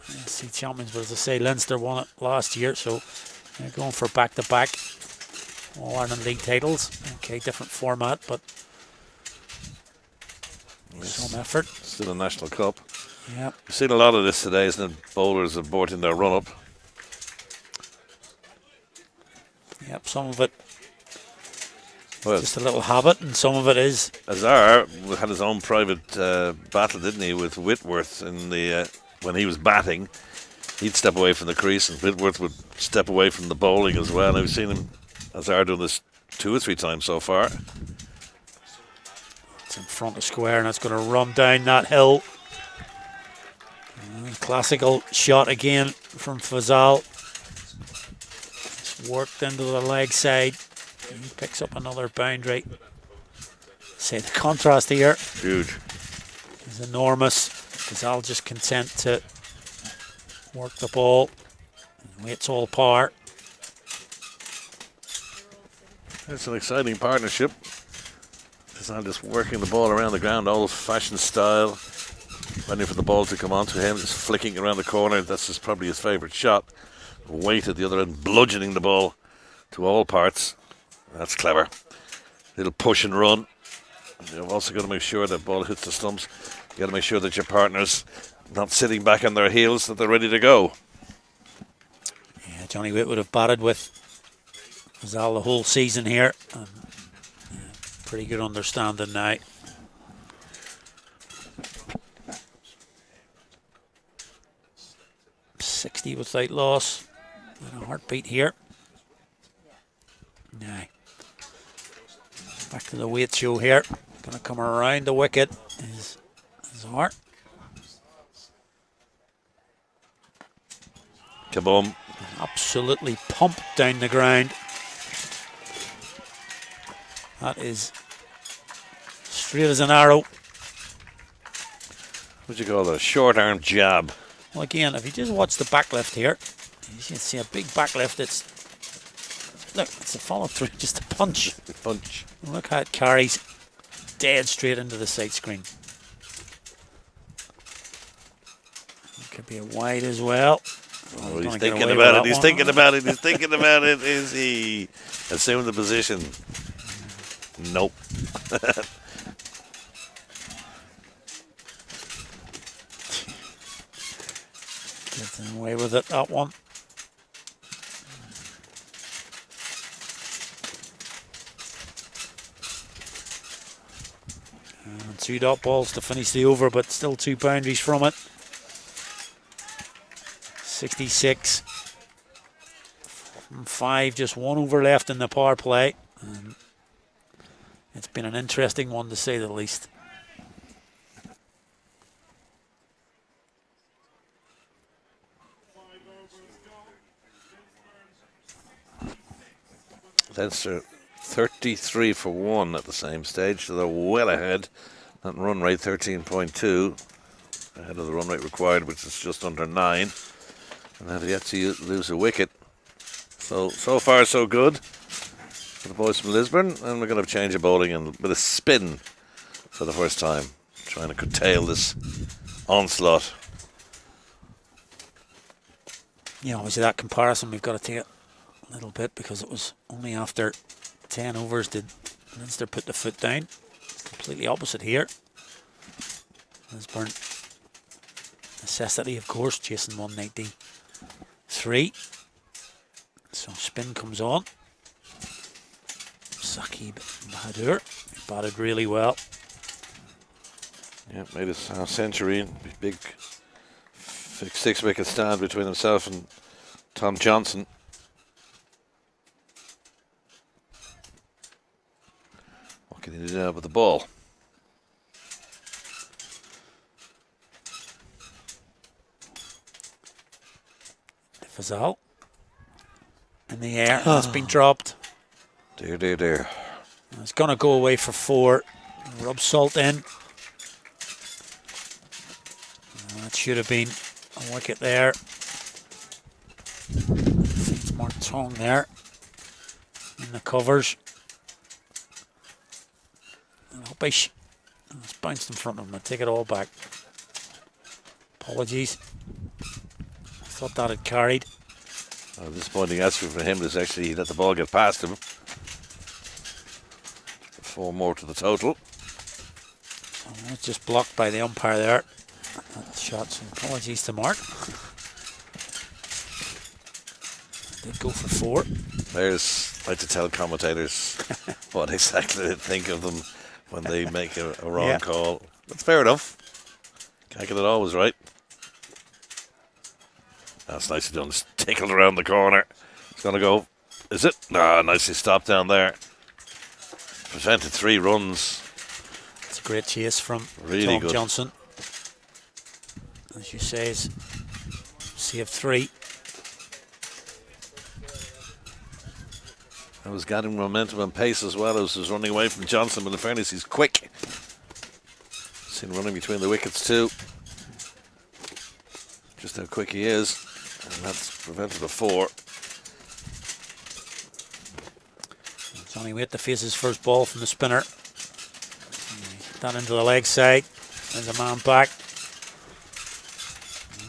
AFC champions. But as I say, Leinster won it last year, so they're going for back-to-back All-Ireland League titles. Okay, different format, but some effort. Still a national cup. Yeah. We've seen a lot of this today, isn't it? Bowlers aborting their run-up. Yep, some of it well, just a little habit, and some of it is. Azar had his own private battle, didn't he, with Whitworth in the when he was batting. He'd step away from the crease, and Whitworth would step away from the bowling as well. And I've seen him, Azar, doing this 2 or 3 times so far. It's in front of square, and it's going to run down that hill. Classical shot again from Fazal. It's worked into the leg side. He picks up another boundary. Say the contrast here. Huge. Is enormous. Fazal just content to work the ball and waits all power. It's an exciting partnership. It's not just working the ball around the ground, old-fashioned style, waiting for the ball to come onto him, just flicking around the corner. That's probably his favourite shot. Weight at the other end, bludgeoning the ball to all parts. That's clever. Little push and run. You've also got to make sure that ball hits the stumps. You got to make sure that your partner's not sitting back on their heels, that they're ready to go. Yeah, Johnny Witt would have batted with Fazal the whole season here. Pretty good understanding now. .60 without loss. And a heartbeat here. Now, back to the weight show here. Going to come around the wicket is Zart. Kaboom. Absolutely pumped down the ground. That is straight as an arrow. What'd you call that? A short arm jab. Well, again, if you just watch the back lift here, you can see a big back lift. Look, it's a follow through, just a punch. Punch. Look how it carries dead straight into the side screen. It could be a wide as well. Oh, he's thinking about it. He's thinking about it. He's thinking about it. Is he? Assume the position. Nope. Gets away with it, that one. And 2 dot balls to finish the over, but still 2 boundaries from it. 66. 5, just 1 over left in the power play. And it's been an interesting one to say the least. Leinster 33 for 1 at the same stage, so they're well ahead. That run rate 13.2, ahead of the run rate required, which is just under 9. And have yet to lose a wicket. So far so good for the boys from Lisburn. And we're going to have change of bowling and with a spin for the first time, trying to curtail this onslaught. Yeah, obviously that comparison we've got to take it a little bit, because it was only after 10 overs did Leinster put the foot down. Completely opposite here. Lisburn, necessity of course, chasing 193. So spin comes on. Saqib Bahadur batted really well. Yeah, made his half century. Big 6-wicket stand between himself and Tom Johnson. What can he do now with the ball? Fazal in the air. It's been dropped. Dear, dear, dear. It's going to go away for 4. Rub salt in. That should have been a wicket there. It's marked tongue there in the covers. Rubbish. It's bounced in front of him. I take it all back. Apologies. I thought that had carried. Disappointing answer for him is actually he let the ball get past him. 4 more to the total. Oh, it's just blocked by the umpire there. That shot, so apologies to Mark. Did go for 4. Players like to tell commentators what exactly they think of them when they make a wrong call. That's fair enough. Can't get it always right. That's nicely done. It's tickled around the corner. It's going to go. Is it? Ah, nicely stopped down there. Prevented 3 runs. It's a great chase from really Tom good. Johnson. as you say, is save 3. I was gathering momentum and pace as well as was running away from Johnson, but in fairness, he's quick. Seen running between the wickets too. Just how quick he is, and that's prevented a 4. Johnny Waite to face his first ball from the spinner. That into the leg side. There's a man back.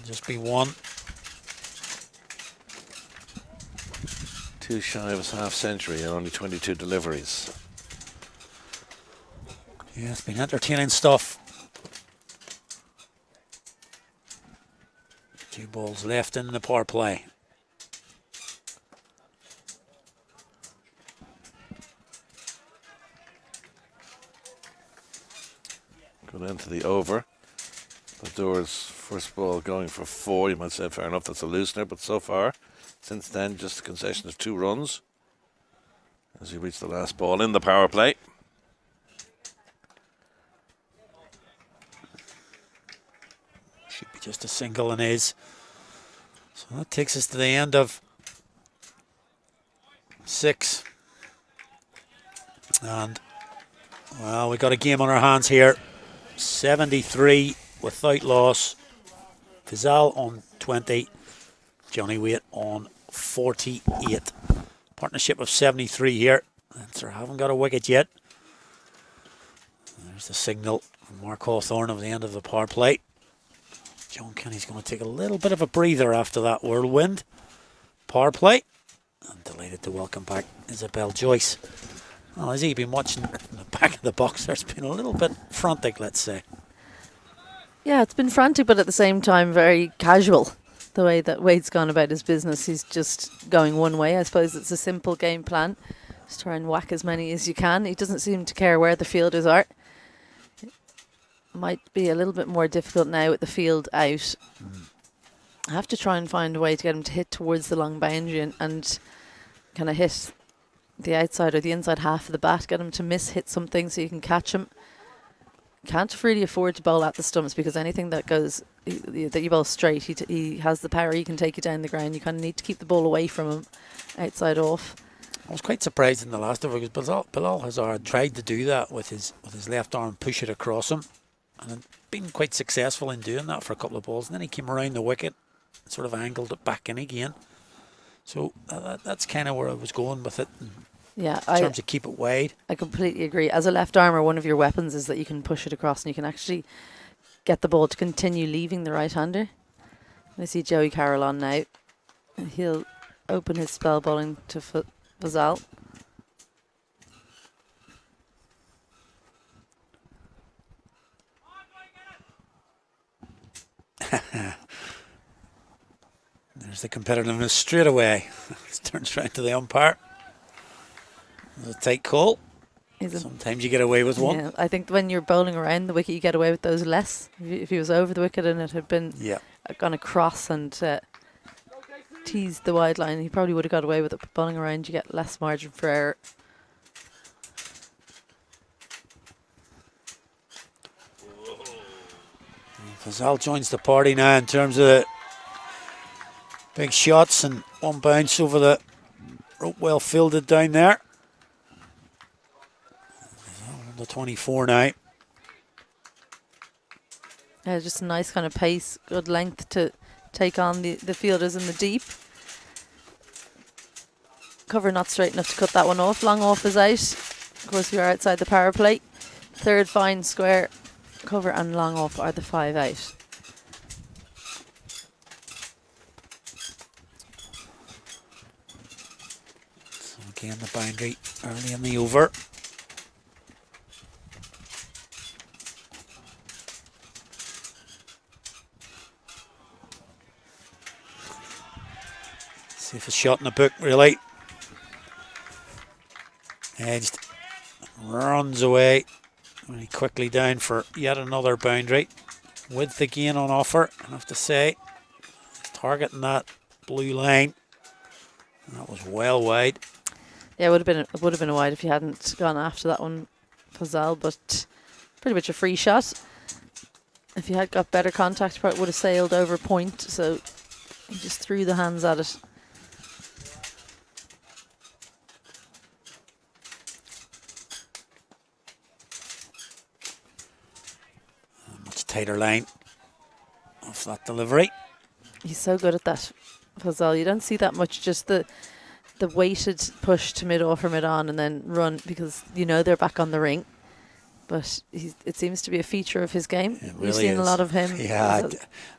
Just be 1. Too shy of his half century and only 22 deliveries. Yeah, it's been entertaining stuff. 2 balls left in the power play. Going into the over. Butlers first ball going for 4. You might say fair enough, that's a loosener, but so far, since then, just a concession of 2 runs as he reached the last ball in the power play. Should be just a single in his. So that takes us to the end of 6. And, well, we got a game on our hands here. 73 without loss. Fazal on 20. Johnny Waite on 48. Partnership of 73 here. And they haven't got a wicket yet. There's the signal from Mark Hawthorne of the end of the power play. John Kenny's going to take a little bit of a breather after that whirlwind power play. I'm delighted to welcome back Isabel Joyce. Well, has he been watching the back of the box? There's been a little bit frantic, let's say. Yeah, it's been frantic, but at the same time very casual. The way that Wade's gone about his business, he's just going one way. I suppose it's a simple game plan. Just try and whack as many as you can. He doesn't seem to care where the fielders are. It might be a little bit more difficult now with the field out. I have to try and find a way to get him to hit towards the long boundary and kind of hit the outside or the inside half of the bat, get him to hit something so you can catch him. Can't really afford to bowl at the stumps because anything that goes that you bowl straight, he has the power. He can take you down the ground. You kind of need to keep the ball away from him, outside off. I was quite surprised in the last over because Bilal Hazard tried to do that with his left arm, push it across him, and had been quite successful in doing that for a couple of balls. And then he came around the wicket, sort of angled it back in again. So that's kind of where I was going with it. Yeah, in terms of keep it wide. I completely agree. As a left armer, one of your weapons is that you can push it across and you can actually get the ball to continue leaving the right-hander. I see Joey Carroll on now. He'll open his spell bowling to Fazal. There's the competitiveness straight away. Turns right to the umpire. A tight call. Sometimes you get away with one. Yeah, I think when you're bowling around the wicket, you get away with those less. If he was over the wicket and it had been gone across and teased the wide line, he probably would have got away with it. But bowling around, you get less margin for error. Fazal joins the party now in terms of the big shots and one bounce over the rope, well fielded down there. The 24 now. Yeah, just a nice kind of pace, good length to take on the fielders in the deep. Cover not straight enough to cut that one off. Long off is out. Of course, we are outside the power play. Third fine, square, cover and long off are the 5 out. So again, the boundary early in the over. Safest shot in the book, really. Edged, runs away very quickly down for yet another boundary. With the gain on offer, I have to say, targeting that blue line. That was well wide. Yeah, it would have been a wide if you hadn't gone after that one, Fazal, but pretty much a free shot. If he had got better contact, probably would have sailed over point. So he just threw the hands at it. Much tighter line off that delivery. He's so good at that, Fazal. You don't see that much. Just the weighted push to mid-off or mid-on and then run, because you know they're back on the ring. But it seems to be a feature of his game. It really We've seen is. a lot of him. Yeah,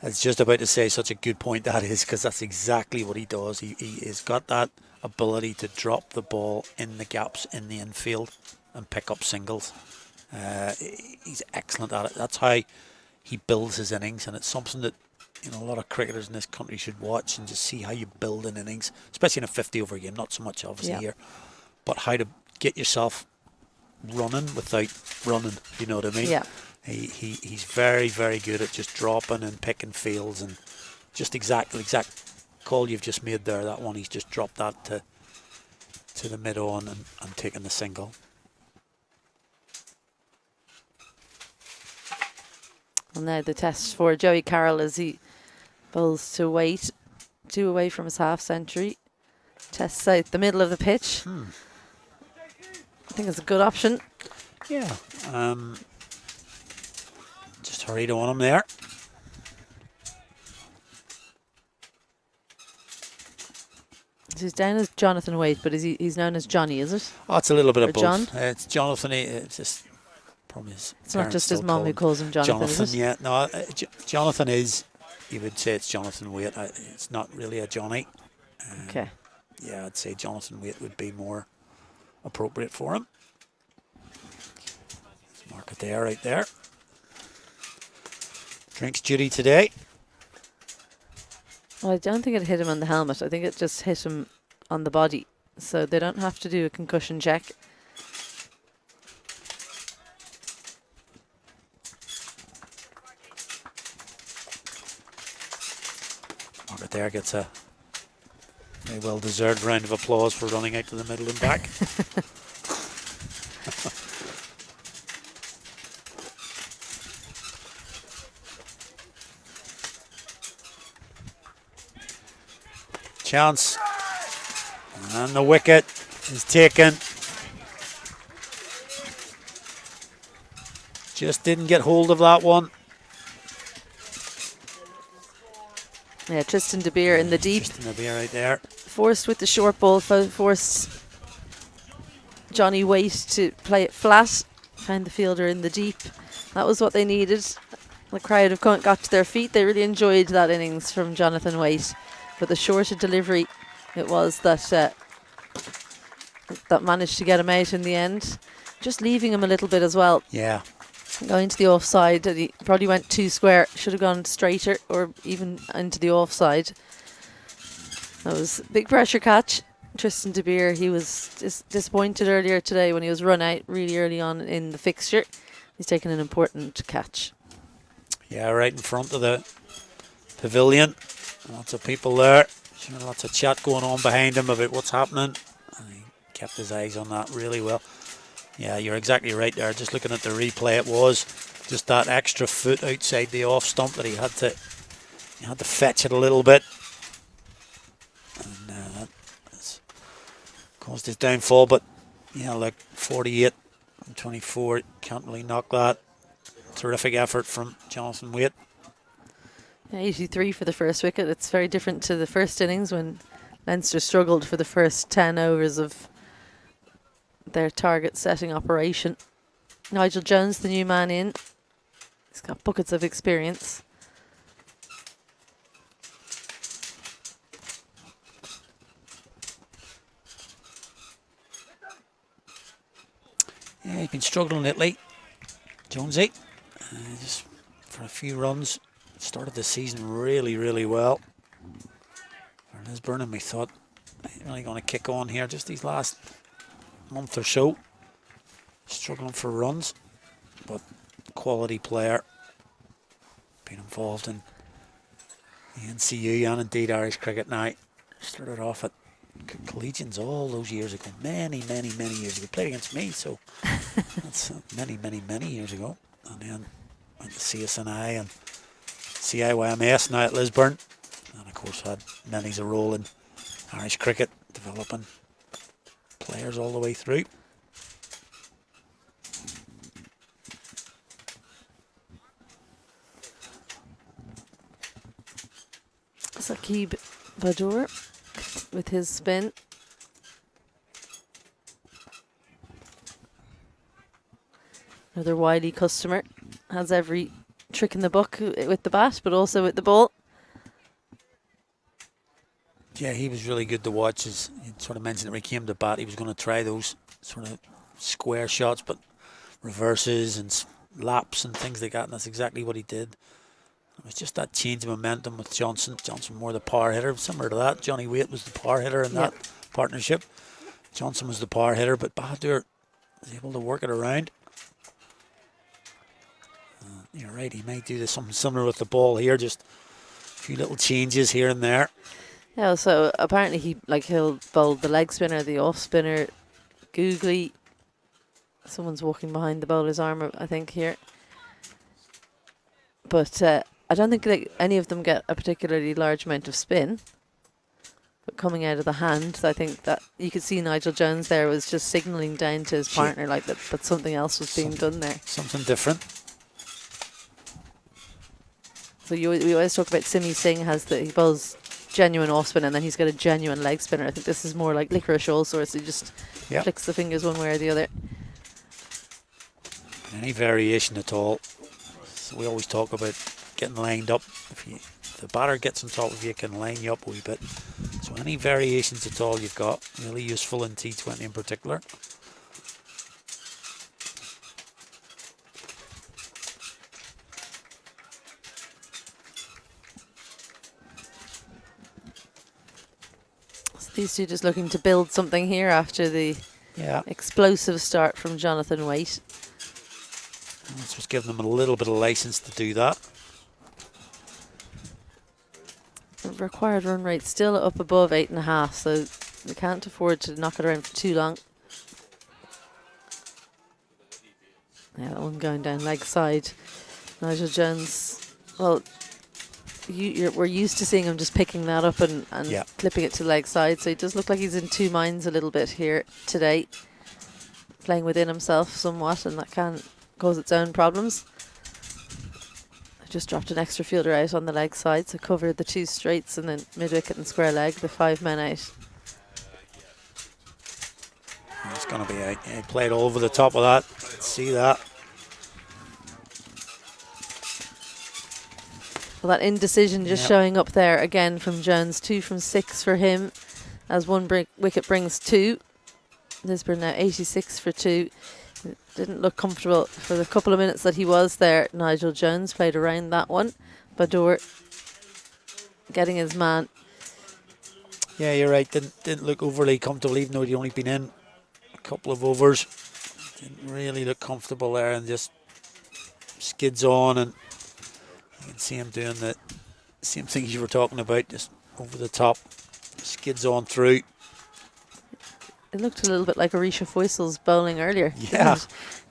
I was just about to say such a good point that is, because that's exactly what he does. He has got that ability to drop the ball in the gaps in the infield and pick up singles. He's excellent at it. That's how he builds his innings, and it's something that a lot of cricketers in this country should watch and just see how you build an innings, especially in a 50 over game. Not so much obviously here, but how to get yourself running without running, you know what I mean? Yeah. He's very, very good at just dropping and picking fields, and just exact call you've just made there, that one, he's just dropped that to the mid-on and taken the single. And now the test for Joey Carroll as he bowls to Waite, 2 away from his half century. Tests out the middle of the pitch. I think it's a good option. Yeah. Just hurried on him there. So he's down as Jonathan Waite, but he's known as Johnny, is it? Oh, it's a little bit Or of both. John? It's Jonathan. It's just probably his. It's not just his mum who calls him Jonathan, Jonathan, is it? yeah. No, Jonathan is. You would say it's Jonathan Waite. It's not really a Johnny. Okay. Yeah, I'd say Jonathan Waite would be more appropriate for him. Let's mark it there, right there. Drinks duty today. Well, I don't think it hit him on the helmet. I think it just hit him on the body. So they don't have to do a concussion check. Margaret there gets a very well-deserved round of applause for running out to the middle and back. Chance, and the wicket is taken. Just didn't get hold of that one. Yeah, Tristan De Beer in the deep. Tristan De Beer right there. Forced with the short ball, forced Johnny Waite to play it flat. Found the fielder in the deep. That was what they needed. The crowd have got to their feet. They really enjoyed that innings from Jonathan Waite. But the shorter delivery it was that managed to get him out in the end. Just leaving him a little bit as well. Yeah. Going to the offside, and he probably went too square. Should have gone straighter or even into the offside. That was a big pressure catch. Tristan De Beer, he was disappointed earlier today when he was run out really early on in the fixture. He's taken an important catch. Yeah, right in front of the pavilion. Lots of people there. Sure, lots of chat going on behind him about what's happening. And he kept his eyes on that really well. Yeah, you're exactly right there. Just looking at the replay, it was just that extra foot outside the off stump that he had to fetch it a little bit. And that's caused his downfall. But yeah, like 48 and 24, can't really knock that. Terrific effort from Jonathan Waite. Yeah, 83 for the first wicket. It's very different to the first innings when Leinster struggled for the first 10 overs of their target setting operation. Nigel Jones, the new man in. He's got buckets of experience. Yeah, he's been struggling lately, Jonesy. Just for a few runs. Started the season really, really well for Lisburn, and we thought he's really going to kick on here just these last month or so. Struggling for runs, but quality player. Been involved in the NCU and indeed Irish cricket now. Started off at Collegians all those years ago, many, many, many years ago. Played against me, so that's many, many, many years ago. And then went to CSNI and CIYMS now at Lisburn. And of course had many's a role in Irish cricket, developing players all the way through. Saqib Badur with his spin. Another wily customer. Has every trick in the book with the bat, but also with the ball. Yeah, he was really good to watch. As he sort of mentioned that when he came to bat, he was going to try those sort of square shots, but reverses and laps and things like that, and that's exactly what he did. It was just that change of momentum with Johnson. Johnson more the power hitter, similar to that. Johnny Waite was the power hitter in that partnership. Johnson was the power hitter, but Bahadur was able to work it around. You're right, he might do something similar with the ball here, just a few little changes here and there. Yeah, so apparently he'll bowl the leg spinner, the off spinner, googly. Someone's walking behind the bowler's arm, I think, here. But I don't think any of them get a particularly large amount of spin. But coming out of the hand, I think that you could see Nigel Jones there was just signalling down to his partner like that something else was being done there. Something different. So we always talk about Simi Singh he bowls genuine off spin and then he's got a genuine leg spinner. I think this is more like licorice all sorts. He just flicks the fingers one way or the other. Any variation at all. So we always talk about getting lined up. If the batter gets on top of you, can line you up a wee bit. So any variations at all you've got, really useful in T20 in particular. So these two just looking to build something here after the explosive start from Jonathan Waite. Let's just give them a little bit of license to do that. The required run rate still up above 8.5, so we can't afford to knock it around for too long. Yeah, that one going down leg side. Nigel Jones, well, we're used to seeing him just picking that up and clipping it to leg side, so he does look like he's in two minds a little bit here today. Playing within himself somewhat, and that can cause its own problems. I just dropped an extra fielder out on the leg side, so covered the two straights and then mid-wicket and square leg, the 5 men out. It's going to be he played over the top of that. See that. Well, that indecision just showing up there again from Jones. 2 from 6 for him as one wicket brings 2. Lisburn now 86 for 2. Didn't look comfortable for the couple of minutes that he was there. Nigel Jones played around that one. Badur getting his man. Yeah, you're right. Didn't look overly comfortable, even though he'd only been in a couple of overs. Didn't really look comfortable there, and just skids on, and you can see him doing the same things you were talking about, just over the top, skids on through. It looked a little bit like Orisha Foysal's bowling earlier. Yeah.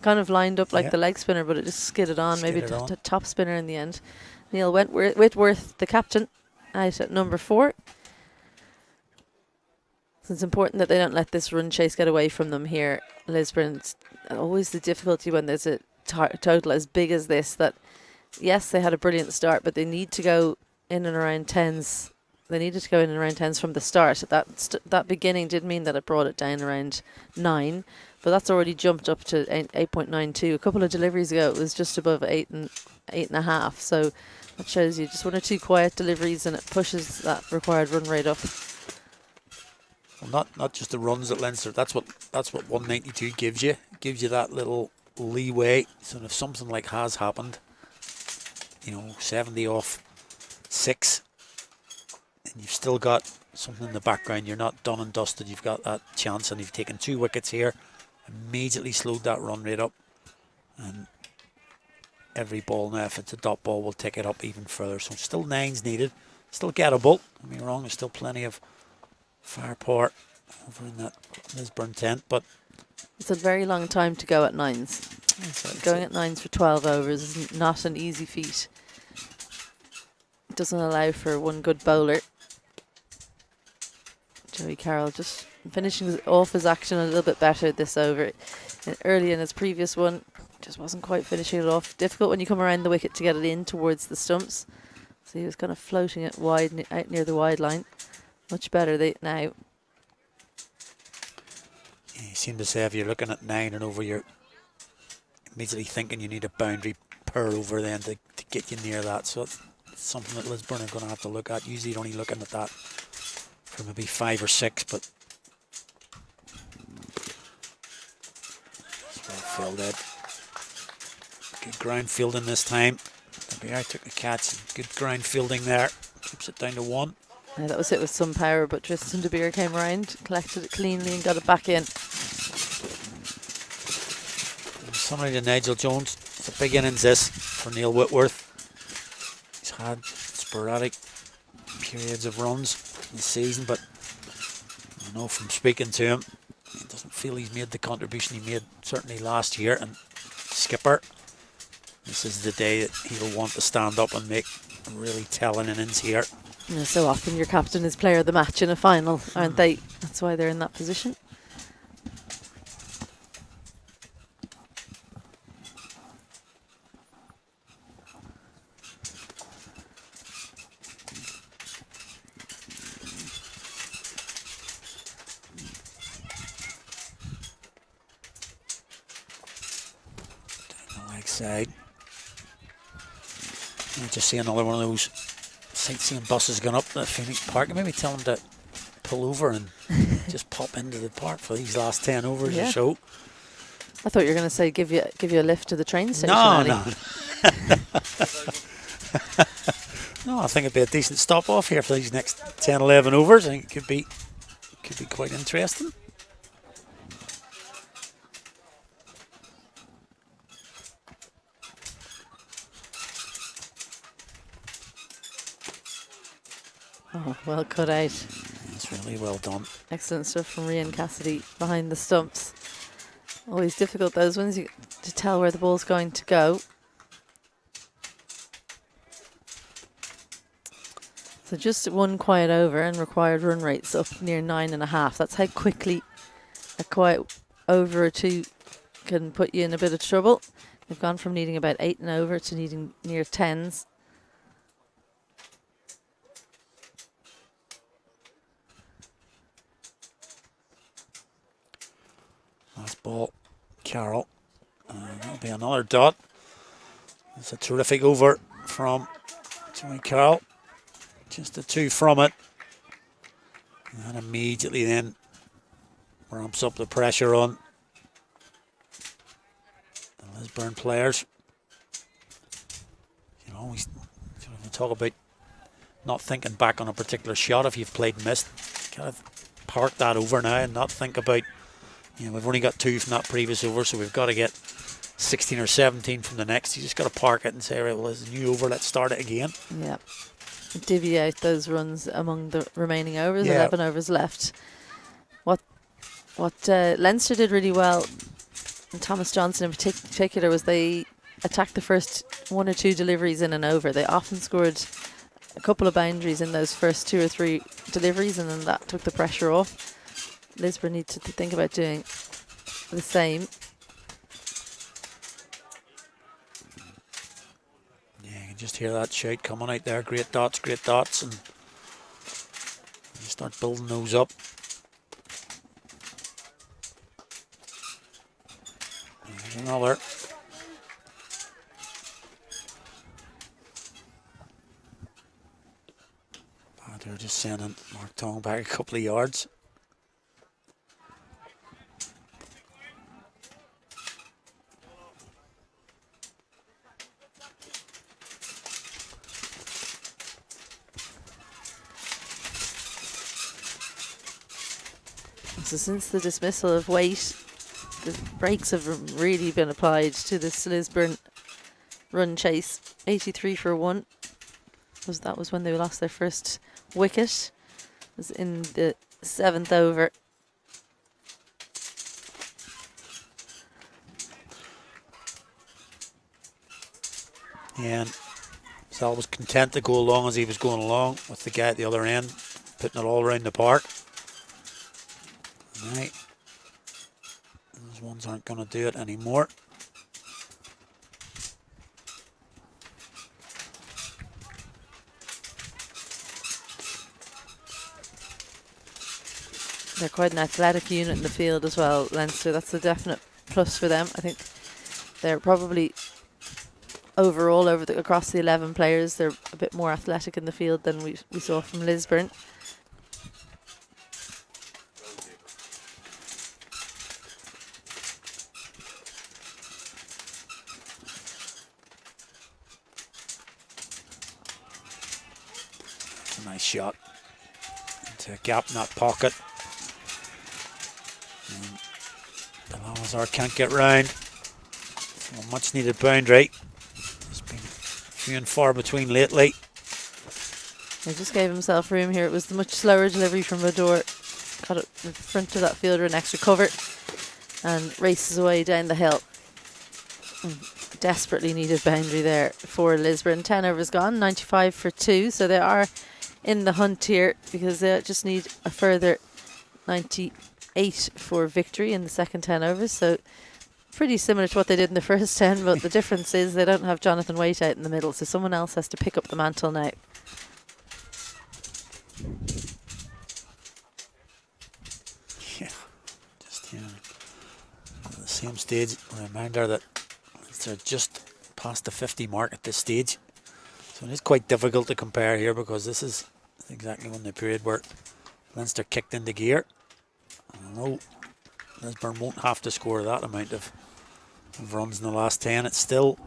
Kind of lined up like the leg spinner, but it just skidded on. Maybe top spinner in the end. Neil Whitworth, the captain, out at number 4. So it's important that they don't let this run chase get away from them here. Lisburn's always the difficulty when there's a total as big as this, that yes, they had a brilliant start, but they need to go in and around 10s. They needed to go in and around 10s from the start. That beginning did mean that it brought it down around 9, but that's already jumped up to 8.92. A couple of deliveries ago, it was just above 8.5. So that shows you just 1 or 2 quiet deliveries, and it pushes that required run rate up. Well, not just the runs at Leinster. That's what 192 gives you. It gives you that little leeway. So if something like has happened, 70 off 6. And you've still got something in the background. You're not done and dusted. You've got that chance, and you've taken 2 wickets here. Immediately slowed that run rate up. And every ball now, if it's a dot ball, will take it up even further. So still 9s needed. Still gettable. Don't get me wrong, there's still plenty of firepower over in that Lisburn tent. But it's a very long time to go at 9s. Going at 9s for 12 overs is not an easy feat. It doesn't allow for one good bowler. Joey Carroll just finishing off his action a little bit better this over. Early in his previous one, just wasn't quite finishing it off. Difficult when you come around the wicket to get it in towards the stumps. So he was kind of floating it wide, out near the wide line. Much better now. You seem to say if you're looking at 9 and over, you're immediately thinking you need a boundary per over then to get you near that. So it's something that Lisburn are going to have to look at. Usually you're only looking at that for maybe 5 or 6, but it's well filled out. Good ground fielding this time. I took the catch. Good ground fielding there. Keeps it down to 1. Yeah, that was it with some power, but Tristan De Beer came around, collected it cleanly and got it back in. Somebody to Nigel Jones. It's a big innings this for Neil Whitworth. He's had sporadic periods of runs this season, but I know from speaking to him, he doesn't feel he's made the contribution he made certainly last year. And skipper, this is the day that he'll want to stand up and make a really telling innings here. Yeah, so often your captain is player of the match in a final, aren't they? That's why they're in that position. Down the leg side. You just see another one of those sightseeing buses going up to Phoenix Park. Maybe tell them to pull over and just pop into the park for these last 10 overs or so. I thought you were going to say give you a lift to the train station. No. No, I think it'd be a decent stop off here for these next 10, 11 overs. I think it could be quite interesting. Oh, well cut out. It's really well done. Excellent stuff from Rian Cassidy behind the stumps. Always difficult, those ones, to tell where the ball's going to go. So just one quiet over and required run rates up near 9.5. That's how quickly a quiet over or 2 can put you in a bit of trouble. They've gone from needing about 8 and over to needing near 10s. Last ball, Carroll. That'll be another dot. It's a terrific over from Joey Carroll. Just a 2 from it. And immediately then ramps up the pressure on the Lisburn players. You know, we talk about not thinking back on a particular shot if you've played missed. Kind of park that over now and not think about, we've only got 2 from that previous over, so we've got to get 16 or 17 from the next. You just got to park it and say, right, well, there's a new over, let's start it again. Yeah. Divvy out those runs among the remaining overs. 11 overs left. What Leinster did really well, and Thomas Johnson in particular, was they attacked the first 1 or 2 deliveries in an over. They often scored a couple of boundaries in those first 2 or 3 deliveries, and then that took the pressure off. Lisburn need to think about doing the same. Yeah, you can just hear that shout coming out there. Great dots, and you start building those up. There's another. They're just sending Mark Tong back a couple of yards. So since the dismissal of Waite, the brakes have really been applied to this Lisburn run chase. 83 for 1. That was when they lost their first wicket. It was in the 7th over. Yeah, and Sal was content to go along as he was going along with the guy at the other end, putting it all around the park. Right. Those ones aren't going to do it anymore. They're quite an athletic unit in the field as well, Leinster. That's a definite plus for them. I think they're probably overall across the 11 players, they're a bit more athletic in the field than we saw from Lisburn. That's a nice shot into a gap in that pocket. Balazar can't get round. So much needed boundary. It's been few and far between lately. He just gave himself room here. It was the much slower delivery from Odor. Got it in front of that fielder, an extra cover, and races away down the hill. Desperately needed boundary there for Lisburn. 10 overs gone, 95 for 2. So they are in the hunt here because they just need a further 98 for victory in the second 10 overs. So pretty similar to what they did in the first 10, but the difference is they don't have Jonathan Waite out in the middle, so someone else has to pick up the mantle now. Yeah, just at the same stage. A reminder that they're just past the 50 mark at this stage, so it is quite difficult to compare here because this is exactly when the period where Leinster kicked into gear. I know Lisburn won't have to score that amount of runs in the last 10. It's still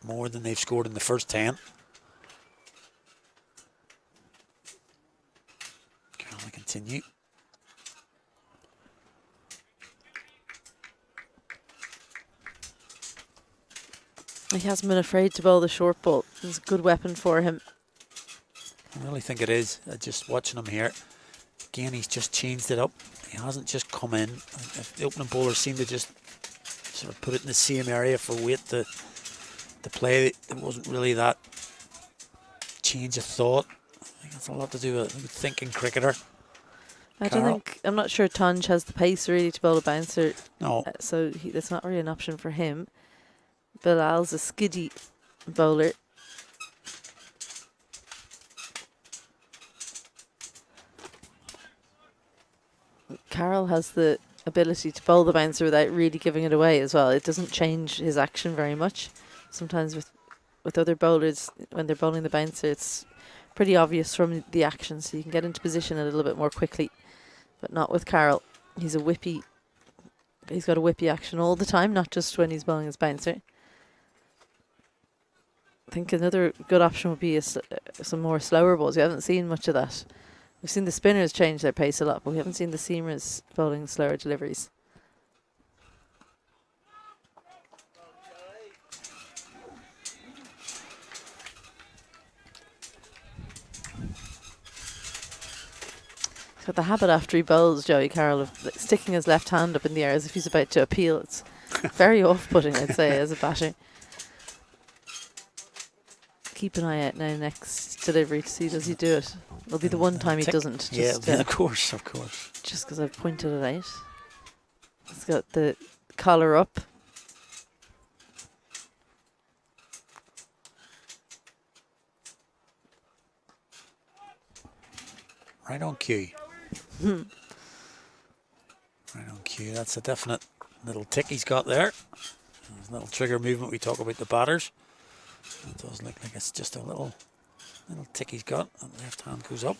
more than they've scored in the first 10. Can I continue? He hasn't been afraid to bowl the short ball. It's a good weapon for him. I really think it is. Just watching him here. Again, he's just changed it up. He hasn't just come in. If the opening bowlers seem to just sort of put it in the same area for Waite to play, there wasn't really that change of thought. I think that's a lot to do with thinking cricketer. I'm not sure Tonge has the pace really to bowl a bouncer. No. So that's not really an option for him. Bilal's a skiddy bowler. Carroll has the ability to bowl the bouncer without really giving it away as well. It doesn't change his action very much. Sometimes with other bowlers, when they're bowling the bouncer, it's pretty obvious from the action, so you can get into position a little bit more quickly. But not with Carroll. He's got a whippy action all the time, not just when he's bowling his bouncer. I think another good option would be some more slower balls. We haven't seen much of that. We've seen the spinners change their pace a lot, but we haven't seen the seamers bowling slower deliveries. He's got the habit after he bowls, Joey Carroll, of sticking his left hand up in the air as if he's about to appeal. It's very off-putting, I'd say, as a batter. Keep an eye out now next delivery to see does he do it. It'll be the one time he doesn't. Yeah, of course. Just because I've pointed it out. It's got the collar up. Right on cue. Right on cue. That's a definite little tick he's got there. There's a little trigger movement we talk about the batters. It does look like it's just a little tick he's got. And the left hand goes up.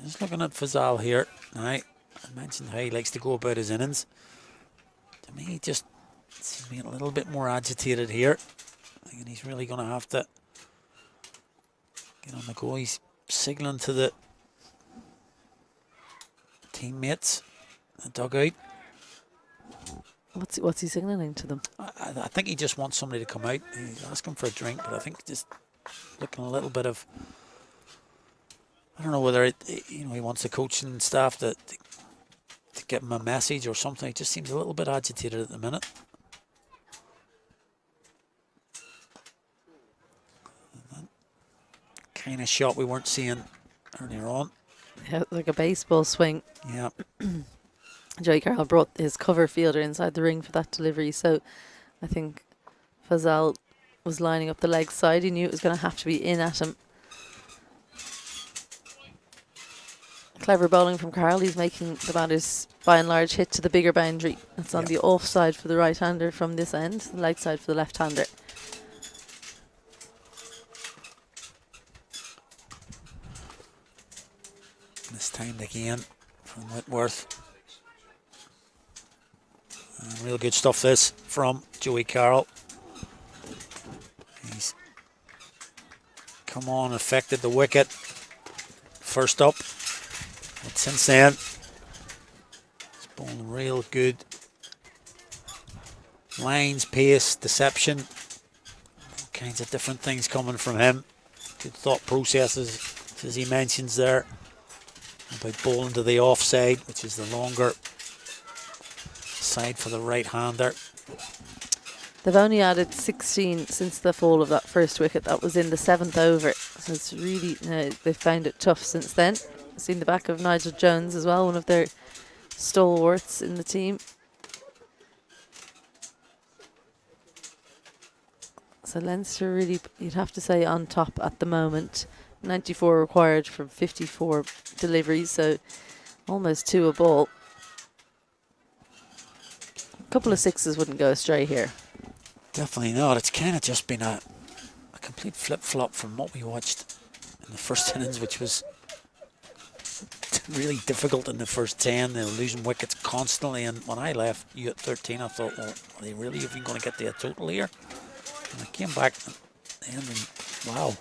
Just looking at Fazal here. Right. I mentioned how he likes to go about his innings. To me, he just seems to be a little bit more agitated here. I think he's really going to have to get on the go. He's signalling to the teammates, the dugout. What's he signalling to them? I think he just wants somebody to come out. He's asking for a drink, but I think just looking a little bit of, I don't know whether he wants the coaching staff to to give him a message or something. He just seems a little bit agitated at the minute. Kind of shot we weren't seeing earlier on. Yeah, like a baseball swing. Yeah. Joey Carroll brought his cover fielder inside the ring for that delivery, so I think Fazal was lining up the leg side. He knew it was going to have to be in at him. Clever bowling from Carroll. He's making the batters by and large hit to the bigger boundary. That's on the offside for the right-hander from this end, the leg side for the left-hander. This time again from Whitworth. Real good stuff this from Joey Carroll. He's come on, affected the wicket first up. But since then, he's bowling real good. Lines, pace, deception. All kinds of different things coming from him. Good thought processes, as he mentions there, about bowling to the offside, which is the longer side for the right-hander. They've only added 16 since the fall of that first wicket. That was in the 7th over. So it's really, they've found it tough since then. Seen the back of Nigel Jones as well, one of their stalwarts in the team. So Leinster really, you'd have to say, on top at the moment. 94 required from 54 deliveries, so almost 2 a ball. A couple of sixes wouldn't go astray here. Definitely not. It's kind of just been a complete flip-flop from what we watched in the first innings, which was really difficult in the first 10. They were losing wickets constantly, and when I left you at 13, I thought, well, are they really even going to get their total here? And I came back and wow.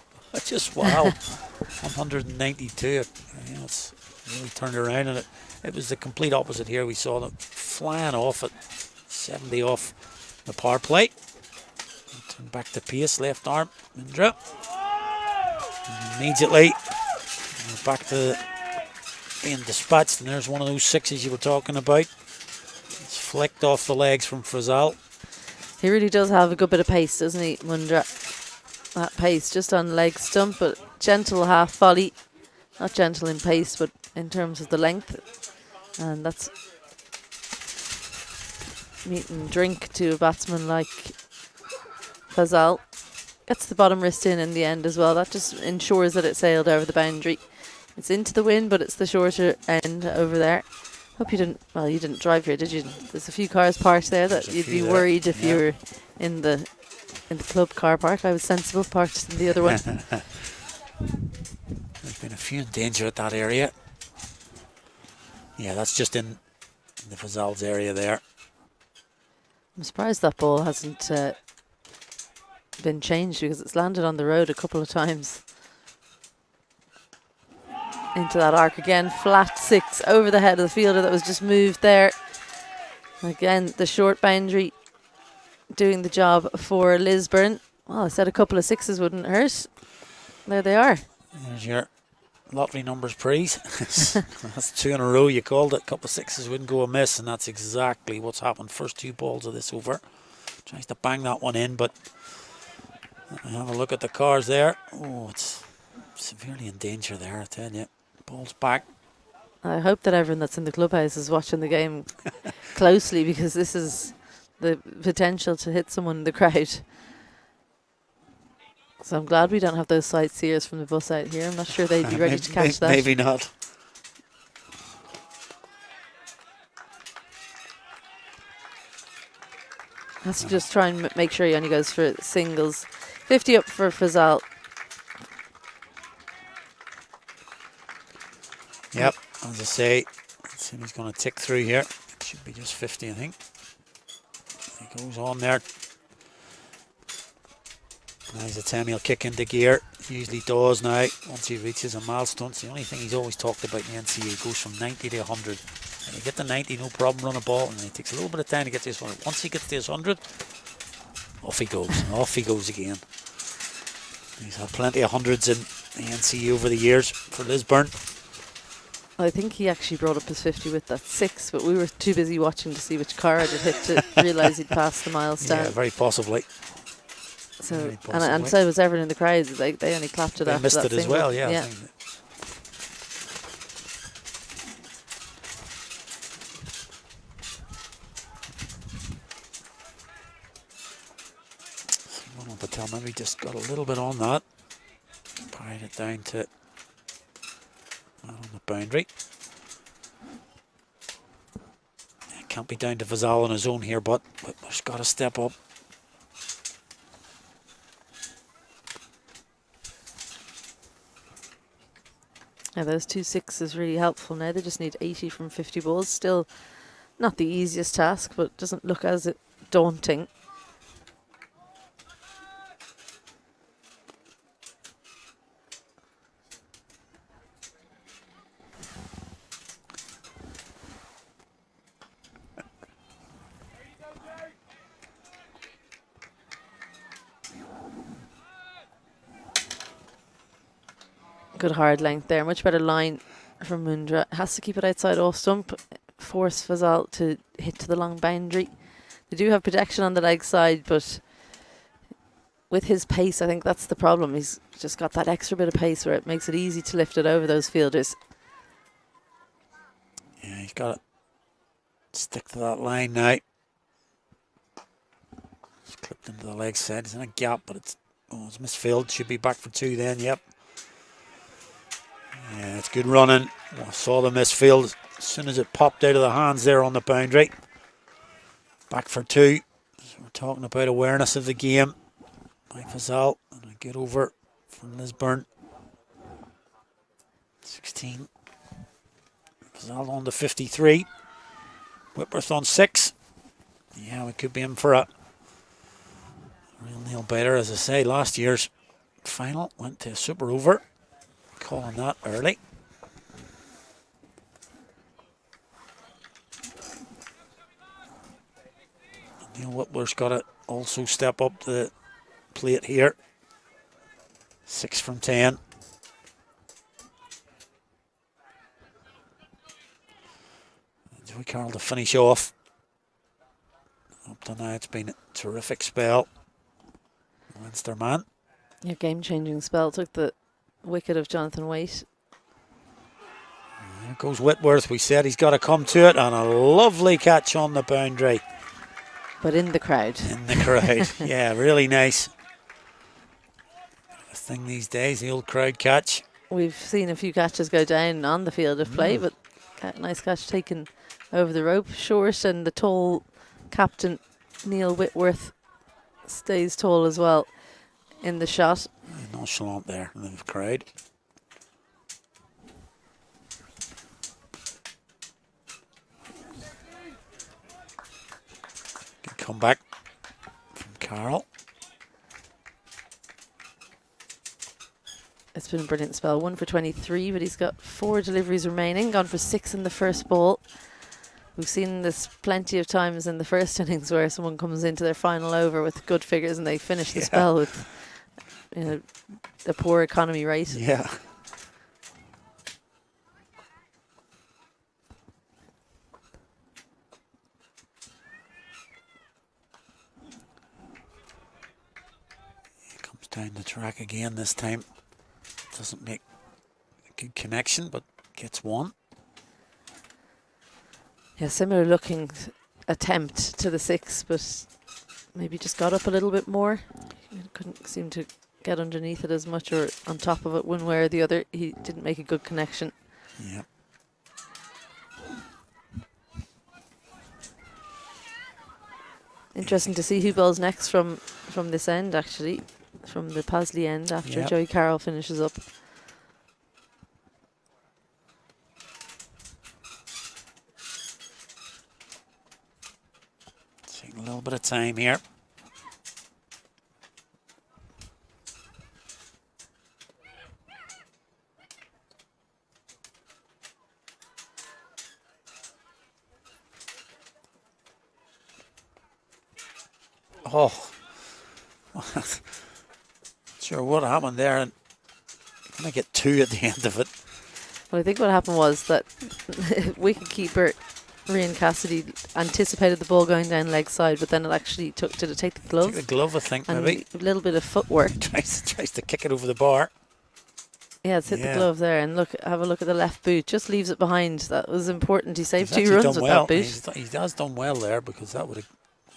Just wow. 192. You know, it's really turned around, and it was the complete opposite here. We saw them flying off at 70 off the power play. Turn back to pace, left arm, Indra. And immediately we're back to being dispatched, and there's one of those sixes you were talking about. It's flicked off the legs from Fazal. He really does have a good bit of pace, doesn't he, Mundra? That pace just on leg stump, but gentle half volley. Not gentle in pace, but in terms of the length. And that's meat and drink to a batsman like Fazal. Gets the bottom wrist in the end as well. That just ensures that it sailed over the boundary. It's into the wind, but it's the shorter end over there. Hope you didn't, well, you didn't drive here, did you? There's a few cars parked there that you'd be worried if you were in the club car park. I was sensible, parked in the other one. There's been a few in danger at that area. Yeah, that's just in the Fazal's area there. I'm surprised that ball hasn't been changed, because it's landed on the road a couple of times. Into that arc again, flat 6 over the head of the fielder that was just moved there. Again, the short boundary doing the job for Lisburn. Well, I said a couple of sixes wouldn't hurt. There they are. There's your lottery numbers praise. That's 2 in a row. You called it. A couple of sixes wouldn't go amiss, and that's exactly what's happened. First 2 balls of this over. Tries to bang that one in, but have a look at the cars there. Oh, it's severely in danger there, I tell you. Ball's back. I hope that everyone that's in the clubhouse is watching the game closely, because this is the potential to hit someone in the crowd. So I'm glad we don't have those sightseers from the bus out here. I'm not sure they'd be ready to catch that. Maybe not. Has to just try and make sure he only goes for singles. 50 up for Fazal. Yep, as I say, let's see if he's going to tick through here. Should be just 50, I think. He goes on there. Now he's a time he'll kick into gear. Usually does now once he reaches a milestone. It's the only thing he's always talked about in the NCA. He goes from 90 to 100. And you get to 90, no problem, run a ball, and it takes a little bit of time to get to his 100. Once he gets to his 100, off he goes. Off he goes again. He's had plenty of hundreds in the NCA over the years for Lisburn. I think he actually brought up his 50 with that 6, but we were too busy watching to see which card it hit to realise he'd passed the milestone. Yeah, very possibly. So, Very and possibly. so was everyone in the crowd. They only clapped it They after missed that it as single. well, yeah. Yeah. Someone on Patel maybe just got a little bit on that. Parried it down to on the boundary. It can't be down to Vazal on his own here, but Whitler's got to step up. Yeah, those 2 6s really helpful now. They just need 80 from 50 balls. Still not the easiest task, but doesn't look as daunting. Good hard length there. Much better line from Mundra. Has to keep it outside off stump. Force Fazal to hit to the long boundary. They do have protection on the leg side, but with his pace, I think that's the problem. He's just got that extra bit of pace where it makes it easy to lift it over those fielders. Yeah, he's got to stick to that line now. It's clipped into the leg side. It's in a gap, but it's misfilled. Should be back for 2 then, yep. Yeah, it's good running. I saw the misfield as soon as it popped out of the hands there on the boundary. Back for 2. So we're talking about awareness of the game by Fazal. And a good over from Lisburn. 16. Fazal on to 53. Whitworth on 6. Yeah, we could be in for a real nail biter. As I say, last year's final went to a super over. Calling that early. Neil Whitler's got to also step up to the plate here. 6 from 10. Joey Carroll to finish off. Up to now, it's been a terrific spell. Leinster man. Yeah, game-changing spell. Took the wicket of Jonathan Waite. There goes Whitworth. We said he's got to come to it, and a lovely catch on the boundary. But in the crowd. In the crowd. Yeah, really nice. The thing these days, the old crowd catch. We've seen a few catches go down on the field of play, but nice catch taken over the rope. Short, and the tall captain, Neil Whitworth, stays tall as well in the shot. Nonchalant there in the crowd. Good comeback from Carroll. It's been a brilliant spell. 1 for 23, but he's got 4 deliveries remaining. Gone for 6 in the first ball. We've seen this plenty of times in the first innings where someone comes into their final over with good figures and they finish the spell with a poor economy rate. Yeah. He comes down the track again this time. Doesn't make a good connection, but gets one. Yeah, similar looking attempt to the 6, but maybe just got up a little bit more. Couldn't seem to get underneath it as much or on top of it one way or the other. He didn't make a good connection. Yep. Interesting to see who bowls next from this end, actually, from the Pasley end after Joey Carroll finishes up. Taking a little bit of time here. Oh, sure what happened there, and gonna get 2 at the end of it. Well, I think what happened was that wicketkeeper Rian Cassidy anticipated the ball going down leg side, but then it actually did it take the glove? Took the glove, I think, and maybe. A little bit of footwork. tries to kick it over the bar. Yeah, it's hit the glove there, and have a look at the left boot. Just leaves it behind. That was important. He saved 2 runs with that boot. He has done well there, because that would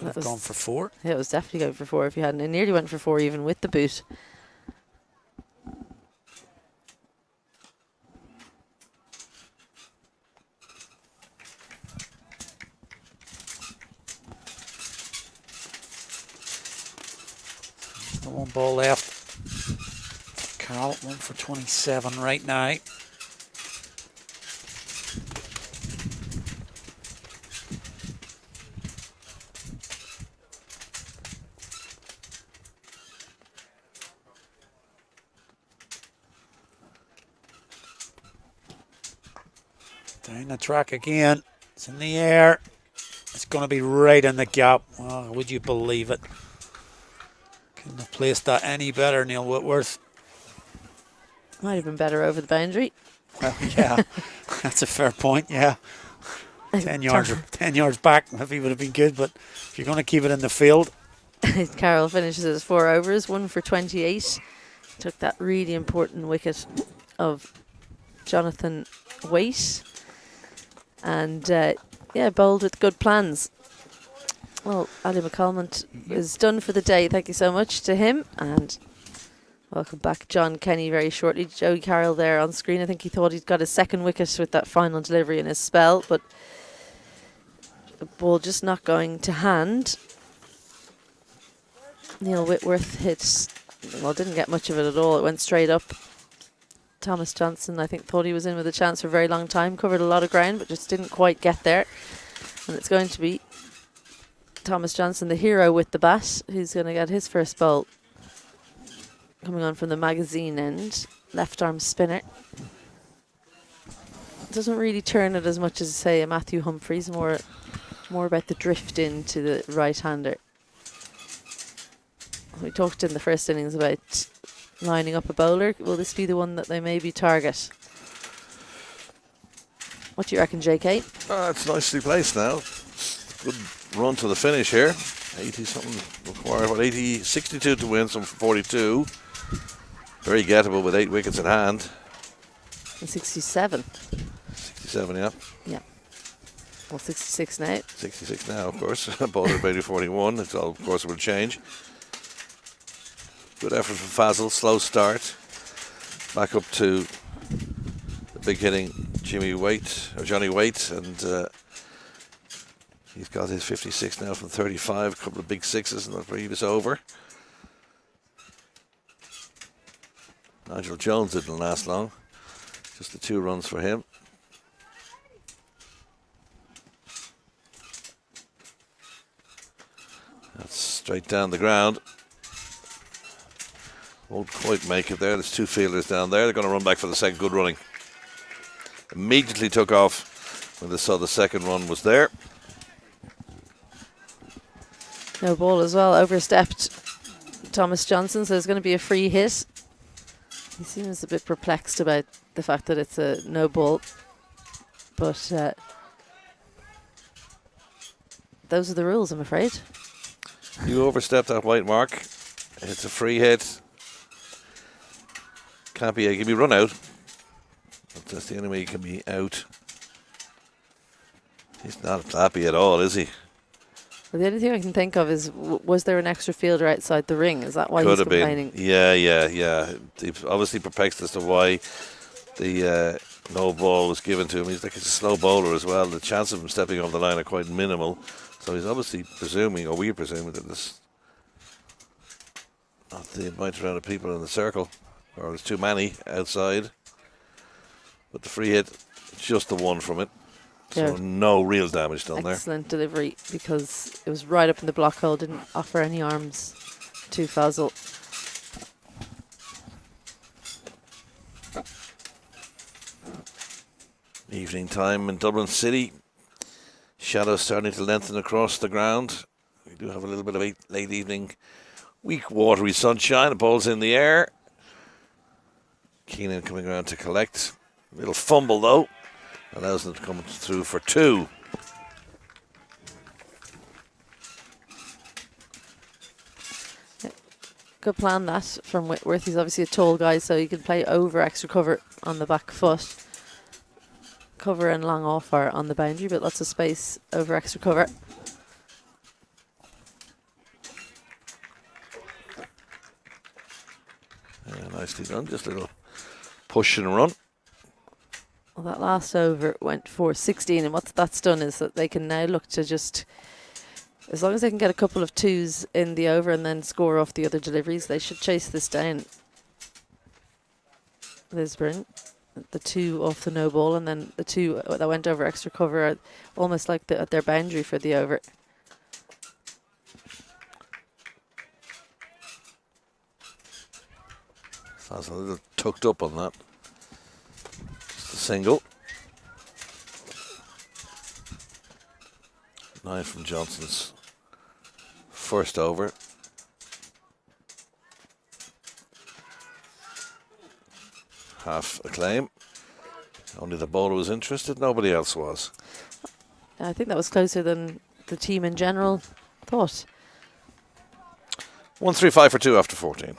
have gone for 4. Yeah, it was definitely going for 4 if he hadn't. It nearly went for 4 even with the boot. One ball left. Carl, 1 for 27 right now. Down the track again. It's in the air. It's going to be right in the gap. Oh, would you believe it? Couldn't have placed that any better, Neil Whitworth. Might have been better over the boundary. Well, yeah, that's a fair point, yeah. 10 yards back, maybe would have been good, but if you're going to keep it in the field. Carroll finishes his 4 overs, 1 for 28. Took that really important wicket of Jonathan Waite. And, bowled with good plans. Well, Ali McCalmont is done for the day. Thank you so much to him. And welcome back, John Kenny, very shortly. Joey Carroll there on screen. I think he thought he'd got his 2nd wicket with that final delivery in his spell, but the ball just not going to hand. Neil Whitworth didn't get much of it at all. It went straight up. Thomas Johnson, I think, thought he was in with a chance for a very long time. Covered a lot of ground, but just didn't quite get there. And it's going to be Thomas Johnson, the hero with the bat, who's going to get his first ball. Coming on from the magazine end. Left arm spinner. Doesn't really turn it as much as, say, a Matthew Humphreys. More about the drift into the right-hander. We talked in the first innings about lining up a bowler. Will this be the one that they maybe target? What do you reckon, JK? It's nicely placed now. Good run to the finish here. 80-something required. What, 62 to win, some 42. Very gettable with 8 wickets in hand. And 67. 67, yeah. Yeah. Well, 66 now. 66 now, of course. Bowler maybe 41. It's all, of course, it will change. Good effort from Fazil. Slow start. Back up to the big hitting Johnny Waite, and he's got his 56 now from 35. A couple of big sixes in the previous over. Nigel Jones didn't last long. Just the 2 runs for him. That's straight down the ground. Won't quite make it there. There's 2 fielders down there. They're going to run back for the second. Good running. Immediately took off when they saw the second run was there. No ball as well. Overstepped Thomas Johnson, so there's going to be a free hit. He seems a bit perplexed about the fact that it's a no ball. But those are the rules, I'm afraid. You overstepped that white mark. It's a free hit. Can be run out. But that's the only way he can be out. He's not happy at all, is he? Well, the only thing I can think of is, was there an extra fielder outside the ring? Is that why he's complaining? Yeah. He's obviously perplexed as to why the no ball was given to him. He's a slow bowler as well. The chance of him stepping off the line are quite minimal. So he's obviously presuming, or we're presuming, that this not the amount amount of people in the circle, or there's too many outside. But the free hit, just the one from it. So no real damage done there. Excellent delivery, because it was right up in the block hole, didn't offer any arms to Fazil. Evening time in Dublin City. Shadows starting to lengthen across the ground. We do have a little bit of late evening, weak watery sunshine. The ball's in the air. Keenan coming around to collect. Little fumble though. Allows them to come through for 2. Good plan that from Whitworth. He's obviously a tall guy, so he can play over extra cover on the back foot. Cover and long off are on the boundary, but lots of space over extra cover. Yeah, nicely done. Just a little push and run. Well, that last over went for 16, and what that's done is that they can now look to just, as long as they can get a couple of 2s in the over and then score off the other deliveries, they should chase this down. Lisburn, the 2 off the no ball, and then the 2 that went over extra cover are almost like at their boundary for the over. Sounds a little tucked up on that. Just a single. 9 from Johnson's first over. Half a claim. Only the bowler was interested, nobody else was. I think that was closer than the team in general thought. 135 for 2 after 14.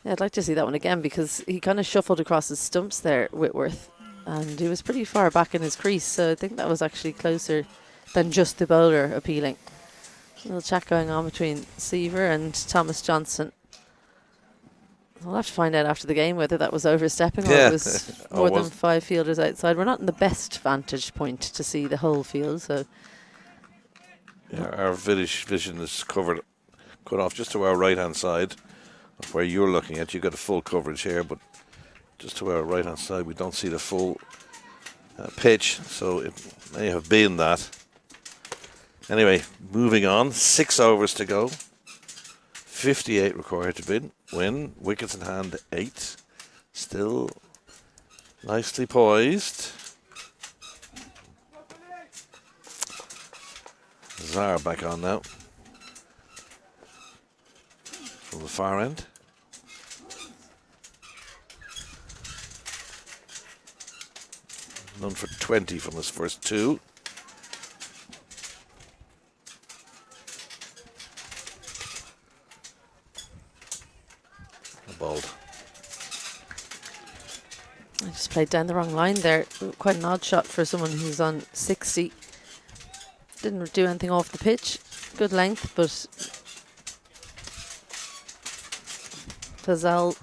Yeah, I'd like to see that one again because he kind of shuffled across his stumps there, Whitworth, and he was pretty far back in his crease, so I think that was actually closer than just the bowler appealing. A little chat going on between Seaver and Thomas Johnson. We'll have to find out after the game whether that was overstepping or it was more than 5 fielders outside. We're not in the best vantage point to see the whole field, so. Yeah, our vision is cut off just to our right-hand side of where you're looking at. You've got a full coverage here, but just to our right-hand side, we don't see the full pitch, so it may have been that. Anyway, moving on, 6 overs to go. 58 required to win. Wickets in hand, 8. Still nicely poised. Zara back on now. From the far end. None for 20 from his first 2. Bowled. I just played down the wrong line there. Quite an odd shot for someone who's on 60. Didn't do anything off the pitch. Good length, but Fazal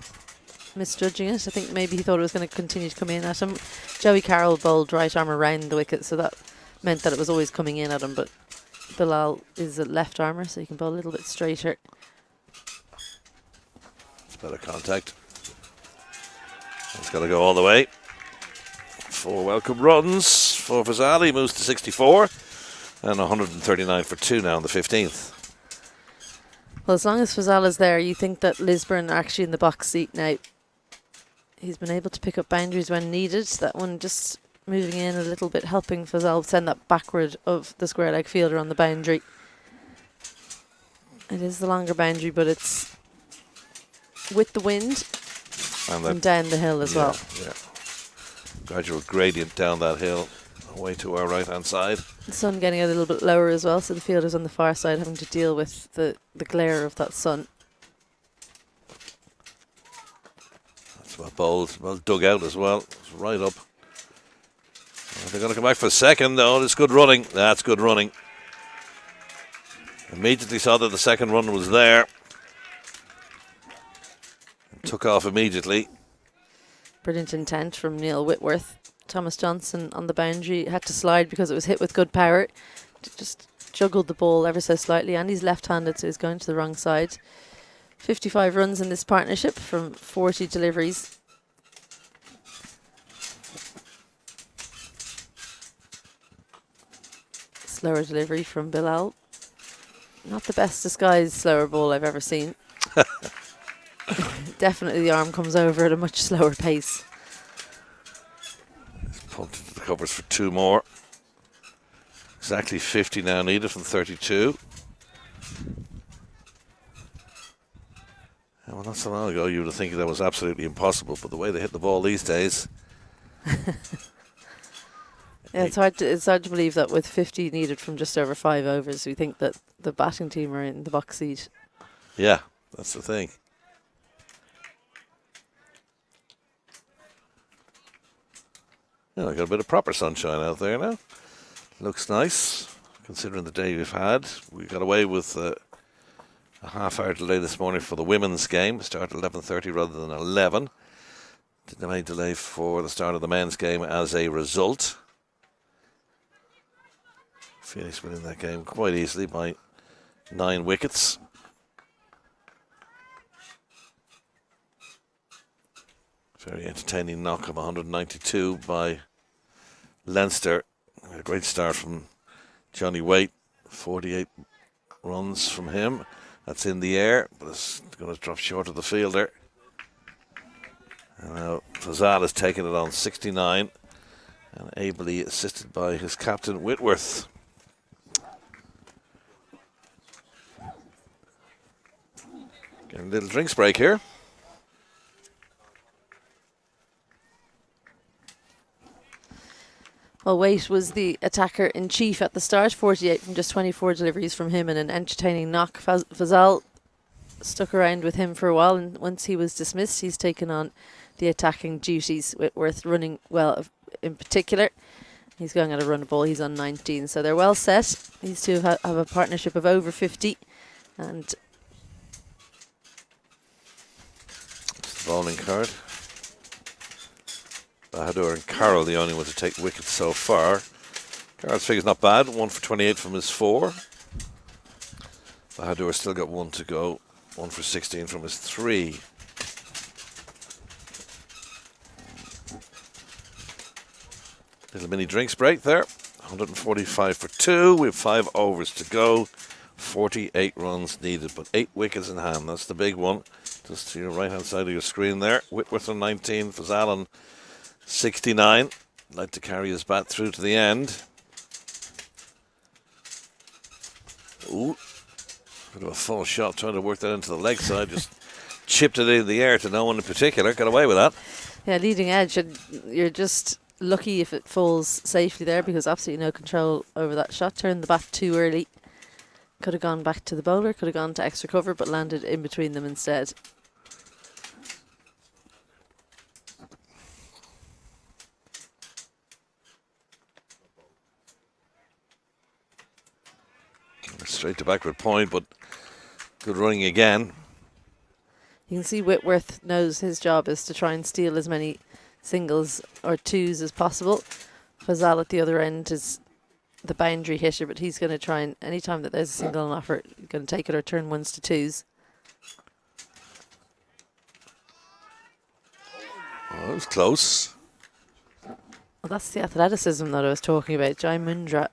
misjudging it. I think maybe he thought it was going to continue to come in at him. Joey Carroll bowled right arm around the wicket, so that meant that it was always coming in at him, but Bilal is a left armer, so he can bowl a little bit straighter. Better contact. It's got to go all the way. 4 welcome runs for Fazali. Moves to 64 and 139 for 2 now in the 15th. Well, as long as Fazal is there, you think that Lisburn are actually in the box seat now. He's been able to pick up boundaries when needed. That one just moving in a little bit, helping Fazal send that backward of the square leg fielder on the boundary. It is the longer boundary, but it's with the wind and down the hill as well. Yeah. Gradual gradient down that hill, away to our right-hand side. The sun getting a little bit lower as well, so the fielders on the far side having to deal with the glare of that sun. That's well bowled, well dug out as well. It's right up. They're going to come back for a second. No, it's good running. That's good running. Immediately saw that the second run was there. Took off immediately. Brilliant intent from Neil Whitworth. Thomas Johnson on the boundary had to slide because it was hit with good power. Just juggled the ball ever so slightly, and he's left-handed, so he's going to the wrong side. 55 runs in this partnership from 40 deliveries. Slower delivery from Bilal. Not the best disguised slower ball I've ever seen. Definitely the arm comes over at a much slower pace. He's pumped into the covers for 2 more. Exactly 50 now needed from 32. And well, not so long ago you would have think that was absolutely impossible, but the way they hit the ball these days, Yeah, it's hard to believe that with 50 needed from just over 5 overs, we think that the batting team are in the box seat. Yeah, that's the thing. Yeah, I got a bit of proper sunshine out there now. Looks nice, considering the day we've had. We got away with a half-hour delay this morning for the women's game. Start at 11:30 rather than 11. Didn't have any delay for the start of the men's game as a result. Phoenix winning that game quite easily by 9 wickets. Very entertaining knock of 192 by Leinster. A great start from Johnny Waite. 48 runs from him. That's in the air, but it's going to drop short of the fielder. And now Fazal has taken it on 69 and ably assisted by his captain Whitworth. Getting a little drinks break here. Well, Waite was the attacker-in-chief at the start, 48 from just 24 deliveries from him and an entertaining knock. Fazal stuck around with him for a while, and once he was dismissed, he's taken on the attacking duties. Whitworth running well in particular. He's going at a run of ball, he's on 19, so they're well set. These two have a partnership of over 50, and it's the bowling card. Bahadur and Carroll the only one to take wickets so far. Carroll's figure's not bad, 1 for 28 from his 4. Bahadur still got 1 to go, 1 for 16 from his 3. Little mini drinks break there. 145 for 2. We have 5 overs to go. 48 runs needed, but 8 wickets in hand. That's the big one. Just to your right hand side of your screen there. Whitworth on 19, Fazal on 69. Like to carry his bat through to the end. Ooh. Bit of a full shot trying to work that into the leg side. Just chipped it in the air to no one in particular. Got away with that. yeah, leading edge, and you're just lucky if it falls safely there, because absolutely no control over that shot. Turned the bat too early. Could have gone back to the bowler, could have gone to extra cover, but landed in between them instead. Straight to backward point, but good running again. You can see Whitworth knows his job is to try and steal as many singles or twos as possible. Fazal at the other end is the boundary hitter, but he's going to try and, anytime that there's a single on offer, he's going to take it or turn ones to twos. Oh, that was close. Well, that's the athleticism that I was talking about. Jai Mundra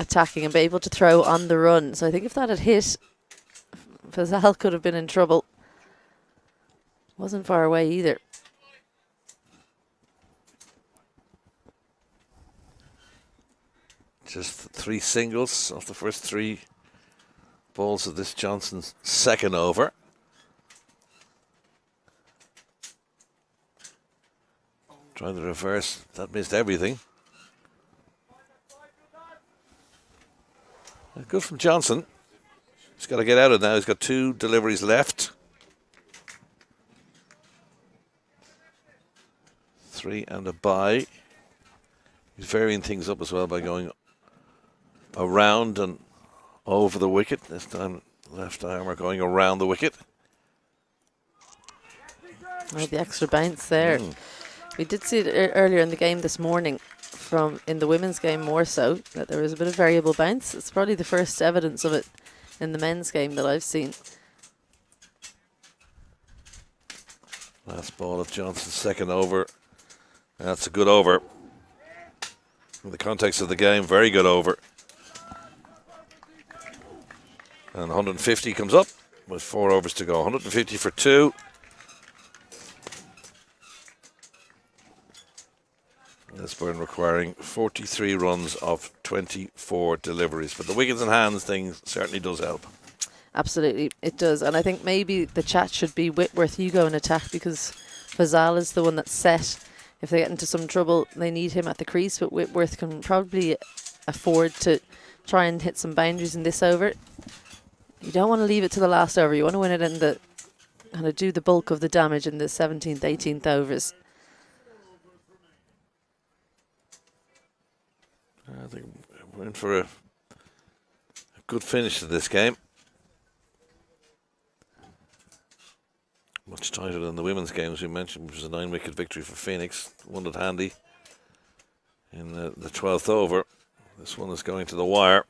attacking and be able to throw on the run. So I think if that had hit, Fazal could have been in trouble. Wasn't far away either. Just 3 singles off the first 3 balls of this Johnson's second over. Trying to reverse, that missed everything. Good from Johnson. He's got to get out of it now. He's got 2 deliveries left. 3 and a bye. He's varying things up as well by going around and over the wicket. This time left armour going around the wicket. Oh, the extra bounce there. We did see it earlier in the game this morning, in the women's game more so, that there was a bit of variable bounce. It's probably the first evidence of it in the men's game that I've seen. Last ball of Johnson's second over. That's a good over. In the context of the game, very good over. And 150 comes up with 4 overs to go. 150 for 2. Lisburn requiring 43 runs of 24 deliveries. But the wickets and hands thing certainly does help. Absolutely, it does. And I think maybe the chat should be Whitworth, you go and attack, because Fazal is the one that's set if they get into some trouble, they need him at the crease. But Whitworth can probably afford to try and hit some boundaries in this over. You don't want to leave it to the last over. You want to win it in the kind of do the bulk of the damage in the 17th, 18th overs. I think we're in for a good finish to this game. Much tighter than the women's game, as we mentioned, which was a 9-wicket victory for Phoenix. Won it handy in the 12th over. This one is going to the wire.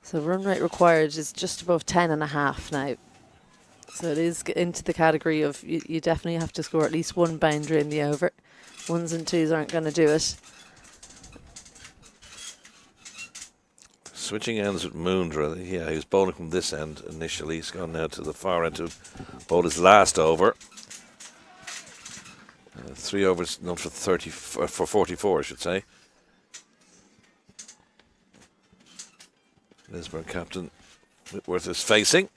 So run rate required is just above 10.5 now. So it is into the category of you definitely have to score at least one boundary in the over. Ones and twos aren't going to do it. Switching ends with Moondra. Yeah, he was bowling from this end initially. He's gone now to the far end to bowl his last over. 3 overs, not for 44, I should say. Lisburn captain Whitworth is facing.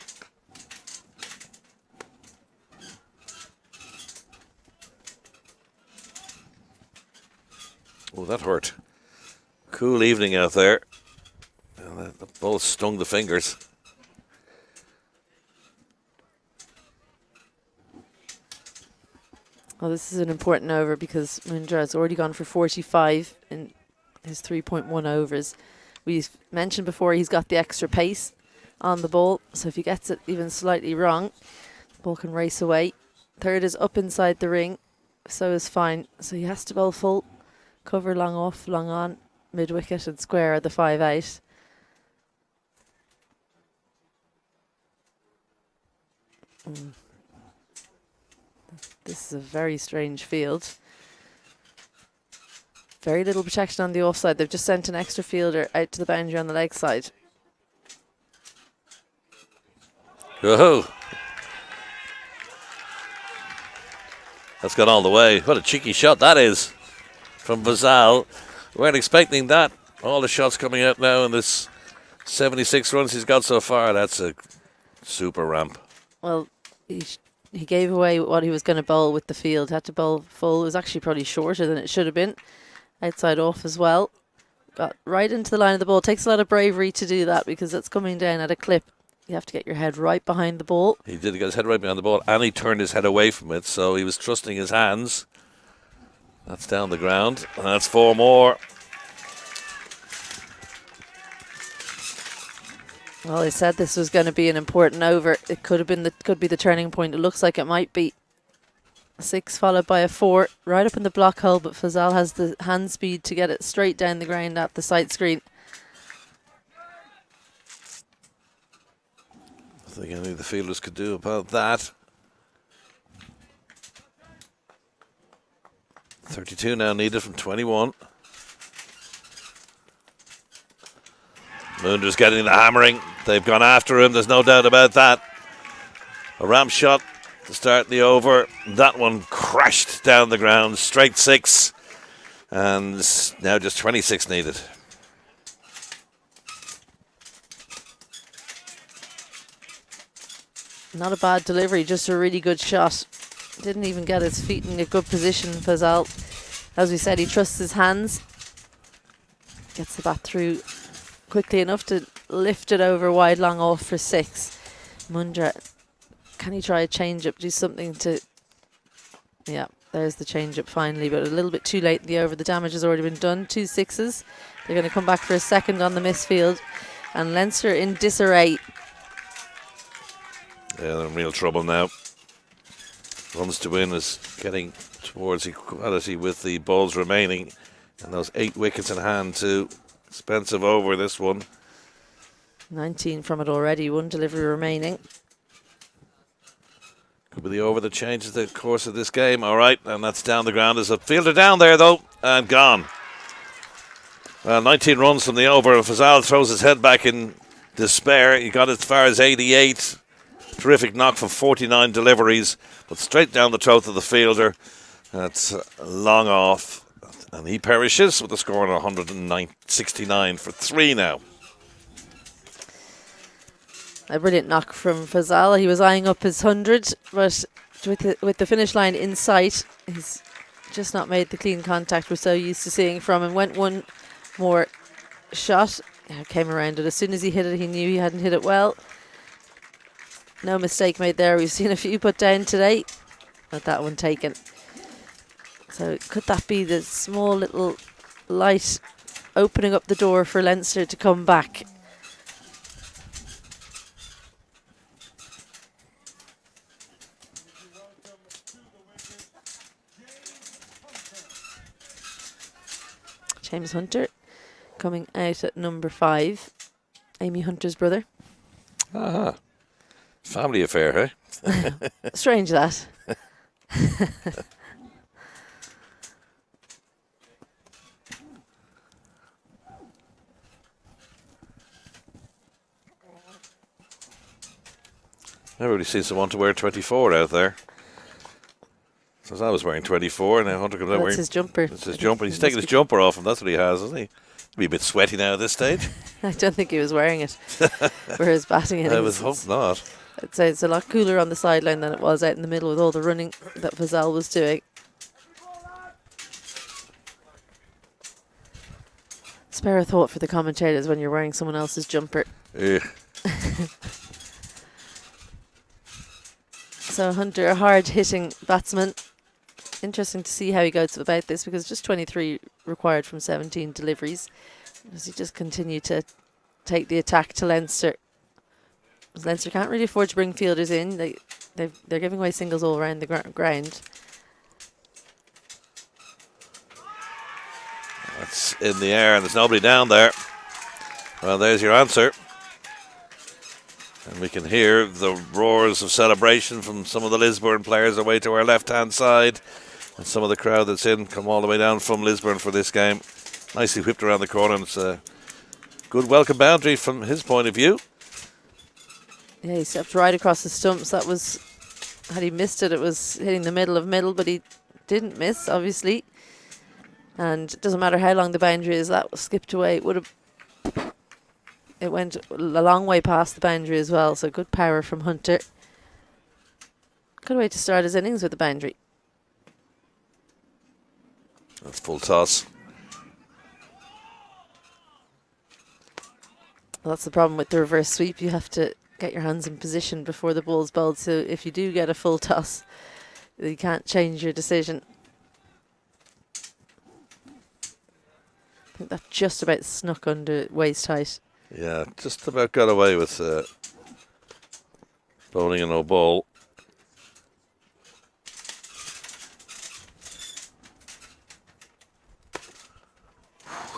Oh, that hurt. Cool evening out there. The ball stung the fingers. Well, this is an important over because Moondra has already gone for 45 in his 3.1 overs. We've mentioned before he's got the extra pace on the ball, so if he gets it even slightly wrong, the ball can race away. Third is up inside the ring, so is fine. So he has to bowl full, cover long off, long on, mid-wicket and square the 5 out. This is a very strange field. Very little protection on the offside. They've just sent an extra fielder out to the boundary on the leg side. Whoa. That's gone all the way. What a cheeky shot that is from Vazal. We weren't expecting that. All the shots coming out now in this 76 runs he's got so far. That's a super ramp. Well, he gave away what he was going to bowl with the field. Had to bowl full. It was actually probably shorter than it should have been. Outside off as well. Got right into the line of the ball. Takes a lot of bravery to do that because it's coming down at a clip. You have to get your head right behind the ball. He did get his head right behind the ball and he turned his head away from it, so he was trusting his hands. That's down the ground and that's 4 more. Well, I said this was going to be an important over. It could be the turning point. It looks like it might be. 6 followed by a 4 right up in the block hole, but Fazal has the hand speed to get it straight down the ground at the sight screen. I think any of the fielders could do about that. 32 now needed from 21. Moondra's getting the hammering. They've gone after him, there's no doubt about that. A ramp shot to start the over. That one crashed down the ground, straight 6. And now just 26 needed. Not a bad delivery, just a really good shot. Didn't even get his feet in a good position, Fazal. As we said, he trusts his hands. Gets the bat through quickly enough to lift it over wide long off for 6. Moondra, can he try a change-up, do something to... Yeah, there's the change-up finally, but a little bit too late in the over. The damage has already been done. 2 6s. They're going to come back for a second on the misfield. And Leinster in disarray. Yeah, they're in real trouble now. Runs to win is getting towards equality with the balls remaining. And those 8 wickets in hand too. Expensive over this one. 19 from it already, 1 delivery remaining. Could be the over that changes the course of this game. All right, and that's down the ground. There's a fielder down there, though, and gone. 19 runs from the over. Fazal throws his head back in despair. He got as far as 88. Terrific knock from 49 deliveries, but straight down the throat of the fielder. That's long off. And he perishes with a score of 169 for 3 now. A brilliant knock from Fazal. He was eyeing up his 100, but with the finish line in sight, he's just not made the clean contact we're so used to seeing from him. Went one more shot, came around it. As soon as he hit it, he knew he hadn't hit it well. No mistake made there. We've seen a few put down today, but that one taken. So could that be the small little light opening up the door for Leinster to come back? James Hunter coming out at number 5. Amy Hunter's brother. Ah, family affair, eh? Strange that. Everybody seems to want to wear 24 out there. Since I was wearing 24, and now Hunter comes out wearing... That's his jumper. It's his jumper. He's taking his jumper off him. That's what he has, isn't he? Be a bit sweaty now at this stage. I don't think he was wearing it for his batting innings. I would hope not. I'd say it's a lot cooler on the sideline than it was out in the middle with all the running that Fazal was doing. Spare a thought for the commentators when you're wearing someone else's jumper. Yeah. So Hunter, a hard-hitting batsman. Interesting to see how he goes about this, because just 23 required from 17 deliveries. Does he just continue to take the attack to Leinster? Because Leinster can't really afford to bring fielders in. They're giving away singles all around the ground. That's in the air, and there's nobody down there. Well, there's your answer. And we can hear the roars of celebration from some of the Lisburn players away to our left-hand side. And some of the crowd that's in come all the way down from Lisburn for this game. Nicely whipped around the corner. And it's a good welcome boundary from his point of view. Yeah, he stepped right across the stumps. That was, had he missed it, it was hitting the middle of middle, but he didn't miss, obviously. And it doesn't matter how long the boundary is, that was skipped away. It went a long way past the boundary as well, so good power from Hunter. Good way to start his innings with the boundary. That's full toss. Well, that's the problem with the reverse sweep. You have to get your hands in position before the ball's bowled, so if you do get a full toss, you can't change your decision. I think that just about snuck under waist height. Yeah, just about got away with bowling a no ball.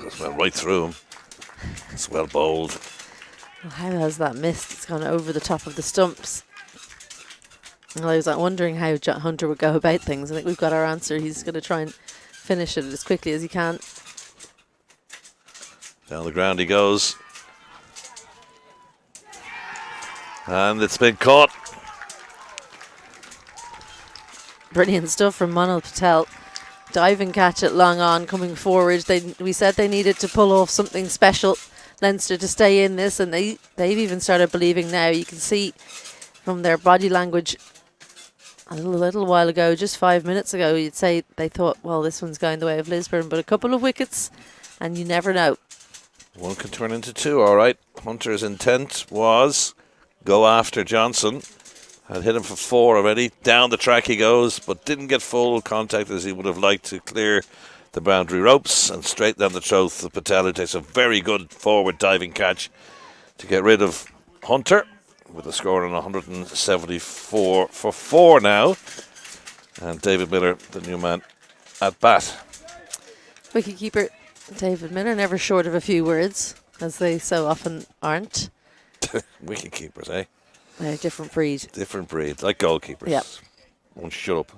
That's went right through him. It's well bowled. Well, how has that missed? It's gone over the top of the stumps. Well, I was wondering how Hunter would go about things. I think we've got our answer. He's going to try and finish it as quickly as he can. Down the ground he goes. And it's been caught. Brilliant stuff from Manal Patel. Diving catch at long on, coming forward. We said they needed to pull off something special, Leinster, to stay in this, and they've even started believing now. You can see from their body language a little while ago, just 5 minutes ago, you'd say they thought, well, this one's going the way of Lisburn, but a couple of wickets, and you never know. One can turn into two, all right. Hunter's intent was go after Johnson. Had hit him for 4 already. Down the track he goes, but didn't get full contact as he would have liked to clear the boundary ropes. And straight down the throat of Patel, who takes a very good forward diving catch to get rid of Hunter, with a score on 174 for 4 now. And David Miller, the new man, at bat. Wicketkeeper David Miller, never short of a few words, as they so often aren't. Wicketkeepers, eh? They're a different breed. Different breed, like goalkeepers. Yep. Won't shut up.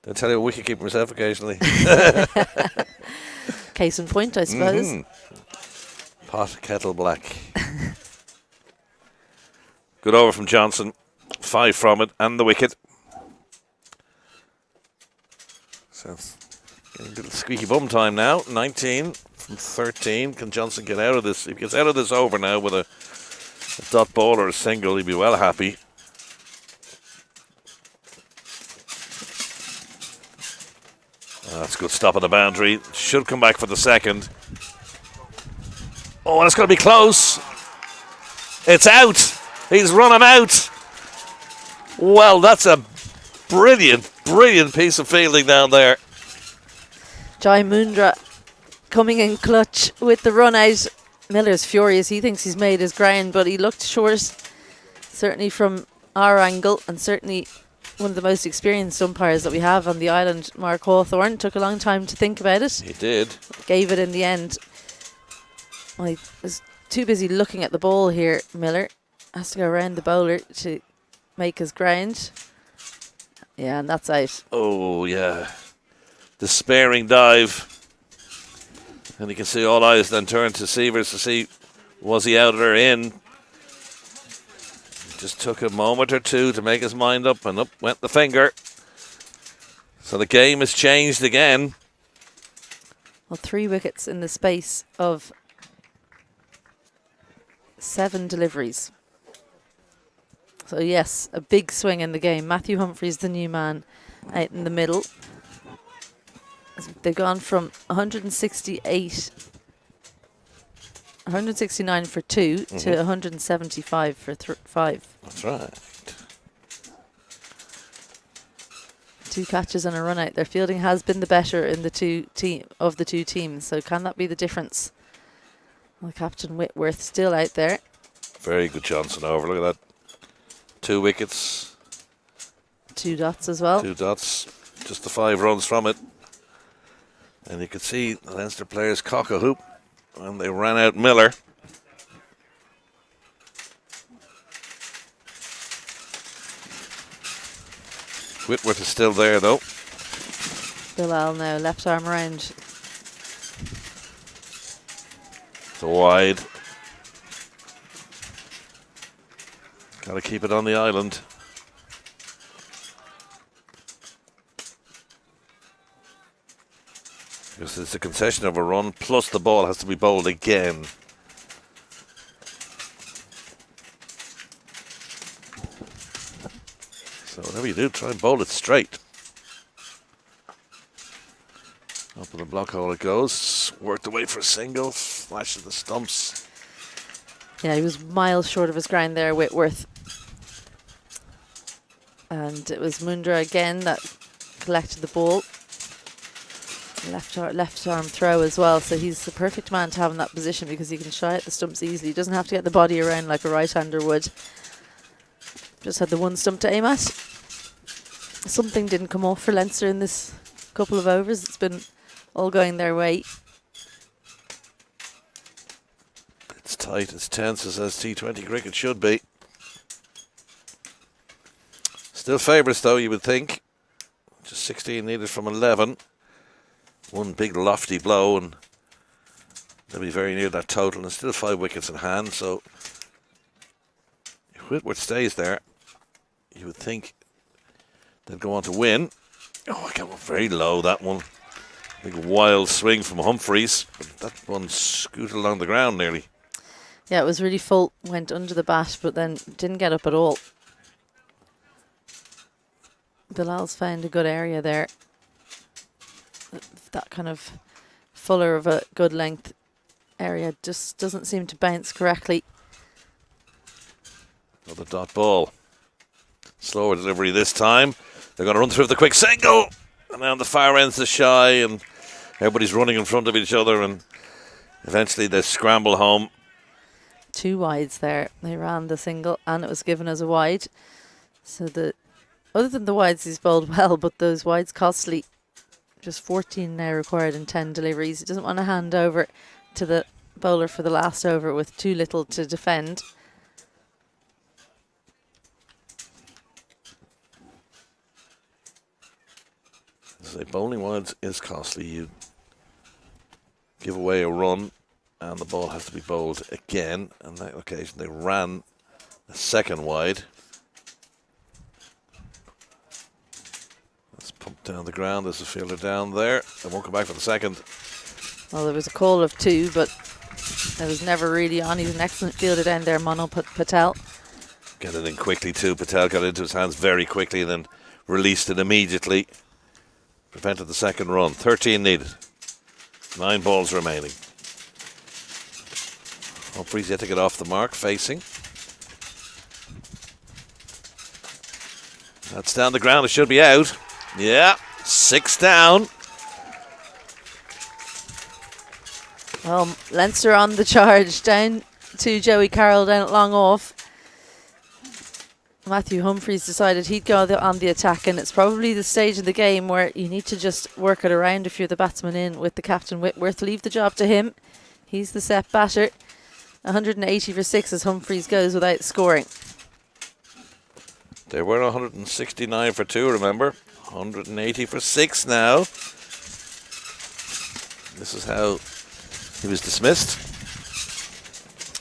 They'll tell you a wicketkeeper myself occasionally. Case in point, I suppose. Mm-hmm. Pot, kettle black. Good over from Johnson. 5 from it, and the wicket. So, getting a little squeaky bum time now. 19 from 13. Can Johnson get out of this? If he gets out of this over now with a a dot ball or a single, he'd be well happy. That's a good stop on the boundary. Should come back for the second. Oh, and it's going to be close. It's out. He's run him out. Well, that's a brilliant, brilliant piece of fielding down there. Jai Mundra coming in clutch with the run out. Miller's furious. He thinks he's made his ground, but he looked short, certainly from our angle, and certainly one of the most experienced umpires that we have on the island, Mark Hawthorne. Took a long time to think about it. He did. Gave it in the end. Well, he was too busy looking at the ball here, Miller. Has to go around the bowler to make his ground. Yeah, and that's out. Oh, yeah. Despairing dive. And you can see all eyes then turn to Sievers to see, was he out or in? Just took a moment or two to make his mind up, and up went the finger. So the game has changed again. Well, 3 wickets in the space of 7 deliveries. So yes, a big swing in the game. Matthew Humphreys, the new man, out in the middle. They've gone from 169 for 2 to 175 for 5. That's right. 2 catches and a run out. Their fielding has been the better in the two teams. So can that be the difference? Well, Captain Whitworth still out there. Very good Johnson over. Look at that. 2 wickets. 2 dots as well. 2 dots. Just the 5 runs from it. And you could see the Leinster players cock a hoop when they ran out Miller. Whitworth is still there though. Bilal now left arm around. It's a wide. Got to keep it on the island. Because it's a concession of a run, plus the ball has to be bowled again. So whatever you do, try and bowl it straight. Up in the block hole it goes. Worked away for a single. Flash of the stumps. Yeah, he was miles short of his ground there, Whitworth. And it was Mundra again that collected the ball. Left arm throw as well, so he's the perfect man to have in that position because he can shy at the stumps easily. He doesn't have to get the body around like a right-hander would. Just had the one stump to aim at. Something didn't come off for Leinster in this couple of overs. It's been all going their way. It's tight, it's tense as T20 cricket should be. Still favourites though, you would think. Just 16 needed from 11. One big lofty blow and they'll be very near that total, and still 5 wickets in hand. So if Whitworth stays there, you would think they'd go on to win. Oh, I got one very low, that one. Big wild swing from Humphreys, but that one scooted along the ground nearly. Yeah, it was really full, went under the bat, but then didn't get up at all. Bilal's found a good area there. That kind of fuller of a good length area just doesn't seem to bounce correctly. Another dot ball. Slower delivery this time. They're going to run through the quick single. And now the far end's the shy and everybody's running in front of each other and eventually they scramble home. 2 wides there. They ran the single and it was given as a wide. So other than the wides, he's bowled well, but those wides costly. Just 14 now required in 10 deliveries. He doesn't want to hand over to the bowler for the last over with too little to defend. So bowling wides is costly. You give away a run and the ball has to be bowled again. On that occasion they ran a second wide. Pumped down the ground. There's a fielder down there. They won't come back for the second. Well, there was a call of 2, but That was never really on. He's an excellent fielder down there, Mano Patel. Get it in quickly too. Patel got it into his hands very quickly and then released it immediately. Prevented the second run. 13 needed. 9 balls remaining. Humphreys yet to get off the mark, facing. That's down the ground. It should be out. Yeah, 6 down. Well, Leinster on the charge, down to Joey Carroll down at long off. Matthew Humphreys decided he'd go on the attack, and it's probably the stage of the game where you need to just work it around if you're the batsman in with the captain Whitworth. Leave the job to him. He's the set batter. 180 for 6 as Humphreys goes without scoring. They were 169 for 2, remember? 180 for 6 now. This is how he was dismissed.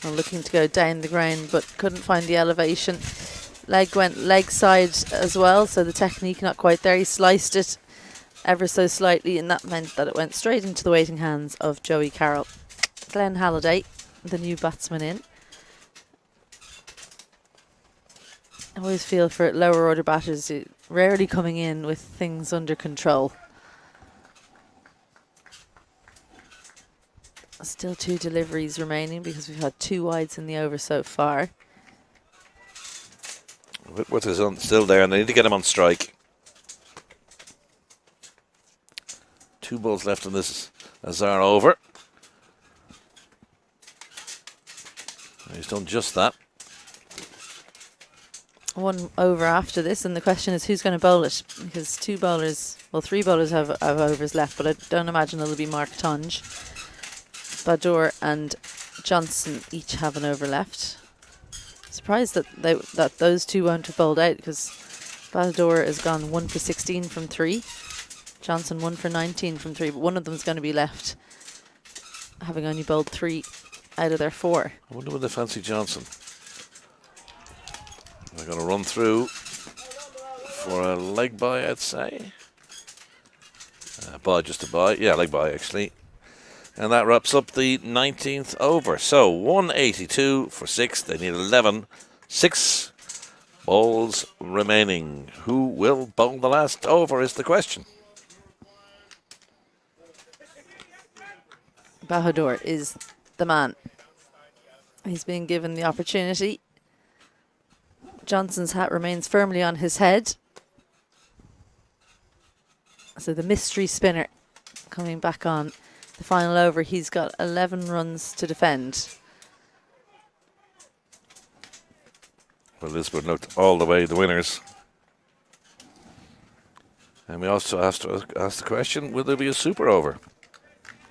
Well, looking to go down the ground, but couldn't find the elevation. Leg went leg side as well, so the technique not quite there. He sliced it ever so slightly, and that meant that it went straight into the waiting hands of Joey Carroll. Glenn Halliday, the new batsman in. I always feel for lower order batters, rarely coming in with things under control. Still 2 deliveries remaining because we've had 2 wides in the over so far. Whitworth is still there, and they need to get him on strike. 2 balls left in this Azar over. He's done just that. 1 over after this, and the question is who's going to bowl it, because 2 bowlers, well 3 bowlers have overs left, but I don't imagine it'll be Mark Tunge. Badur and Johnson each have an over left. Surprised that those 2 won't have bowled out, because Badur has gone 1 for 16 from 3. Johnson 1 for 19 from 3, but one of them's going to be left, having only bowled 3 out of their 4. I wonder when they fancy Johnson. They're going to run through for a leg bye, I'd say. Bye, just a bye. Yeah, leg bye, actually. And that wraps up the 19th over. So 182 for 6. They need 11. 6 balls remaining. Who will bowl the last over is the question. Bahadur is the man. He's being given the opportunity. Johnson's hat remains firmly on his head. So the mystery spinner coming back on the final over. He's got 11 runs to defend. Well, Lisburn looked all the way the winners. And we also have to ask the question, will there be a super over?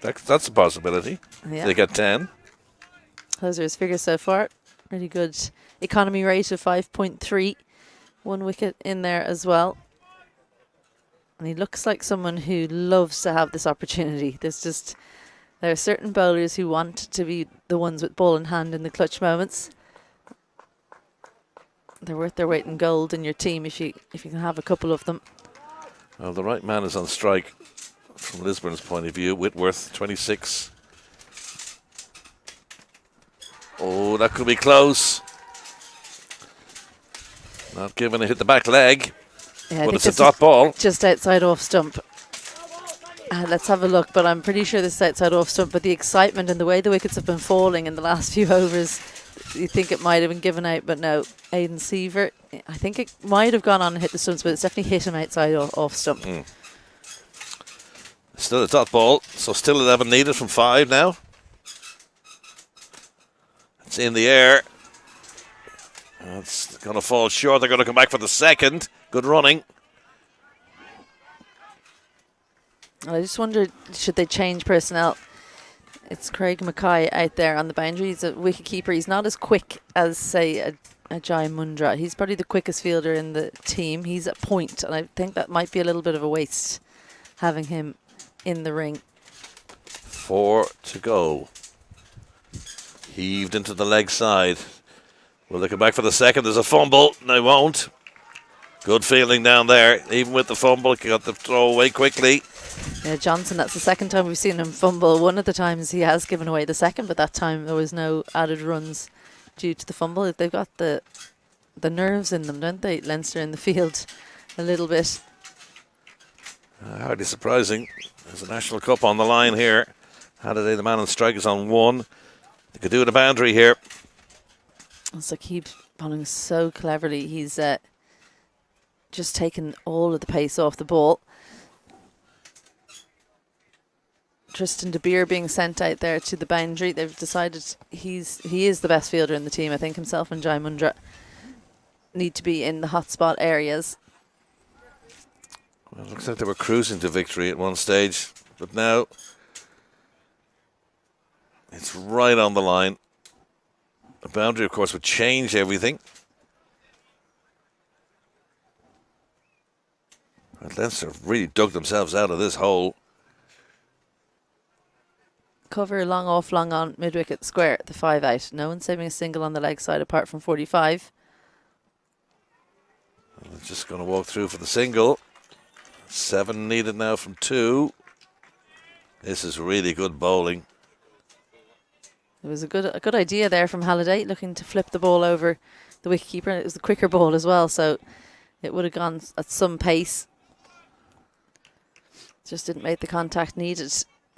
That's a possibility. Yeah. They get 10. Those are his figures so far. Really good economy rate of 5.3. 1 wicket in there as well. And he looks like someone who loves to have this opportunity. There are certain bowlers who want to be the ones with ball in hand in the clutch moments. They're worth their weight in gold in your team if you can have a couple of them. Well, the right man is on strike from Lisburn's point of view. Whitworth, 26. Oh, that could be close. Not given, it hit the back leg. Yeah, but it's a dot ball. Just outside off stump. Let's have a look, but I'm pretty sure this is outside off stump. But the excitement and the way the wickets have been falling in the last few overs, you think it might have been given out, but no. Aidan Seaver, I think it might have gone on and hit the stumps, but it's definitely hit him outside off stump. Still a dot ball, so still 11 needed from 5 now. It's in the air. It's going to fall short. They're going to come back for the second. Good running. I just wondered, should they change personnel? It's Craig Mackay out there on the boundary. He's a wicket keeper. He's not as quick as, say, a Jai Mundra. He's probably the quickest fielder in the team. He's at point, and I think that might be a little bit of a waste, having him in the ring. 4 to go. Heaved into the leg side. Will they come back for the second? There's a fumble. They won't. Good fielding down there. Even with the fumble, got the throw away quickly. Yeah, Johnson, that's the second time we've seen him fumble. One of the times he has given away the second, but that time there was no added runs due to the fumble. They've got the nerves in them, don't they, Leinster, in the field a little bit. Hardly surprising. There's a National Cup on the line here. Halliday, the man on strike, is on one. They could do it a boundary here. It's like he's bowling so cleverly. He's just taken all of the pace off the ball. Tristan De Beer being sent out there to the boundary. They've decided he is the best fielder in the team. I think himself and Jai Mundra need to be in the hotspot areas. Well, it looks like they were cruising to victory at one stage, but now it's right on the line. The boundary, of course, would change everything. And Leinster really dug themselves out of this hole. Cover long off, long on, mid-wicket square, the 5 out. No one saving a single on the leg side apart from 45. They're just going to walk through for the single. 7 needed now from 2. This is really good bowling. It was a good idea there from Halliday, looking to flip the ball over the wicketkeeper. It was the quicker ball as well, so it would have gone at some pace. Just didn't make the contact needed.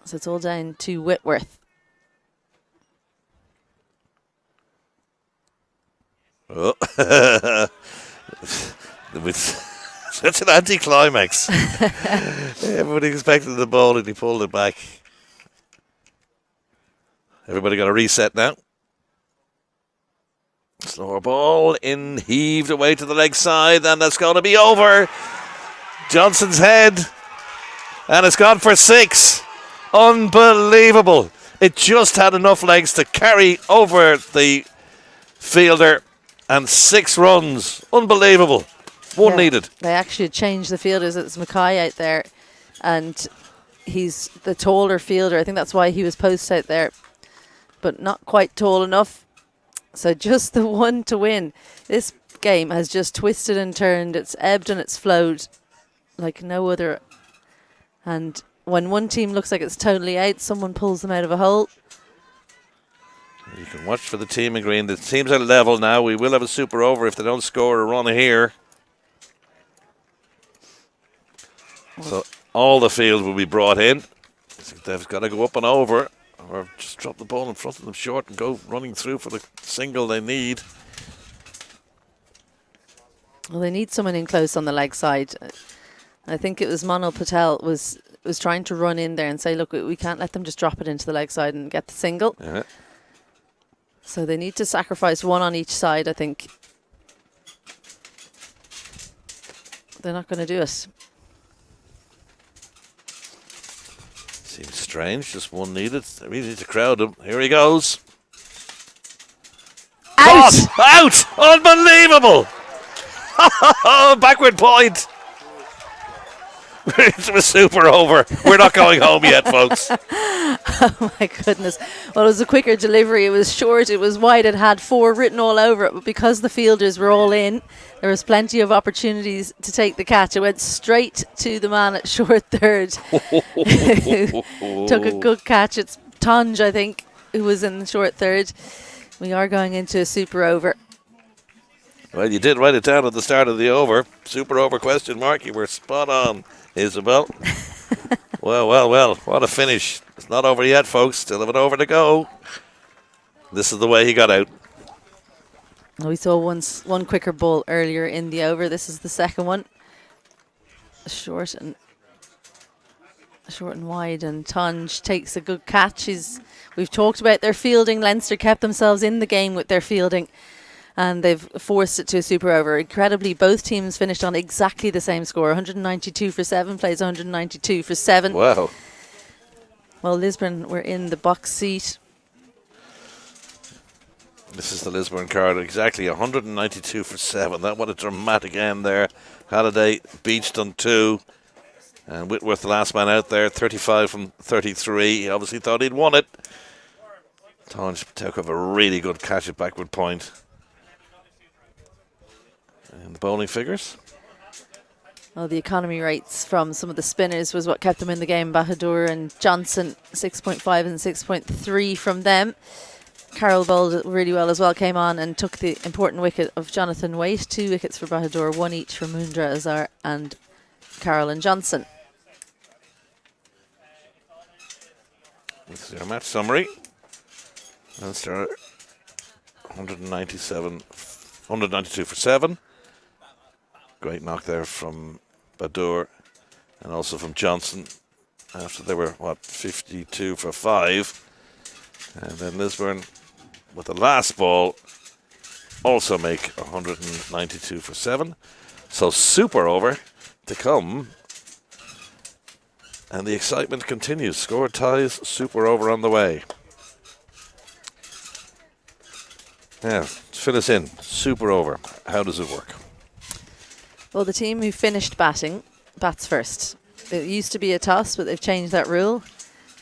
So it's all down to Whitworth. Oh. Such an anti-climax. Everybody expected the ball and he pulled it back. Everybody got a reset now. Slower ball in, heaved away to the leg side, and that's going to be over. Johnson's head, and it's gone for 6. Unbelievable. It just had enough legs to carry over the fielder, and 6 runs. Unbelievable. One needed. They actually changed the fielders. It's Mackay out there, and he's the taller fielder. I think that's why he was post out there, but not quite tall enough. So just the one to win. This game has just twisted and turned. It's ebbed and it's flowed like no other. And when one team looks like it's totally out, someone pulls them out of a hole. You can watch for the team in green. The teams are level now. We will have a super over if they don't score a run here. So all the field will be brought in. They've got to go up and over, or just drop the ball in front of them short and go running through for the single they need. Well, they need someone in close on the leg side. I think it was Manal Patel was trying to run in there and say, look, we can't let them just drop it into the leg side and get the single. Yeah. So they need to sacrifice one on each side, I think. They're not going to do it. Seems strange, just one needed. They really need to crowd him. Here he goes. Out! God, out! Unbelievable! Backward point. It's a super over. We're not going home yet, folks. Oh my goodness. Well, it was a quicker delivery. It was short, it was wide, it had 4 written all over it, but because the fielders were all in, there was plenty of opportunities to take the catch. It went straight to the man at short third. Took a good catch. It's Tonge, I think, who was in the short third. We are going into a super over. Well, you did write it down at the start of the over. Super over question mark. You were spot on, Isabel. Well. What a finish. It's not over yet, folks. Still have an over to go. This is the way he got out. We saw one quicker ball earlier in the over. This is the second one. Short and wide, and Tonge takes a good catch. We've talked about their fielding. Leinster kept themselves in the game with their fielding, and they've forced it to a super over. Incredibly, both teams finished on exactly the same score. 192 for 7 plays 192 for 7. Wow. Well, Lisburn were in the box seat. This is the Lisburn card. Exactly 192 for 7. That what a dramatic end there. Halliday beached on 2. And Whitworth, the last man out there, 35 from 33. He obviously thought he'd won it. Tonge took up a really good catch at backward point. And the bowling figures. Well, the economy rates from some of the spinners was what kept them in the game. Bahadur and Johnson, 6.5 and 6.3 from them. Carroll bowled really well as well, came on and took the important wicket of Jonathan Waite. 2 wickets for Bahadur, 1 each for Mundra Azhar and Carroll and Johnson. This is our match summary. Leinster 192 for 7. Great knock there from Bahadur and also from Johnson after they were, 52 for 5. And then Lisburn, with the last ball, also make 192 for 7. So super over to come. And the excitement continues. Score ties, super over on the way. Yeah, fill us in. Super over. How does it work? Well, the team who finished batting bats first. It used to be a toss, but they've changed that rule.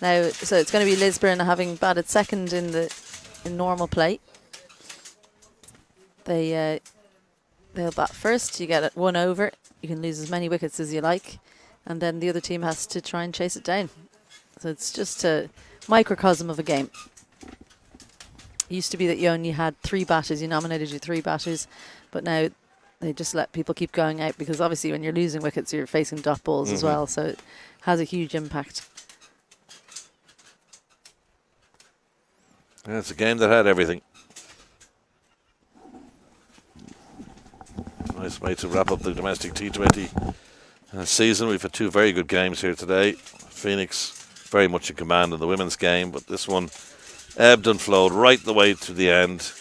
Now, so it's going to be Lisburn having batted second in normal play. They'll bat first. You get 1 over. You can lose as many wickets as you like, and then the other team has to try and chase it down. So it's just a microcosm of a game. It used to be that you only had 3 batters. You nominated your 3 batters, but now they just let people keep going out because obviously when you're losing wickets, you're facing dot balls as well. So it has a huge impact. Yeah, it's a game that had everything. Nice way to wrap up the domestic T20 season. We've had 2 very good games here today. Phoenix very much in command in the women's game, but this one ebbed and flowed right the way to the end.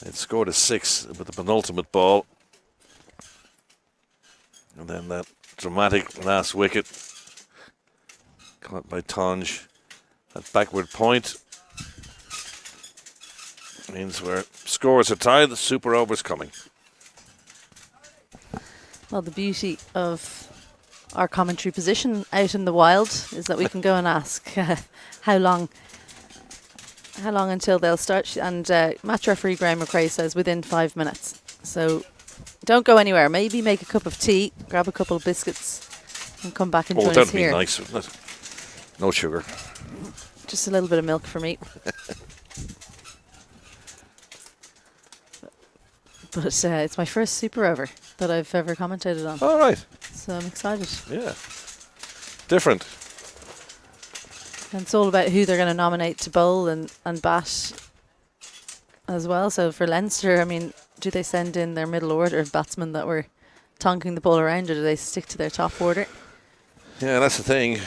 It scored a 6 with the penultimate ball. And then that dramatic last wicket caught by Tonge. That backward point means where scores are tied, the super over's coming. Well, the beauty of our commentary position out in the wild is that we can go and ask how long until they'll start. And match referee Graham McRae says within 5 minutes. So don't go anywhere. Maybe make a cup of tea, grab a couple of biscuits, and come back and join us here. That'd be nice, wouldn't it? No sugar. Just a little bit of milk for me. But it's my first super over that I've ever commentated on. All right. So I'm excited. Yeah. Different. And it's all about who they're going to nominate to bowl and bat as well. So for Leinster, I mean, do they send in their middle order batsmen that were tonking the ball around, or do they stick to their top order? Yeah, that's the thing.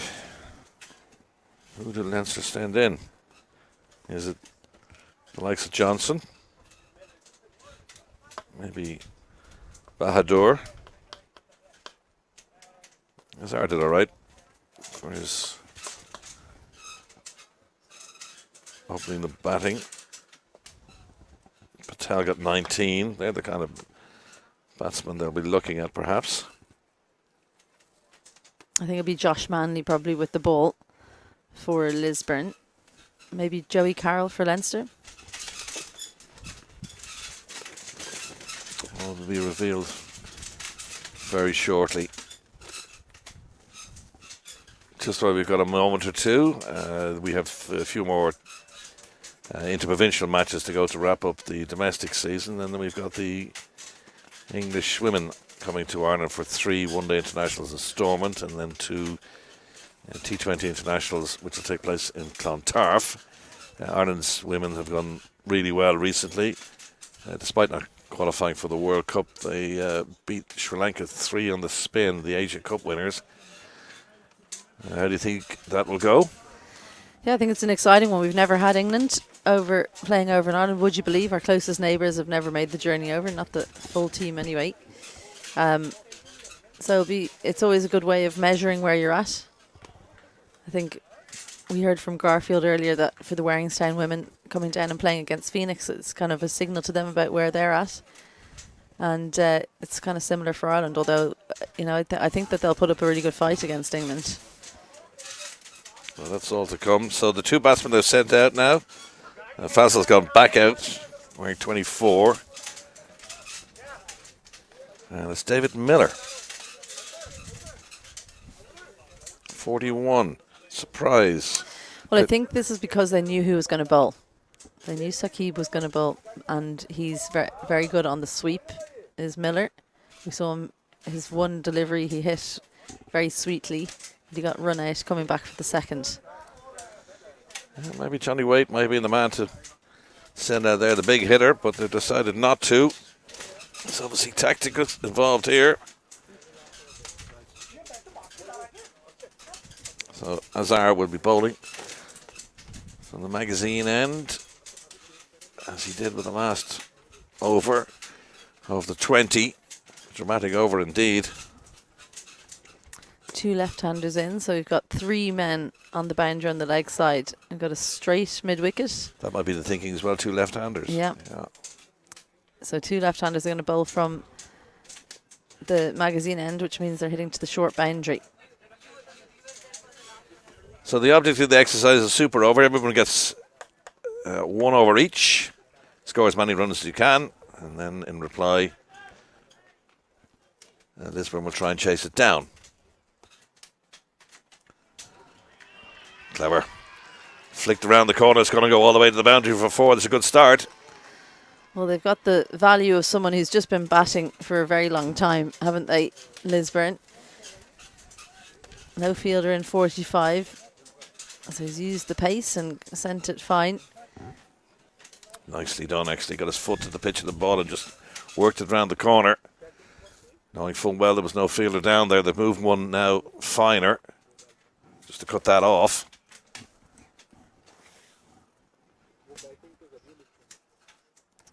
Who did Leinster stand in? Is it the likes of Johnson? Maybe Bahadur. Azhar did all right for his opening the batting. Patel got 19. They're the kind of batsmen they'll be looking at, perhaps. I think it'll be Josh Manley probably with the ball for Lisburn. Maybe Joey Carroll for Leinster. All will be revealed very shortly. Just while we've got a moment or two, we have a few more interprovincial matches to go to wrap up the domestic season, and then we've got the English women coming to Ireland for 3 one-day internationals in Stormont, and then 2 T20 internationals, which will take place in Clontarf. Ireland's women have gone really well recently, despite not qualifying for the World Cup. They beat Sri Lanka 3 on the spin, the Asia Cup winners. How do you think that will go? Yeah, I think it's an exciting one. We've never had England playing over in Ireland. Would you believe our closest neighbours have never made the journey over? Not the full team anyway. So it's always a good way of measuring where you're at. I think we heard from Garfield earlier that for the Warringstown women coming down and playing against Phoenix, it's kind of a signal to them about where they're at. And it's kind of similar for Ireland, although I think that they'll put up a really good fight against England. Well, that's all to come. So the 2 batsmen they've sent out now. Fazal's gone back out wearing 24. And it's David Miller. 41. Surprise. Well, I think this is because they knew who was going to bowl. They knew Saqib was going to bowl, and he's very, very good on the sweep, is Miller. We saw him, his one delivery he hit very sweetly. He got run out coming back for the second. Maybe Johnny Waite might be the man to send out there the big hitter, but they decided not to. There's obviously tactics involved here. So Azar will be bowling from the magazine end, as he did with the last over of the 20. Dramatic over indeed. 2 left-handers in, so we've got 3 men on the boundary on the leg side. We've got a straight mid-wicket. That might be the thinking as well, 2 left-handers. Yeah. So 2 left-handers are going to bowl from the magazine end, which means they're hitting to the short boundary. So the object of the exercise is a super over. Everyone gets 1 over each. Score as many runs as you can. And then in reply, Lisburn will try and chase it down. Clever. Flicked around the corner. It's going to go all the way to the boundary for 4. That's a good start. Well, they've got the value of someone who's just been batting for a very long time, haven't they, Lisburn? No fielder in 45. So he's used the pace and sent it fine. Nicely done, actually. Got his foot to the pitch of the ball and just worked it around the corner. Knowing full well there was no fielder down there. They've moved one now finer, just to cut that off.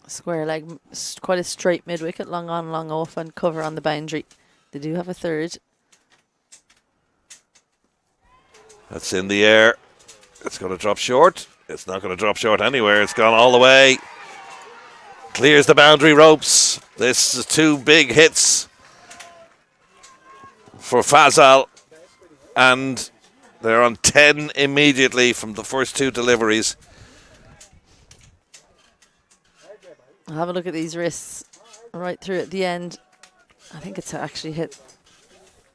Square leg, quite a straight mid-wicket, long on, long off, and cover on the boundary. They do have a third. That's in the air. It's going to drop short. It's not going to drop short anywhere. It's gone all the way. Clears the boundary ropes. This is 2 big hits for Fazal. And they're on 10 immediately from the first 2 deliveries. I'll have a look at these wrists right through at the end. I think it's actually hit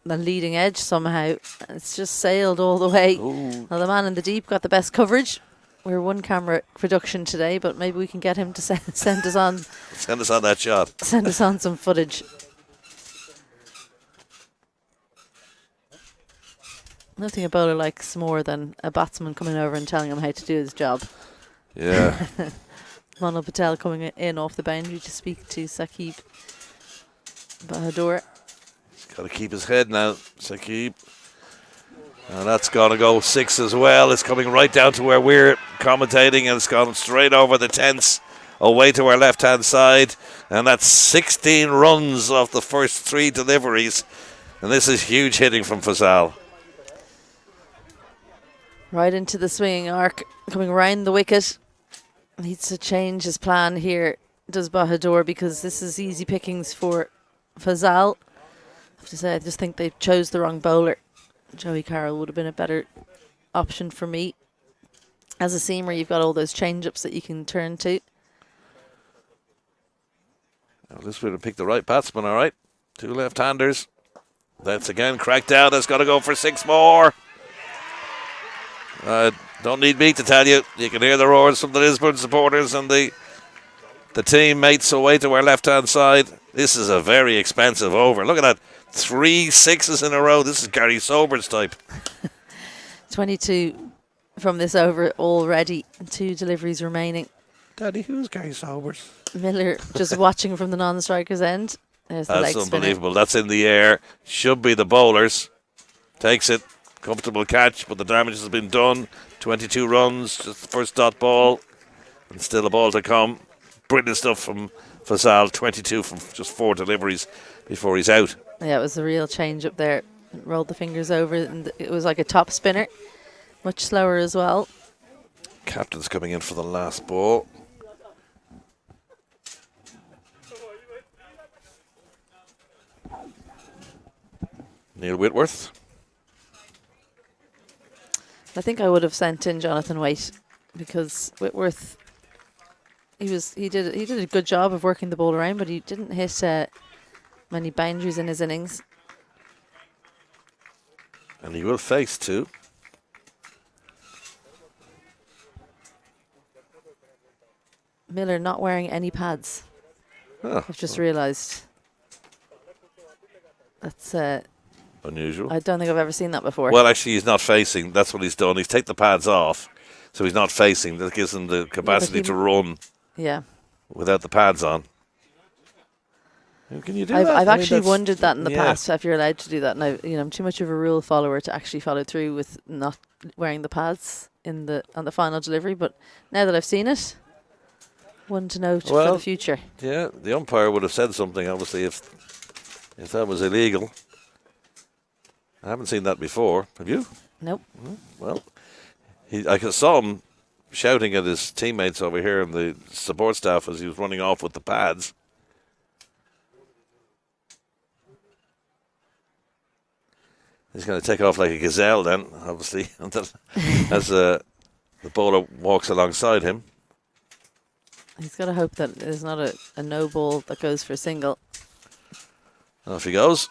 the leading edge somehow. It's just sailed all the way. Ooh. Now the man in the deep got the best coverage. We're 1 camera production today, but maybe we can get him to send us on. Send us on that shot. Send us on some footage. Nothing a bowler likes more than a batsman coming over and telling him how to do his job. Yeah. Manal Patel coming in off the boundary to speak to Saqib Bahadur. He's got to keep his head now, Saqib. And that's going to go 6 as well. It's coming right down to where we're commentating, and it's gone straight over the tents away to our left-hand side. And that's 16 runs off the first 3 deliveries. And this is huge hitting from Fazal. Right into the swinging arc, coming round the wicket. Needs to change his plan here, does Bahadur, because this is easy pickings for Fazal. I have to say, I just think they chose the wrong bowler. Joey Carroll would have been a better option for me. As a seamer, you've got all those change-ups that you can turn to. Well, this would have picked the right batsman, all right. 2 left-handers. That's again cracked down. It's got to go for 6 more. Don't need me to tell you. You can hear the roars from the Lisburn supporters and the teammates away to our left-hand side. This is a very expensive over. Look at that. 3 6s in a row. This is Gary Sober's type. 22 from this over already. 2 deliveries remaining. Daddy, who's Gary Sobers? Miller just watching from the non-striker's end. There's the That's leg spinner. unbelievable. That's in the air. Should be the bowlers. Takes it. Comfortable catch, but the damage has been done. 22 runs, just the first dot ball, and still a ball to come. Brilliant stuff from Fazal. 22 from just 4 deliveries before he's out. Yeah, it was a real change up there. Rolled the fingers over, and it was like a top spinner. Much slower as well. Captain's coming in for the last ball. Neil Whitworth. I think I would have sent in Jonathan Waite, because Whitworth He did a good job of working the ball around, but he didn't hit many boundaries in his innings. And he will face 2. Miller not wearing any pads. Oh, I've just realised. That's unusual. I don't think I've ever seen that before. Well, actually, he's not facing. That's what he's done. He's taken the pads off, so he's not facing. That gives him the capacity to run yeah. without the pads on. Can you do I've that? I've I mean, actually that's- wondered that in the yeah. past, if you're allowed to do that. And I'm too much of a rule follower to actually follow through with not wearing the pads on the final delivery. But now that I've seen it, one to note for the future. Yeah, the umpire would have said something, obviously, if that was illegal. I haven't seen that before. Have you? Nope. Well, I saw him shouting at his teammates over here and the support staff as he was running off with the pads. He's going to take off like a gazelle then, obviously, as the bowler walks alongside him. He's got to hope that there's not a no ball that goes for a single. Off he goes.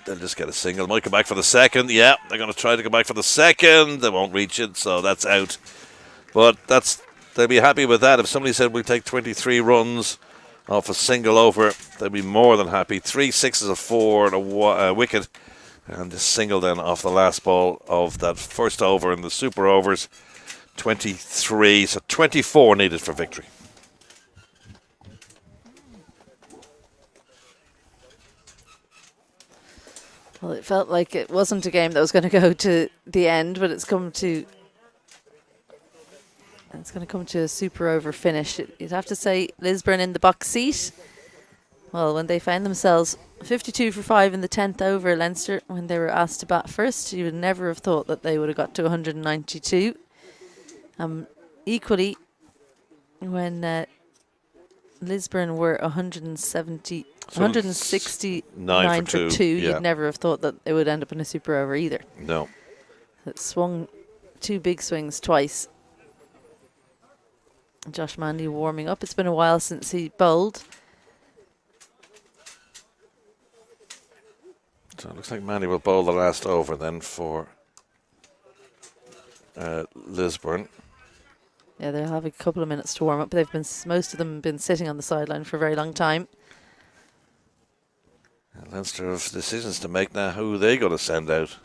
They'll just get a single. Might come back for the second. Yeah, they're going to try to come back for the second. They won't reach it, so that's out. But they'll be happy with that. If somebody said we'll take 23 runs off a single over, they'd be more than happy. 3 6s, a 4, and a wicket. And this single then off the last ball of that first over in the super overs. 23, so 24 needed for victory. Well, it felt like it wasn't a game that was going to go to the end, but it's going to come to a super over finish. You'd have to say Lisburn in the box seat. Well, when they found themselves 52 for 5 in the 10th over, Leinster, when they were asked to bat first, you would never have thought that they would have got to 192. Equally, when Lisburn were 169 for 2, yeah. You'd never have thought that it would end up in a super over either. No. It swung 2 big swings twice. Josh Manley warming up. It's been a while since he bowled. So it looks like Manny will bowl the last over then for Lisburn. Yeah, they'll have a couple of minutes to warm up. Most of them have been sitting on the sideline for a very long time. And Leinster have decisions to make now. Who are they going to send out?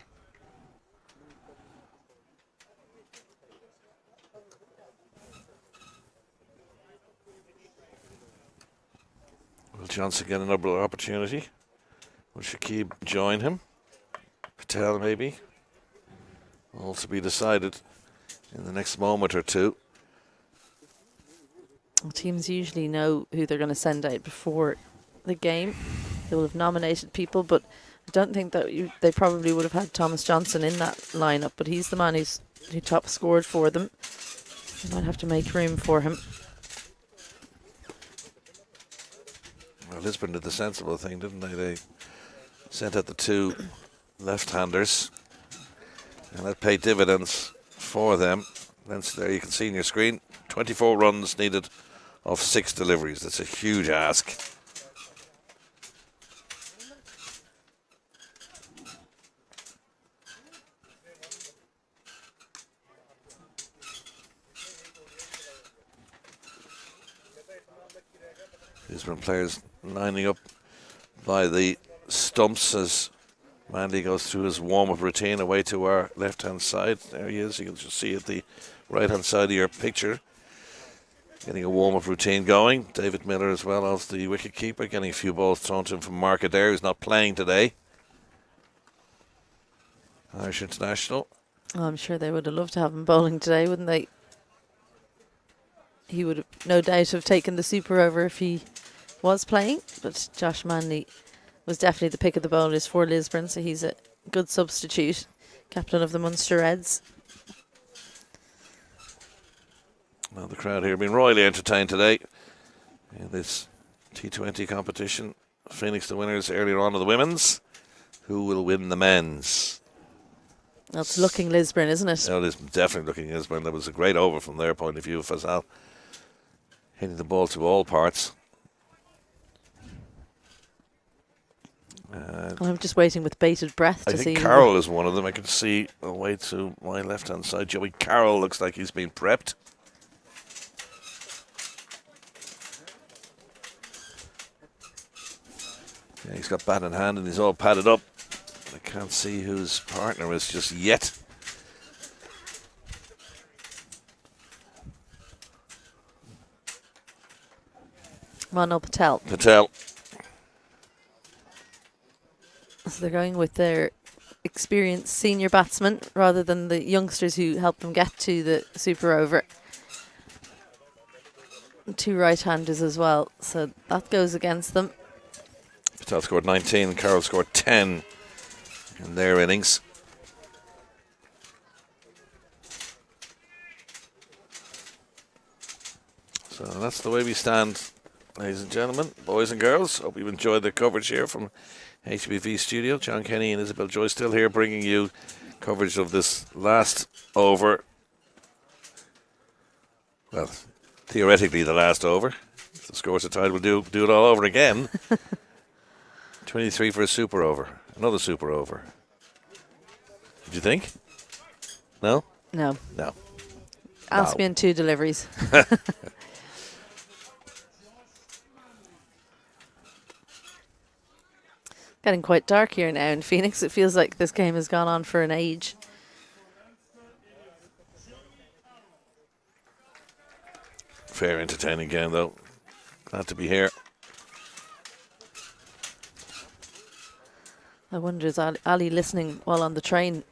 Will Johnson get another opportunity? Will Shakib join him? Patel maybe? All to be decided in the next moment or two. Teams usually know who they're going to send out before the game. They will have nominated people, but I don't think that they probably would have had Thomas Johnson in that lineup, but he's the man who top scored for them. They might have to make room for him. Well, Lisburn did the sensible thing, didn't they? They sent out the 2 left-handers, and that paid dividends for them. There you can see on your screen, 24 runs needed of 6 deliveries. That's a huge ask. Lisburn players lining up by the stumps as Mandy goes through his warm-up routine away to our left-hand side. There he is. You can just see at the right-hand side of your picture. Getting a warm-up routine going. David Miller as well as the wicket-keeper. Getting a few balls thrown to him from Mark Adair, who's not playing today. Irish international. Oh, I'm sure they would have loved to have him bowling today, wouldn't they? He would have no doubt have taken the super over if he was playing, but Josh Manley was definitely the pick of the bowlers for Lisburn, so he's a good substitute. Captain of the Munster Reds. Well, the crowd here have been royally entertained today in this T20 competition. Phoenix the winners earlier on of the women's. Who will win the men's? That's looking Lisburn, isn't it? No, it is definitely looking Lisburn. That was a great over from their point of view, Fazal. hitting the ball to all parts. I'm just waiting with bated breath to I see. think Carroll is one of them. I can see away to my left-hand side. Joey Carroll looks like he's been prepped. Yeah, he's got bat in hand and he's all padded up. I can't see who his partner is just yet. Mano Patel. Patel. So they're going with their experienced senior batsmen rather than the youngsters who helped them get to the super over. 2 right-handers as well, so that goes against them. Patel scored 19, Carroll scored 10 in their innings. So that's the way we stand, ladies and gentlemen, boys and girls. Hope you've enjoyed the coverage here from HBV Studio. John Kenny and Isabel Joy still here bringing you coverage of this last over. Well, theoretically the last over. If the scores are tied, we'll do it all over again. 23 for a super over. Another super over. Did you think? No? No. No. Alspion 2 deliveries. Getting quite dark here now in Phoenix. It feels like this game has gone on for an age. Fair entertaining game though. Glad to be here. I wonder, is Ali listening while on the train?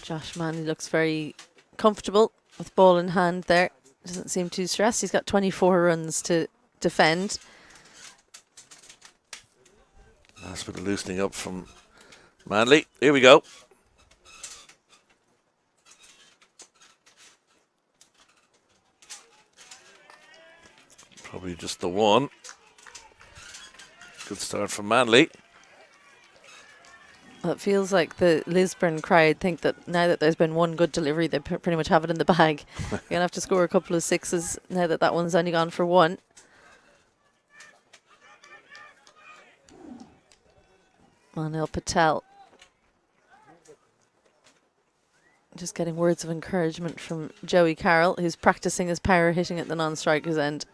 Josh Manley looks very comfortable with ball in hand there. Doesn't seem too stressed. He's got 24 runs to defend. Last bit of loosening up from Manley. Here we go. Probably just the one. Good start from Manley. Well, it feels like the Lisburn crowd think that now that there's been one good delivery, they pretty much have it in the bag. You're going to have to score a couple of sixes now that that one's only gone for one. Manil Patel. Just getting words of encouragement from Joey Carroll, who's practicing his power hitting at the non-striker's end.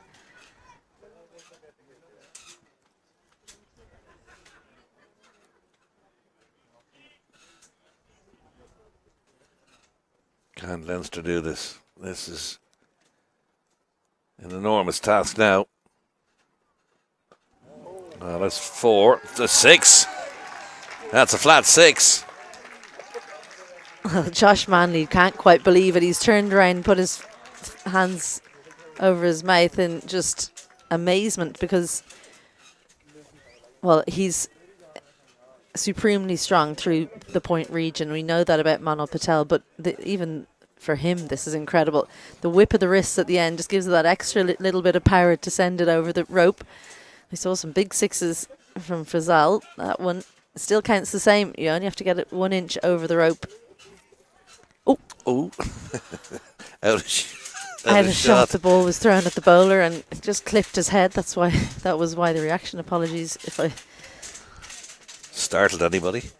Can Leinster do this? This is an enormous task now. That's 4. That's 6. That's a flat 6. Josh Manley can't quite believe it. He's turned around, put his hands over his mouth in just amazement because, well, he's supremely strong through the point region. We know that about Mano Patel, but even for him, this is incredible. The whip of the wrists at the end just gives it that extra little bit of power to send it over the rope. We saw some big sixes from Fazal. That one still counts the same. You only have to get it 1 inch over the rope. Oh. Out of shot. The ball was thrown at the bowler and it just clipped his head. That was why the reaction. Apologies if I startled anybody.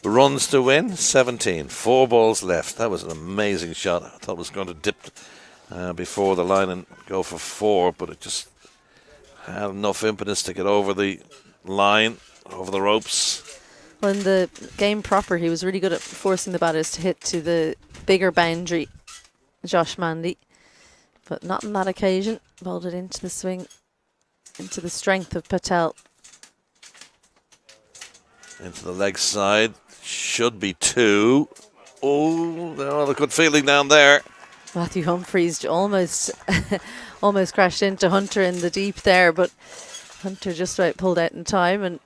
Runs to win, 17. 4 balls left. That was an amazing shot. I thought it was going to dip before the line and go for 4, but it just had enough impetus to get over the line, over the ropes. Well, in the game proper, he was really good at forcing the batters to hit to the bigger boundary, Josh Manley. But not on that occasion. Bowled it into the swing, into the strength of Patel. Into the leg side. Should be 2. Oh, another good feeling down there. Matthew Humphreys almost almost crashed into Hunter in the deep there, but Hunter just about pulled out in time, and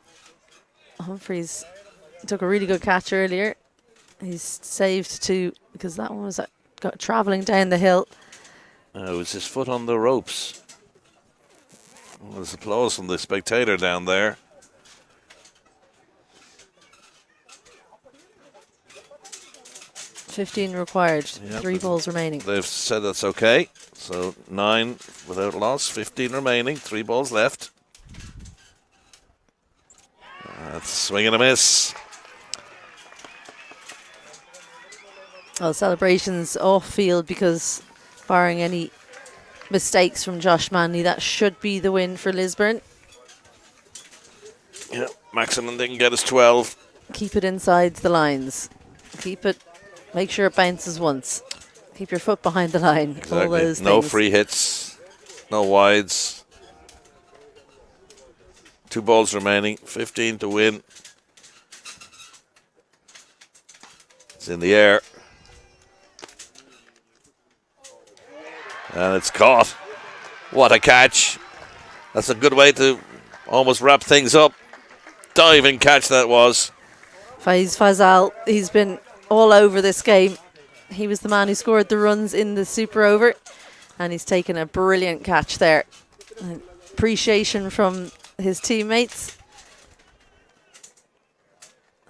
Humphreys took a really good catch earlier. He's saved 2 because that one was got travelling down the hill. It was his foot on the ropes. Well, there's applause from the spectator down there. 15 required. Yep. 3 balls remaining. They've said that's okay. So 9 without loss, 15 remaining, 3 balls left. That's a swing and a miss. Well, celebrations off field because barring any mistakes from Josh Manley, that should be the win for Lisburn. Yeah, maximum they can get is 12. Keep it inside the lines. Keep it, make sure it bounces once. Keep your foot behind the line. Exactly. All those No things. free hits, no wides. 2 balls remaining, 15 to win. It's in the air. And it's caught. What a catch. That's a good way to almost wrap things up. Diving catch that was. Faiz Fazal, he's been all over this game. He was the man who scored the runs in the super over, and he's taken a brilliant catch there. Appreciation from his teammates.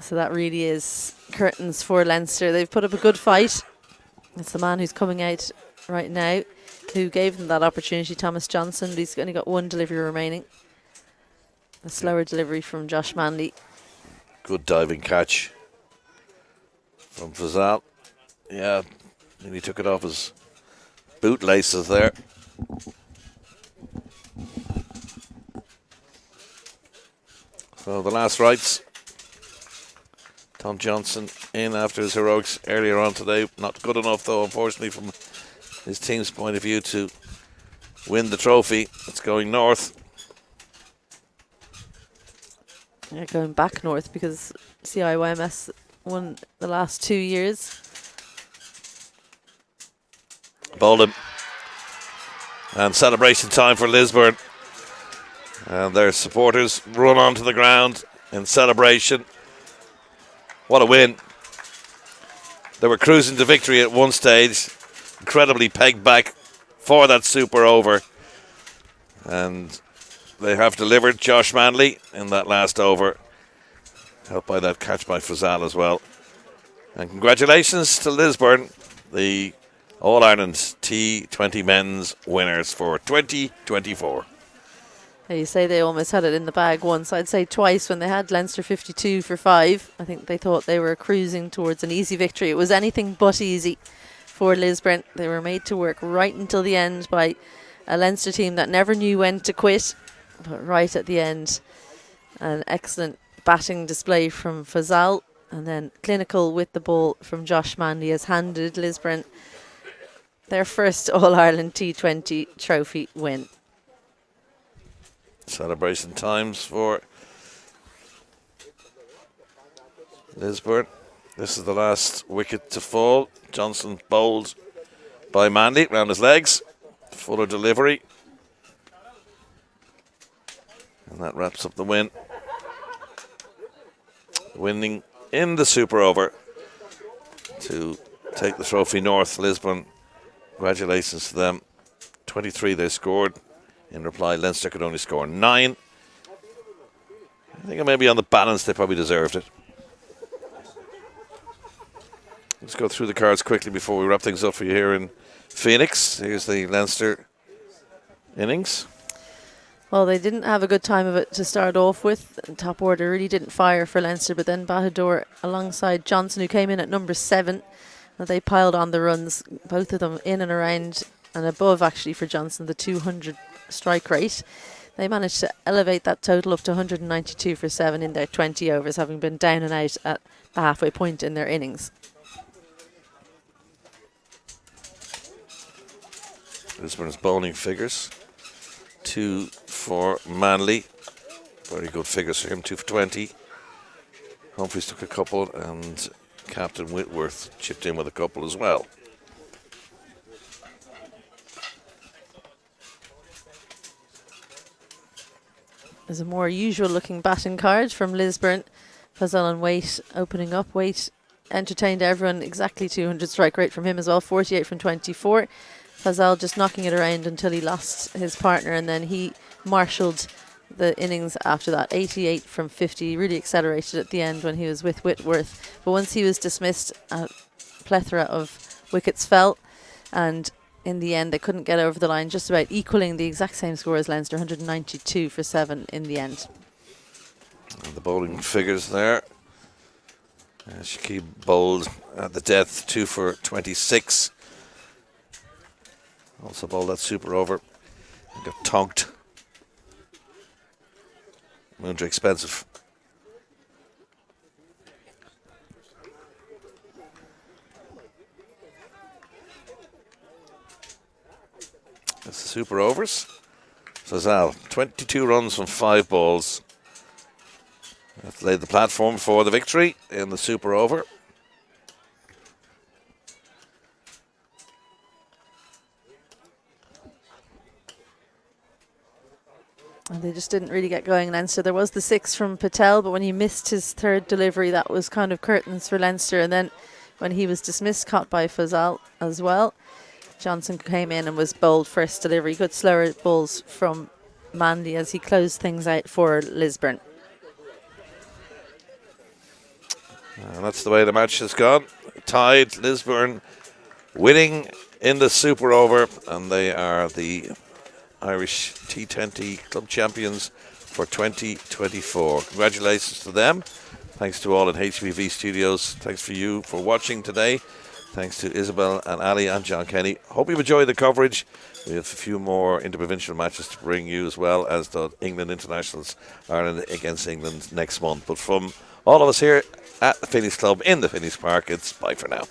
So that really is curtains for Leinster. They've put up a good fight. It's the man who's coming out right now who gave them that opportunity, Thomas Johnson, but he's only got 1 delivery remaining. A slower delivery from Josh Manley. Good diving catch from Fazal. Yeah, and he took it off his bootlaces there. So the last rights. Tom Johnson in after his heroics earlier on today. Not good enough, though, unfortunately, from his team's point of view to win the trophy. It's going north. Yeah, going back north because CIYMS won the last 2 years. Bowled him. And celebration time for Lisburn. And their supporters run onto the ground in celebration. What a win. They were cruising to victory at one stage. Incredibly pegged back for that super over. And they have delivered. Josh Manley in that last over. Helped by that catch by Fazal as well. And congratulations to Lisburn, the All-Ireland T20 men's winners for 2024. You say they almost had it in the bag once. I'd say twice when they had Leinster 52 for 5. I think they thought they were cruising towards an easy victory. It was anything but easy for Lisburn. They were made to work right until the end by a Leinster team that never knew when to quit. But right at the end, an excellent batting display from Fazal, and then clinical with the ball from Josh Manley has handed Lisburn their first All-Ireland T20 trophy win. Celebration times for Lisburn. This is the last wicket to fall. Johnson bowled by Manley round his legs. Fuller delivery. And that wraps up the win. Winning in the super over to take the trophy north. Lisburn, congratulations to them. 23 they scored. In reply, Leinster could only score 9. I think maybe on the balance they probably deserved it. Let's go through the cards quickly before we wrap things up for you here in Phoenix. Here's the Leinster innings. Well, they didn't have a good time of it to start off with. Top order really didn't fire for Leinster, but then Bahadur alongside Johnson, who came in at number 7. They piled on the runs, both of them in and around and above actually for Johnson, the 200 strike rate. They managed to elevate that total up to 192 for 7 in their 20 overs, having been down and out at the halfway point in their innings. Lisburn's bowling figures. 2 for Manley. Very good figures for him, 2 for 20. Humphreys took a couple and Captain Whitworth chipped in with a couple as well. There's a more usual looking batting card from Lisburn. Fazal and Waite opening up. Waite entertained everyone, exactly 200 strike rate from him as well, 48 from 24. Fazal just knocking it around until he lost his partner, and then he marshalled the innings after that, 88 from 50. Really accelerated at the end when he was with Whitworth. But once he was dismissed at plethora of wickets fell, and in the end they couldn't get over the line, just about equaling the exact same score as Leinster, 192 for 7 in the end. And the bowling figures there. Shakib bowled at the death, 2 for 26. Also bowled that super over. And got tonked. Moondra expensive. That's the super overs. So Zal, 22 runs from 5 balls. That laid the platform for the victory in the super over. And they just didn't really get going, Leinster. There was the 6 from Patel, but when he missed his third delivery, that was kind of curtains for Leinster. And then when he was dismissed, caught by Fazal as well, Johnson came in and was bowled first delivery. Good slower balls from Manley as he closed things out for Lisburn. And that's the way the match has gone. Tied, Lisburn winning in the super over, and they are the Irish T20 club champions for 2024. Congratulations to them. Thanks to all at HBV Studios. Thanks for you for watching today. Thanks to Isabel and Ali and John Kenny. Hope you've enjoyed the coverage. We have a few more interprovincial matches to bring you, as well as the England internationals, Ireland against England next month. But from all of us here at the Phoenix Club in the Phoenix Park, it's bye for now.